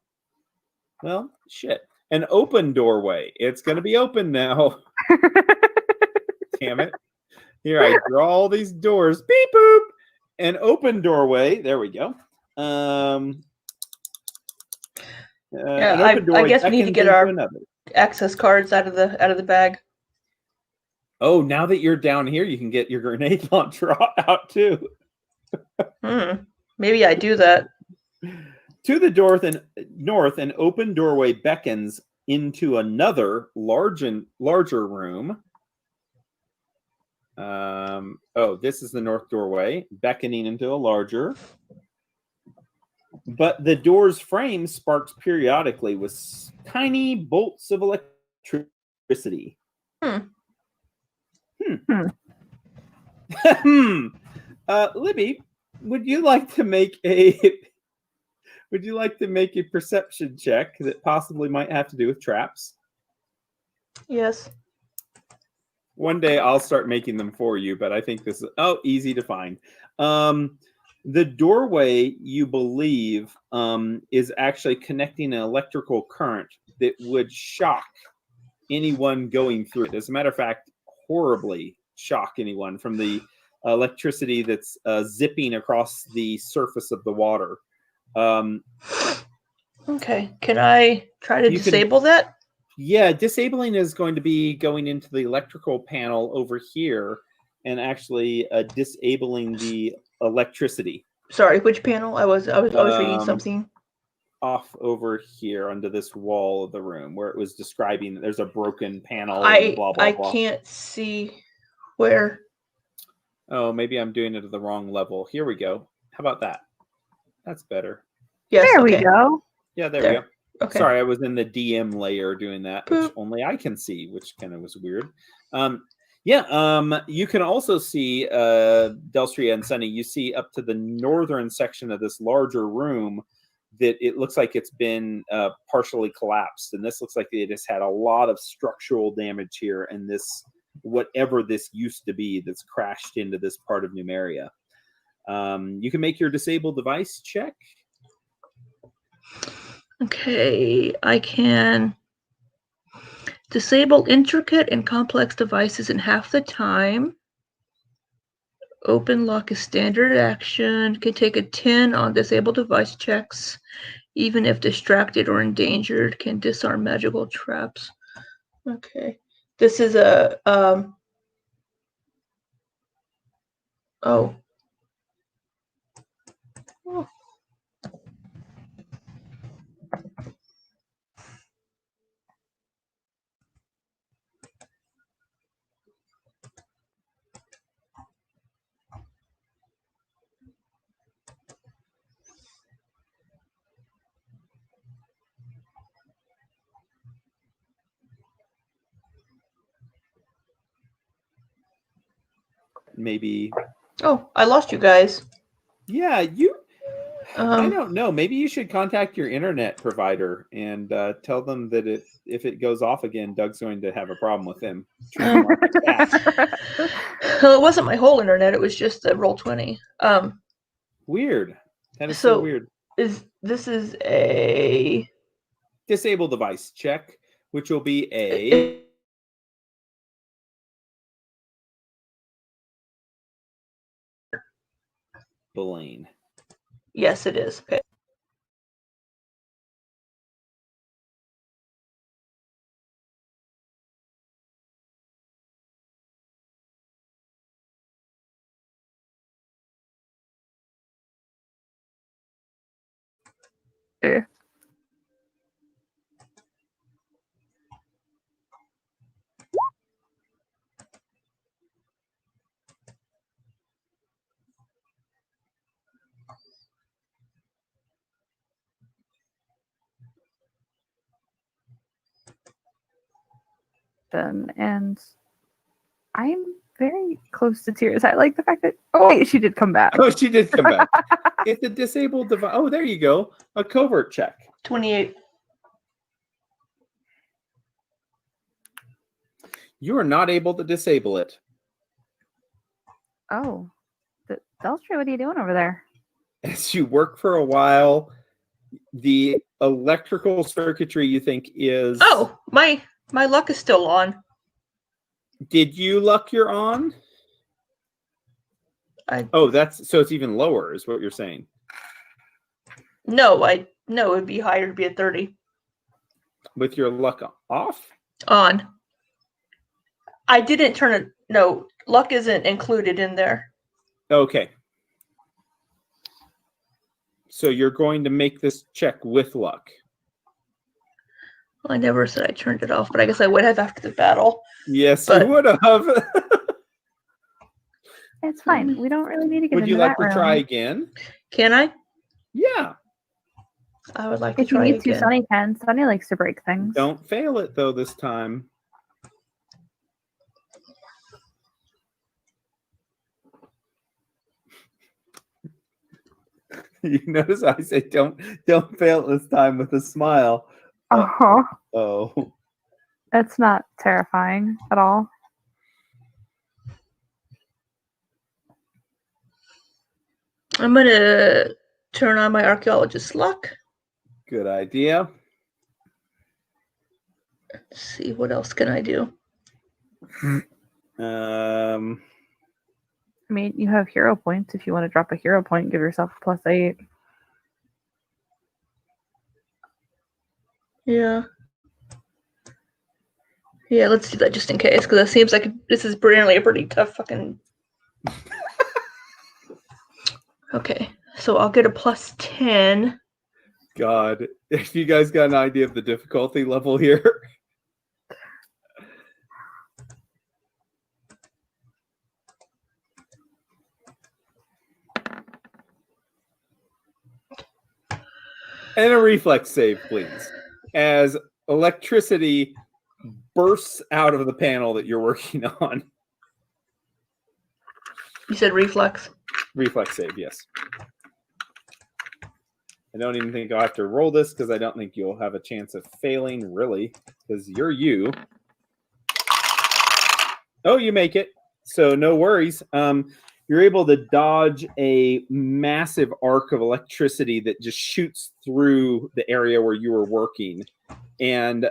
well, shit. An open doorway. It's going to be open now. Damn it. Here, I draw all these doors. Beep, boop. An open doorway. There we go. I guess we need to get our access cards out of the bag. Oh, now that you're down here, you can get your grenade launcher out too. Maybe I do that. To the north, an open doorway beckons into another larger room. This is the north doorway, beckoning into a larger. But the door's frame sparks periodically with tiny bolts of electricity. Libby, would you like to make a perception check that possibly might have to do with traps? Yes. One day I'll start making them for you, but I think this is easy to find. The doorway, you believe, is actually connecting an electrical current that would shock anyone going through it. As a matter of fact, horribly shock anyone from the electricity that's zipping across the surface of the water. Okay. Can I try to disable that? Yeah, disabling is going to be going into the electrical panel over here and actually disabling the electricity. Sorry, which panel? I was reading something. Off over here under this wall of the room where it was describing that there's a broken panel. I blah. can't see where. Oh, maybe I'm doing it at the wrong level. Here we go. How about that? That's better. Yes, there we go. Yeah, there we go. Okay. Sorry, I was in the DM layer doing that, which only I can see, which kind of was weird. You can also see Delstria and Sunny. You see up to the northern section of this larger room that it looks like it's been partially collapsed, and this looks like it has had a lot of structural damage here. And this, whatever this used to be, that's crashed into this part of Numeria. You can make your disable device check. Okay, I can disable intricate and complex devices in half the time. Open lock is standard action. Can take a 10 on disable device checks. Even if distracted or endangered, can disarm magical traps. Okay. This is a Oh. Maybe. Oh, I lost you guys. Yeah, you. I don't know. Maybe you should contact your internet provider and tell them that if it goes off again, Doug's going to have a problem with him. Well, it wasn't my whole internet. It was just the Roll20. Weird. That is so weird. This is a disable device check, which will be a. Blaine. Yes, it is. Okay. Yeah. happen, and I'm very close to tears. I like the fact that wait, she did come back. Oh, she did come back. It's a disabled device. Oh, there you go. A covert check. 28. You are not able to disable it. Oh, Deltry, what are you doing over there? As you work for a while, the electrical circuitry you think is... Oh, my luck is still on. Did you luck your on? Oh, that's so it's even lower, is what you're saying. No, it'd be higher to be at 30. With your luck off? On. I didn't turn it. No, luck isn't included in there. Okay. So you're going to make this check with luck. Well, I never said I turned it off, but I guess I would have after the battle. Yes, you would have. It's fine. We don't really need to get would into you like that to room. try again? Can I? Yeah. I would like to If you try need to, again. Sunny can. Sunny likes to break things. Don't fail it, though, this time. You notice I say don't fail it this time with a smile. Uh-huh. Oh. That's not terrifying at all. I'm gonna turn on my archaeologist luck. Good idea. Let's see, what else can I do? I mean, you have hero points. If you want to drop a hero point, give yourself a +8. Yeah. Yeah, let's do that just in case, because it seems like this is apparently a pretty tough fucking... Okay, so I'll get a +10. God, if you guys got an idea of the difficulty level here. And a reflex save, please. As electricity bursts out of the panel that you're working on. You said reflex? Reflex save, yes. I don't even think I'll have to roll this because I don't think you'll have a chance of failing, really, because you're you. Oh, you make it. So no worries. You're able to dodge a massive arc of electricity that just shoots through the area where you were working. And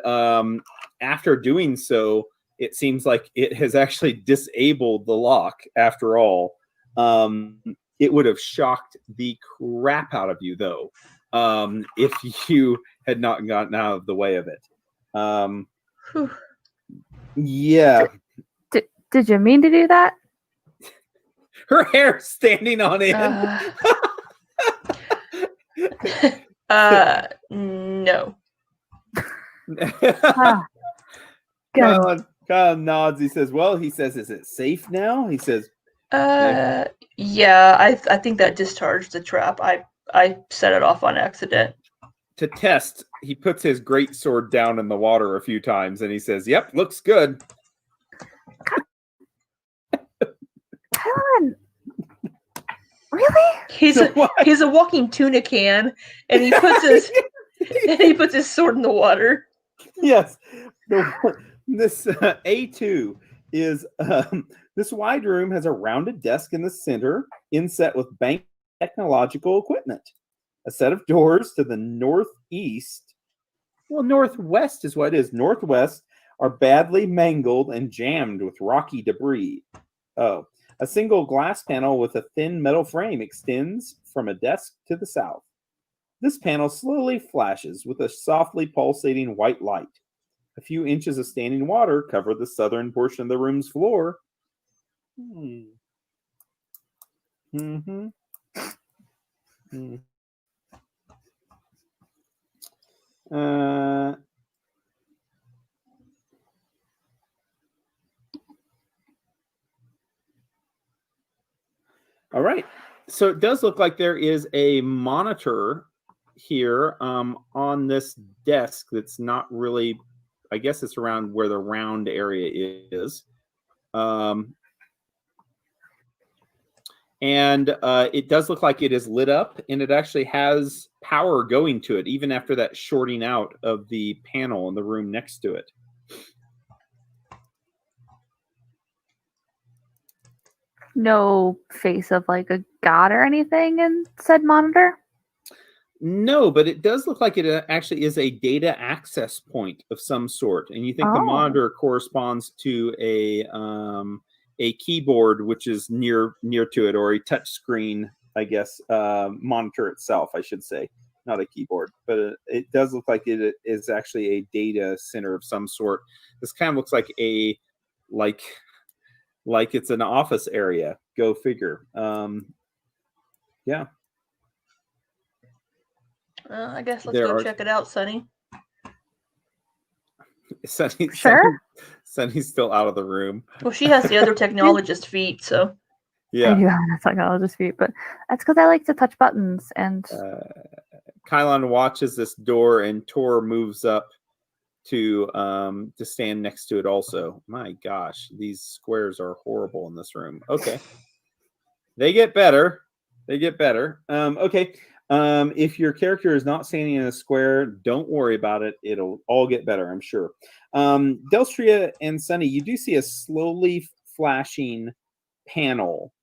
after doing so, it seems like it has actually disabled the lock after all. It would have shocked the crap out of you, though, if you had not gotten out of the way of it. Yeah. Did you mean to do that? Her hair standing on end. No. Kyle nods. He says, well, is it safe now? He says, yeah, I think that discharged the trap. I set it off on accident. To test, he puts his great sword down in the water a few times and he says, yep, looks good. Kylan, really? He's a walking tuna can, and he puts his sword in the water. Yes, this A2 is this wide room has a rounded desk in the center, inset with bank technological equipment. A set of doors to the northeast. Well, northwest is what it is. Northwest are badly mangled and jammed with rocky debris. Oh. A single glass panel with a thin metal frame extends from a desk to the south. This panel slowly flashes with a softly pulsating white light. A few inches of standing water cover the southern portion of the room's floor. All right. So it does look like there is a monitor here on this desk that's not really I guess it's around where the round area is. And it does look like it is lit up, and it actually has power going to it, even after that shorting out of the panel in the room next to it. No face of like a god or anything in said monitor? No, but it does look like it actually is a data access point of some sort. And you think the monitor corresponds to a keyboard, which is near to it, or a touch screen, I guess, monitor itself, I should say. Not a keyboard, but it does look like it is actually a data center of some sort. This kind of looks like like it's an office area. Go figure. Yeah. I guess let's go check it out, Sunny. Sunny's still out of the room. Well, she has the other technologist feet, so. Yeah. I do have a technologist feet, but that's because I like to touch buttons. And Kylon watches this door, and Tor moves up to stand next to it also. My gosh, these squares are horrible in this room. Okay. They get better. Okay. If your character is not standing in a square, don't worry about it. It'll all get better, I'm sure. Delstria and Sunny, you do see a slowly flashing panel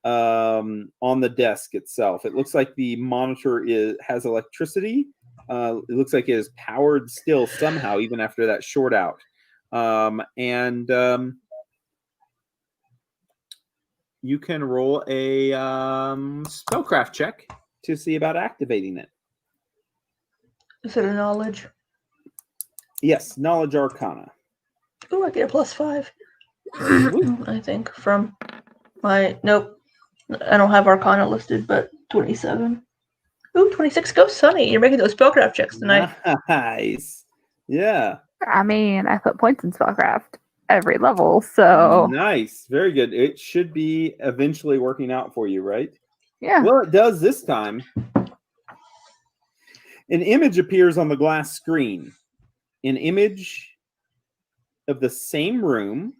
on the desk itself. It looks like the monitor has electricity. It looks like it is powered still somehow, even after that short out. You can roll a spellcraft check to see about activating it. Is it a knowledge? Yes, knowledge arcana. Oh, I get a +5. I think from my nope. I don't have arcana listed, but 27. Ooh, 26. Go, Sunny. You're making those spellcraft checks tonight. Nice. Yeah. I mean, I put points in spellcraft every level, so nice. Very good. It should be eventually working out for you, right? Yeah. Well, it does this time. An image appears on the glass screen. An image of the same room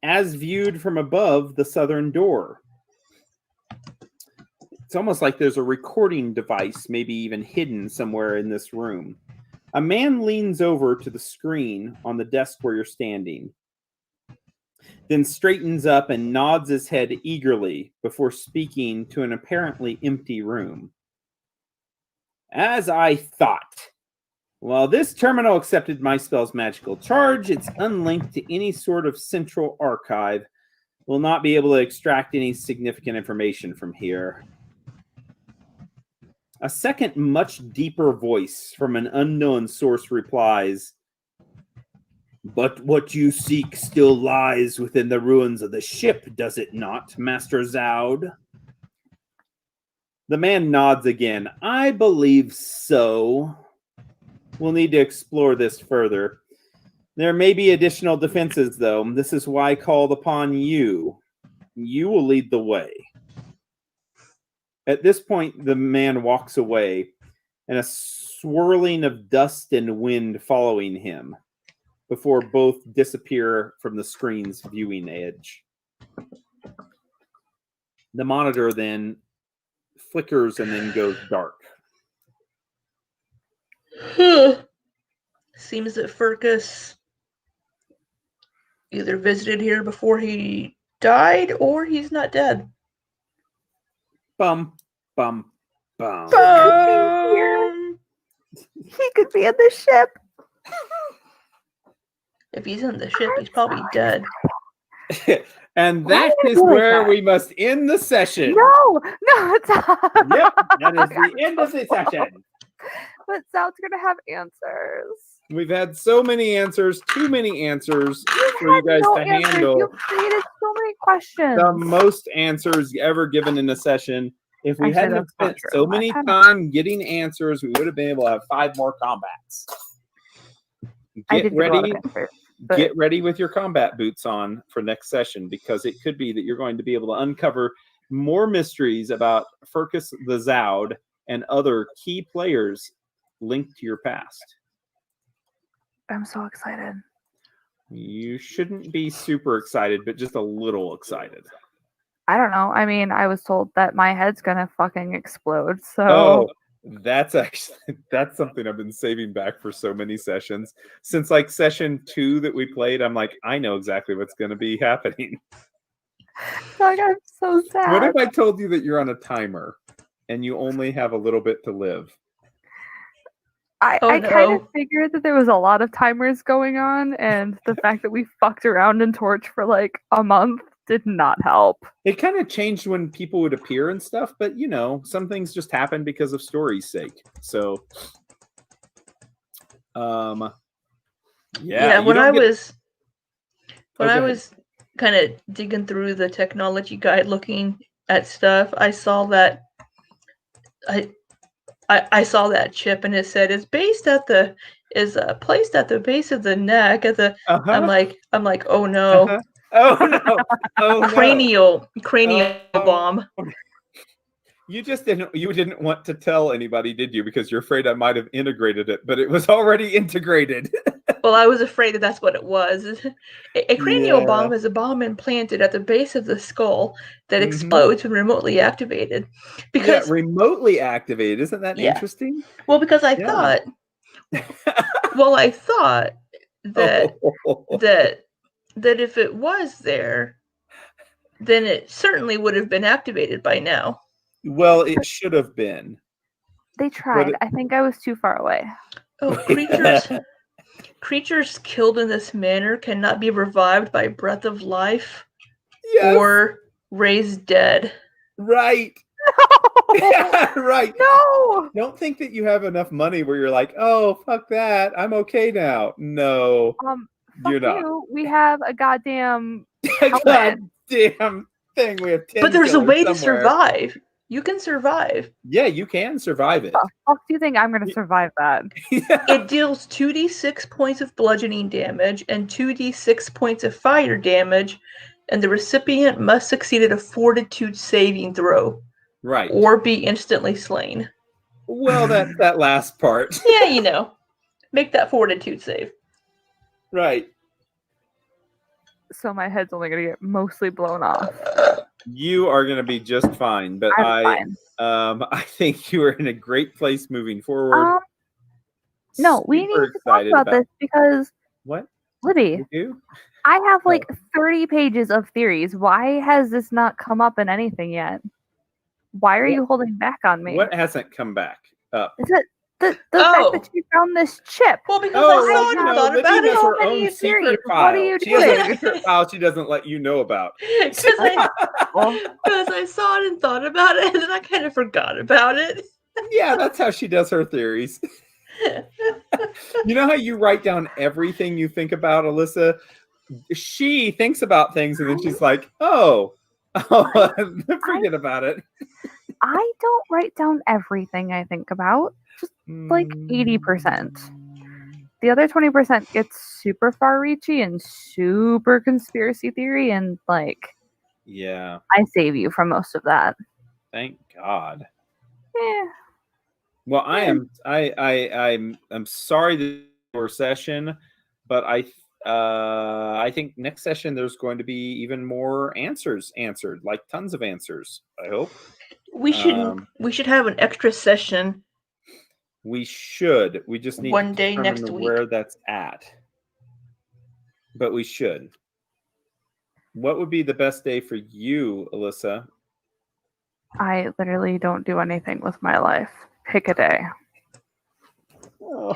as viewed from above the southern door. It's almost like there's a recording device, maybe even hidden somewhere in this room. A man leans over to the screen on the desk where you're standing, then straightens up and nods his head eagerly before speaking to an apparently empty room. As I thought. While this terminal accepted my spell's magical charge, it's unlinked to any sort of central archive. Will not be able to extract any significant information from here. A second, much deeper voice from an unknown source replies, "But what you seek still lies within the ruins of the ship, does it not, Master Zoud?" The man nods again. "I believe so. We'll need to explore this further. There may be additional defenses, though. This is why I called upon you. You will lead the way." At this point, the man walks away, and a swirling of dust and wind following him before both disappear from the screen's viewing edge. The monitor then flickers and then goes dark. Seems that Furcus either visited here before he died or he's not dead. Bum, bum, bum. He could be in the ship. If he's in the ship, he's probably dead. And that is where we must end the session. No, it's not. Yep, that is the end of the session. But Zoud's going to have answers. We've had so many answers, too many answers for you guys to handle. You created so many questions. The most answers ever given in a session. If we hadn't spent so many time getting answers, we would have been able to have 5 more combats. Get ready. Get ready with your combat boots on for next session, because it could be that you're going to be able to uncover more mysteries about Furcus the Zoud and other key players linked to your past. I'm so excited. You shouldn't be super excited, but just a little excited. I don't know. I mean, I was told that my head's gonna fucking explode. So that's something I've been saving back for so many sessions. Since like session 2 that we played, I'm like, I know exactly what's gonna be happening. Like, I'm so sad. What if I told you that you're on a timer and you only have a little bit to live? I kind of figured that there was a lot of timers going on, and the fact that we fucked around in Torch for like a month did not help. It kind of changed when people would appear and stuff, but you know, some things just happen because of story's sake. So, yeah. When I was kind of digging through the technology guide, looking at stuff, I saw that I saw that chip, and it said is placed at the base of the neck at the. I'm like, oh no. Oh no! Oh cranial bomb. You didn't want to tell anybody, did you? Because you're afraid I might have integrated it, but it was already integrated. Well, I was afraid that that's what it was. A cranial bomb is a bomb implanted at the base of the skull that explodes when remotely activated. Because remotely activated, isn't that interesting? Well, because I thought that that if it was there, then it certainly would have been activated by now. Well, it should have been. They tried. I think I was too far away. Oh, creatures killed in this manner cannot be revived by breath of life or raised dead. Right. No! Yeah, right. No! Don't think that you have enough money where you're like, oh, fuck that. I'm okay now. No. You're not. We have a goddamn goddamn thing. We have 10 But there's a way somewhere. to survive. You can survive. Yeah, you can survive it. The fuck do you think I'm going to survive that? It deals 2d6 points of bludgeoning damage and 2d6 points of fire damage, and the recipient must succeed at a fortitude saving throw. Right. Or be instantly slain. Well, that last part. Yeah, you know. Make that fortitude save. Right. So my head's only going to get mostly blown off. You are going to be just fine, but I think you are in a great place moving forward. No, we need to talk about this because what? Libby, I have like 30 pages of theories. Why has this not come up in anything yet? Why are you holding back on me? What hasn't come back up? Is it the fact that you found this chip? Well, because I saw it and thought about it. Her own secret file. What are you doing? She has a secret file she doesn't let you know about. Because I saw it and thought about it, and then I kind of forgot about it. Yeah, that's how she does her theories. You know how you write down everything you think about, Alyssa? She thinks about things, and then she's like, oh, forget about it. I don't write down everything I think about. Just like 80%. The other 20% gets super far-reachy and super conspiracy theory, and like, yeah, I save you from most of that. Thank God. Yeah. Well, I'm sorry that for session, but I think next session there's going to be even more answers answered, like tons of answers. I hope we should have an extra session. We should. We just need one to day next week where that's at. But we should. What would be the best day for you, Alyssa? I literally don't do anything with my life. Pick a day. Oh.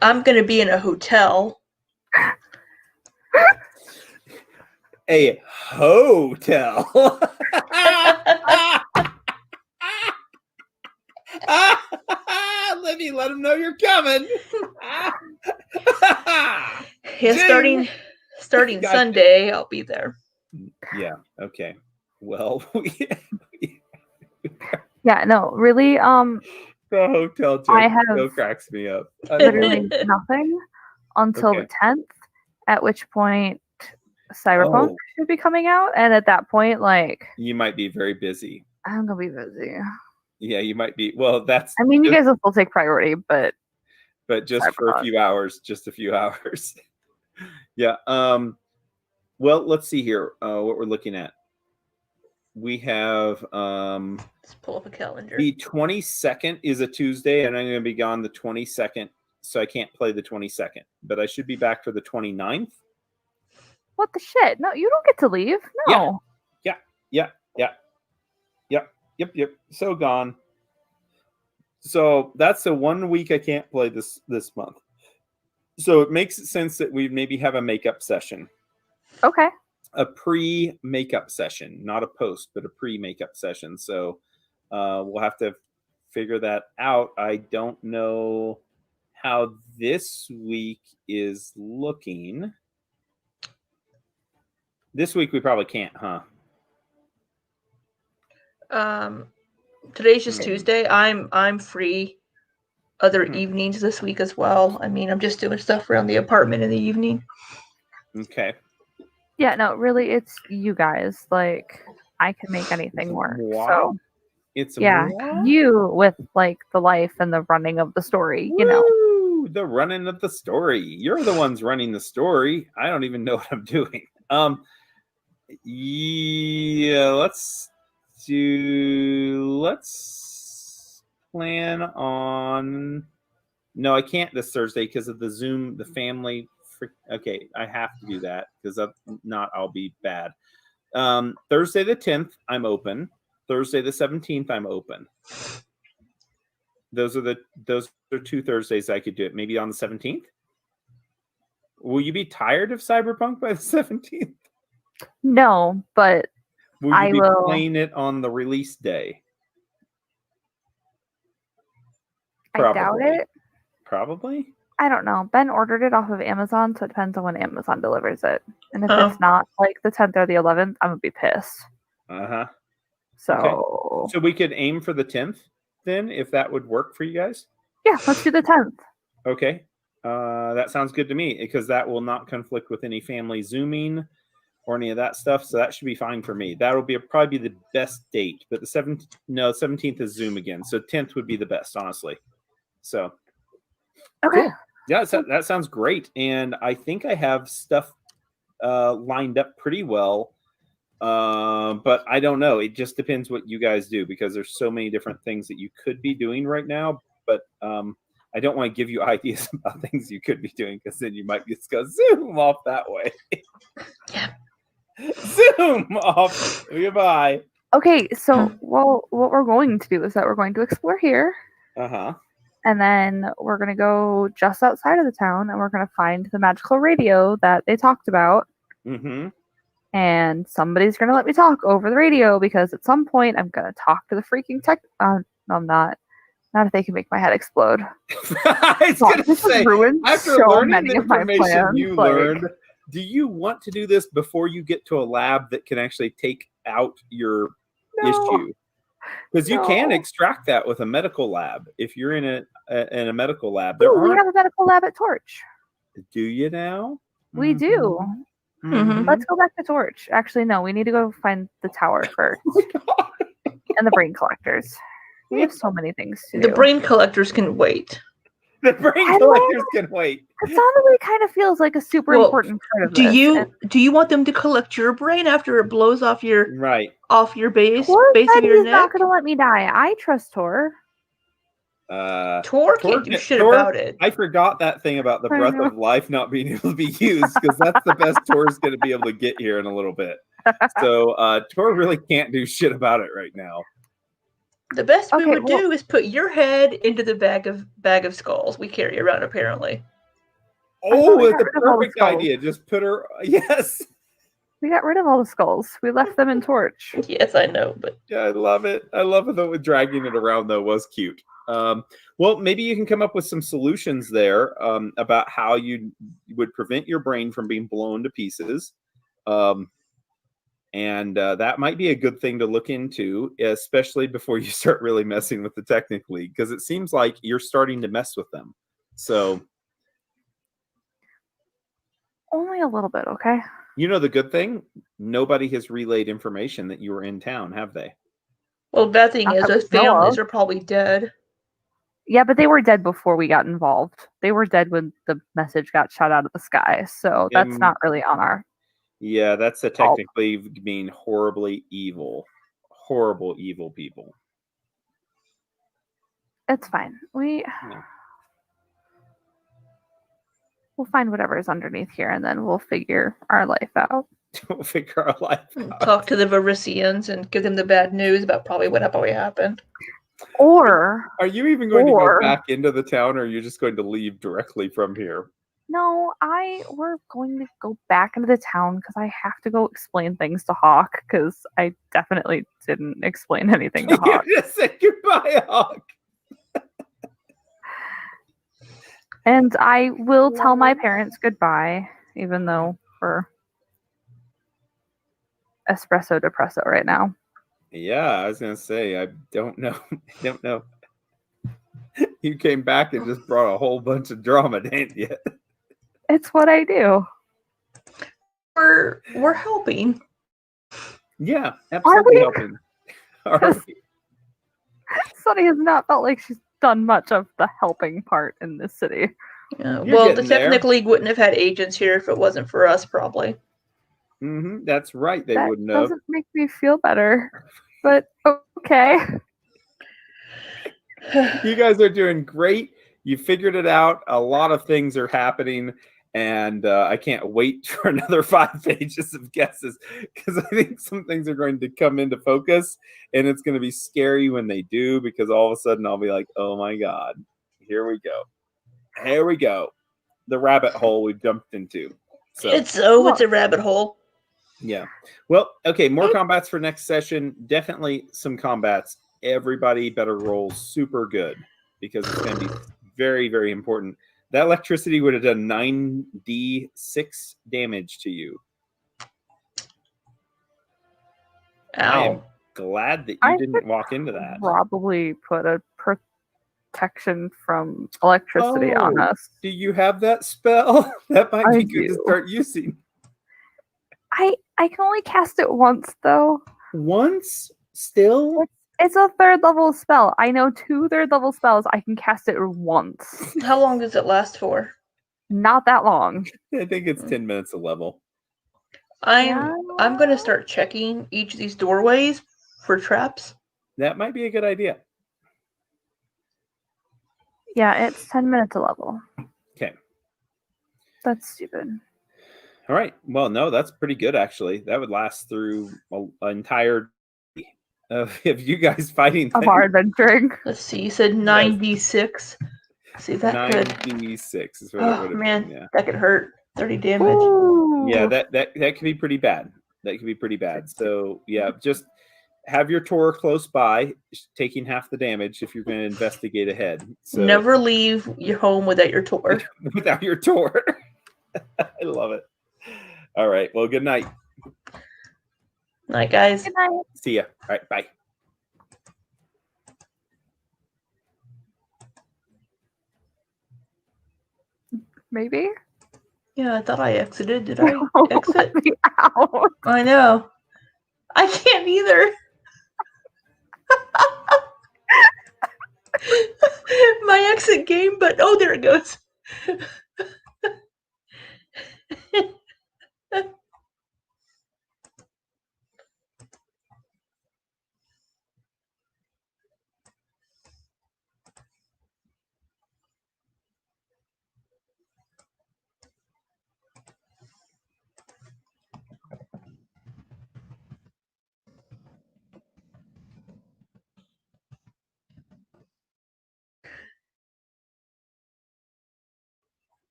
I'm going to be in a hotel. A hotel. Libby, let them know you're coming. Yeah, starting Sunday, I'll be there. Yeah. Okay. Well, yeah. No, really. The hotel joke still cracks me up. Literally nothing until the 10th, at which point Cyberpunk should be coming out, and at that point, like, you might be very busy. I'm gonna be busy. Yeah, you might be. Well, that's. I mean, you guys will still take priority, but but just for a few hours, just a few hours. Yeah. Well, let's see here. What we're looking at. We have let's pull up a calendar. The 22nd is a Tuesday, and I'm going to be gone the 22nd, so I can't play the 22nd. But I should be back for the 29th. What the shit? No, you don't get to leave. No. Yep. So gone. So that's the 1 week I can't play this month. So it makes sense that we maybe have a makeup session. Okay. A pre-makeup session, not a post, but a pre-makeup session. So we'll have to figure that out. I don't know how this week is looking. This week we probably can't, huh? Today's just Tuesday. I'm free other evenings this week as well. I mean, I'm just doing stuff around the apartment in the evening. Okay. Yeah, no, really, it's you guys. Like, I can make anything work. So, you with like the life and the running of the story. You know, the running of the story. You're the ones running the story. I don't even know what I'm doing. Yeah, let's plan on. No, I can't this Thursday because of the Zoom, the family. Okay, I have to do that because if not, I'll be bad. Thursday the 10th, I'm open. Thursday the 17th, I'm open. Those are 2 Thursdays I could do it. Maybe on the 17th. Will you be tired of Cyberpunk by the 17th? No, but will you be playing it on the release day? Probably. I doubt it. Probably. I don't know. Ben ordered it off of Amazon, so it depends on when Amazon delivers it. And if it's not like the 10th or the 11th, I'm gonna be pissed. So, okay. So we could aim for the 10th then, if that would work for you guys. Yeah, let's do the 10th. Okay, that sounds good to me because that will not conflict with any family Zooming or any of that stuff. So that should be fine for me. That'll be probably the best date. But the 17th is Zoom again. So 10th would be the best, honestly. So. Okay. Cool. Yeah, that sounds great. And I think I have stuff lined up pretty well. But I don't know. It just depends what you guys do because there's so many different things that you could be doing right now. But I don't want to give you ideas about things you could be doing because then you might just go Zoom off that way. Yeah. Zoom off. Goodbye. Okay, so what we're going to do is that we're going to explore here. And then we're going to go just outside of the town and we're going to find the magical radio that they talked about. And somebody's going to let me talk over the radio because at some point I'm going to talk to the freaking tech. No, I'm not. Not if they can make my head explode. I was going to say, after so learning the information you learned, do you want to do this before you get to a lab that can actually take out your issue? Because you can extract that with a medical lab if you're in a medical lab. We have a medical lab at Torch. Do you now? We do. Let's go back to Torch. Actually, no, we need to go find the tower first. And the brain collectors. We have so many things to do. The brain collectors can wait. The brain collectors can wait. Cassandra kind of feels like a super important part of this. Do you want them to collect your brain after it blows off your off your base of your neck? Not going to let me die. I trust Tor. Tor can't do shit about it. I forgot that thing about the breath of life not being able to be used because that's the best Tor's going to be able to get here in a little bit. So Tor really can't do shit about it right now. The best we would do is put your head into the bag of skulls we carry around, apparently. Oh, it's a perfect idea. Just put her. Yes. We got rid of all the skulls. We left them in Torch. Yes, I know, but yeah, I love it. I love it though. Dragging it around though was cute. Well, maybe you can come up with some solutions there about how you would prevent your brain from being blown to pieces. And that might be a good thing to look into, especially before you start really messing with the Technic League, because it seems like you're starting to mess with them. So only a little bit, okay? You know the good thing? Nobody has relayed information that you were in town, have they? Well, the bad thing is those families are probably dead. Yeah, but they were dead before we got involved. They were dead when the message got shot out of the sky. So that's not really on our. Yeah, that's a technically mean horribly evil. Horrible, evil people. It's fine. We'll find whatever's underneath here, and then we'll figure our life out. We'll figure our life out. Talk to the Varisians and give them the bad news about probably what probably happened. Or are you even going to go back into the town, or are you just going to leave directly from here? No, we're going to go back into the town because I have to go explain things to Hawk because I definitely didn't explain anything to Hawk. You just said goodbye, Hawk. And I will tell my parents goodbye, even though we're espresso depresso right now. Yeah, I was gonna say I don't know. I don't know. You came back and just brought a whole bunch of drama, didn't you? It's what I do. We're helping. Yeah, absolutely helping. Sunny has not felt like she's done much of the helping part in this city. Yeah, well, the Technic League wouldn't have had agents here if it wasn't for us, probably. Mm-hmm, that's right. They wouldn't have. That doesn't make me feel better, but okay. You guys are doing great. You figured it out. A lot of things are happening, and I can't wait for another 5 pages of guesses because I think some things are going to come into focus, and it's going to be scary when they do because all of a sudden I'll be like, oh my God, here we go. Here we go. The rabbit hole we jumped into. So it's a rabbit hole. Yeah. Well, okay, more combats for next session. Definitely some combats. Everybody better roll super good because it's going to be very, very important. That electricity would have done 9d6 damage to you. Ow. I am glad that you didn't walk into that. Probably put a protection from electricity on us. Do you have that spell? That might be good to start using. I can only cast it once, though. Once? Still? It's a 3rd level spell. I know 2 3rd level spells. I can cast it once. How long does it last for? Not that long. I think it's 10 minutes a level. I'm going to start checking each of these doorways for traps. That might be a good idea. Yeah, it's 10 minutes a level. Okay. That's stupid. All right. Well, no, that's pretty good, actually. That would last through an entire day of you guys fighting. Of our adventuring. Let's see. You said 96. See, that 96 is what it would have been. Yeah. That could hurt. 30 damage. Ooh. Yeah, that could be pretty bad. That could be pretty bad. So, yeah, just have your Tor close by, taking half the damage if you're going to investigate ahead. So, never leave your home without your Tor. Without your Tor. I love it. All right. Well, good night. Night, guys. Good night. See ya. All right. Bye. Maybe? Yeah, I thought I exited. Did I exit? Let me out. I know. I can't either. My exit game, but oh, there it goes.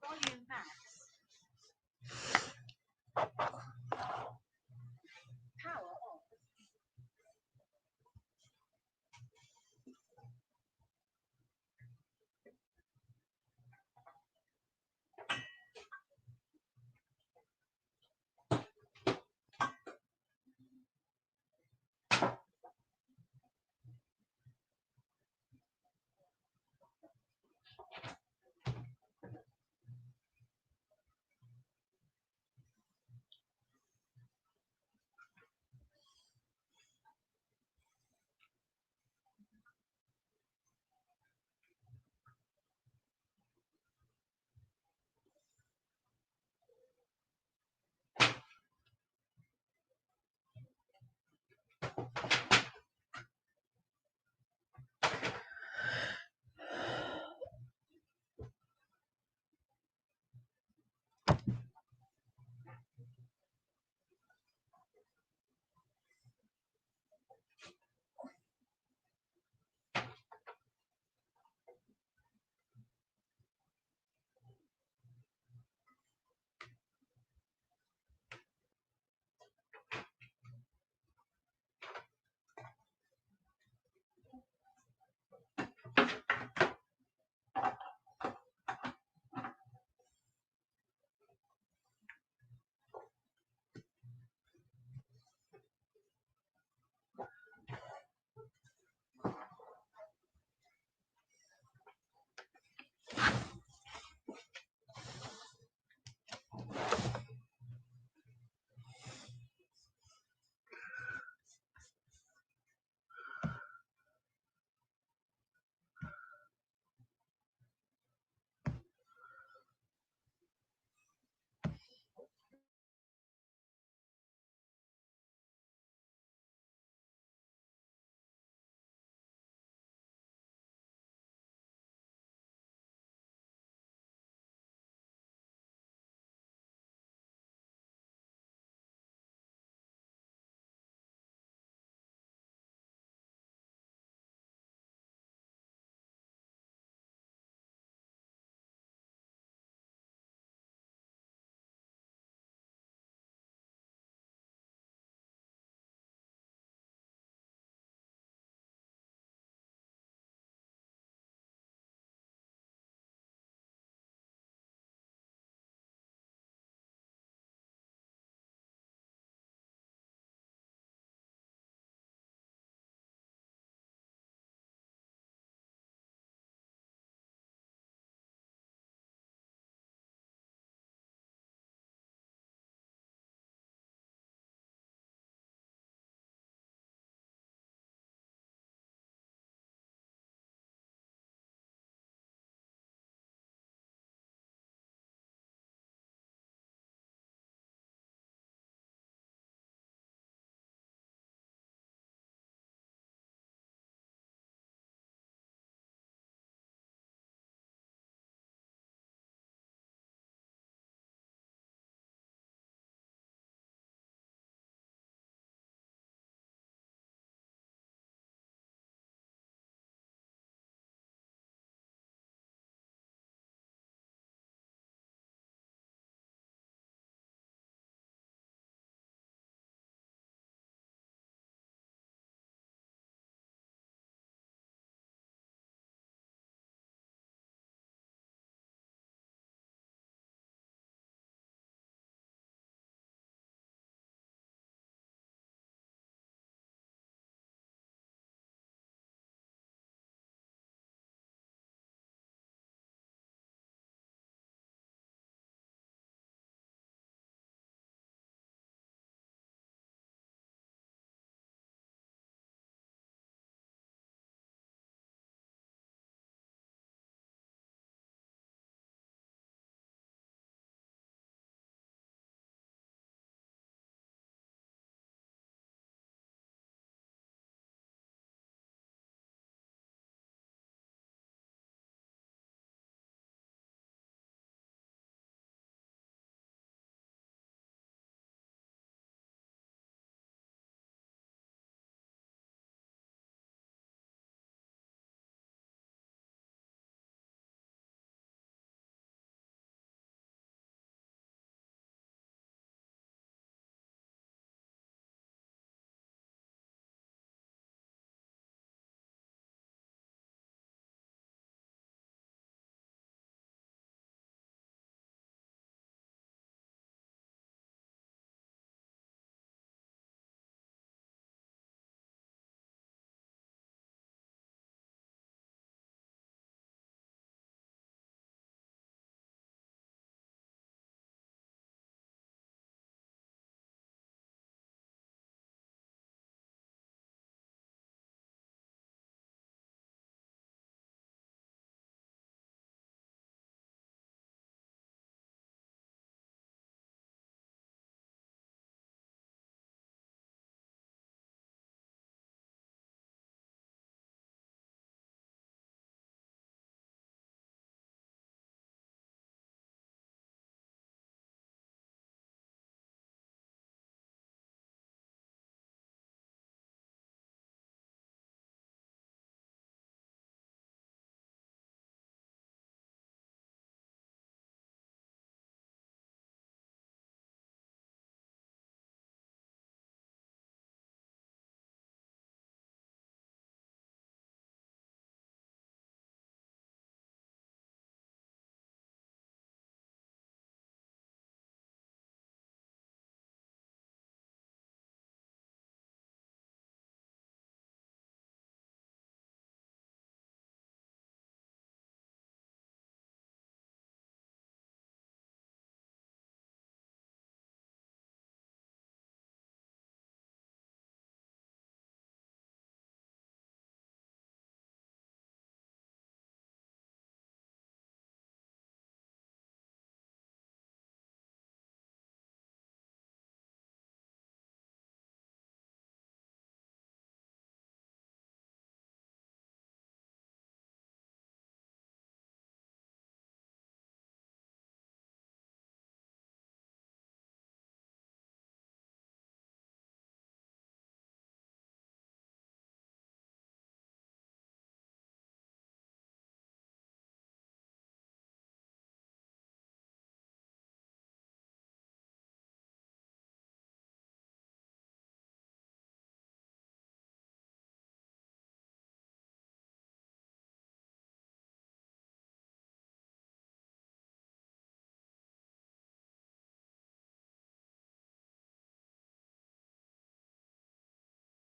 Volume max.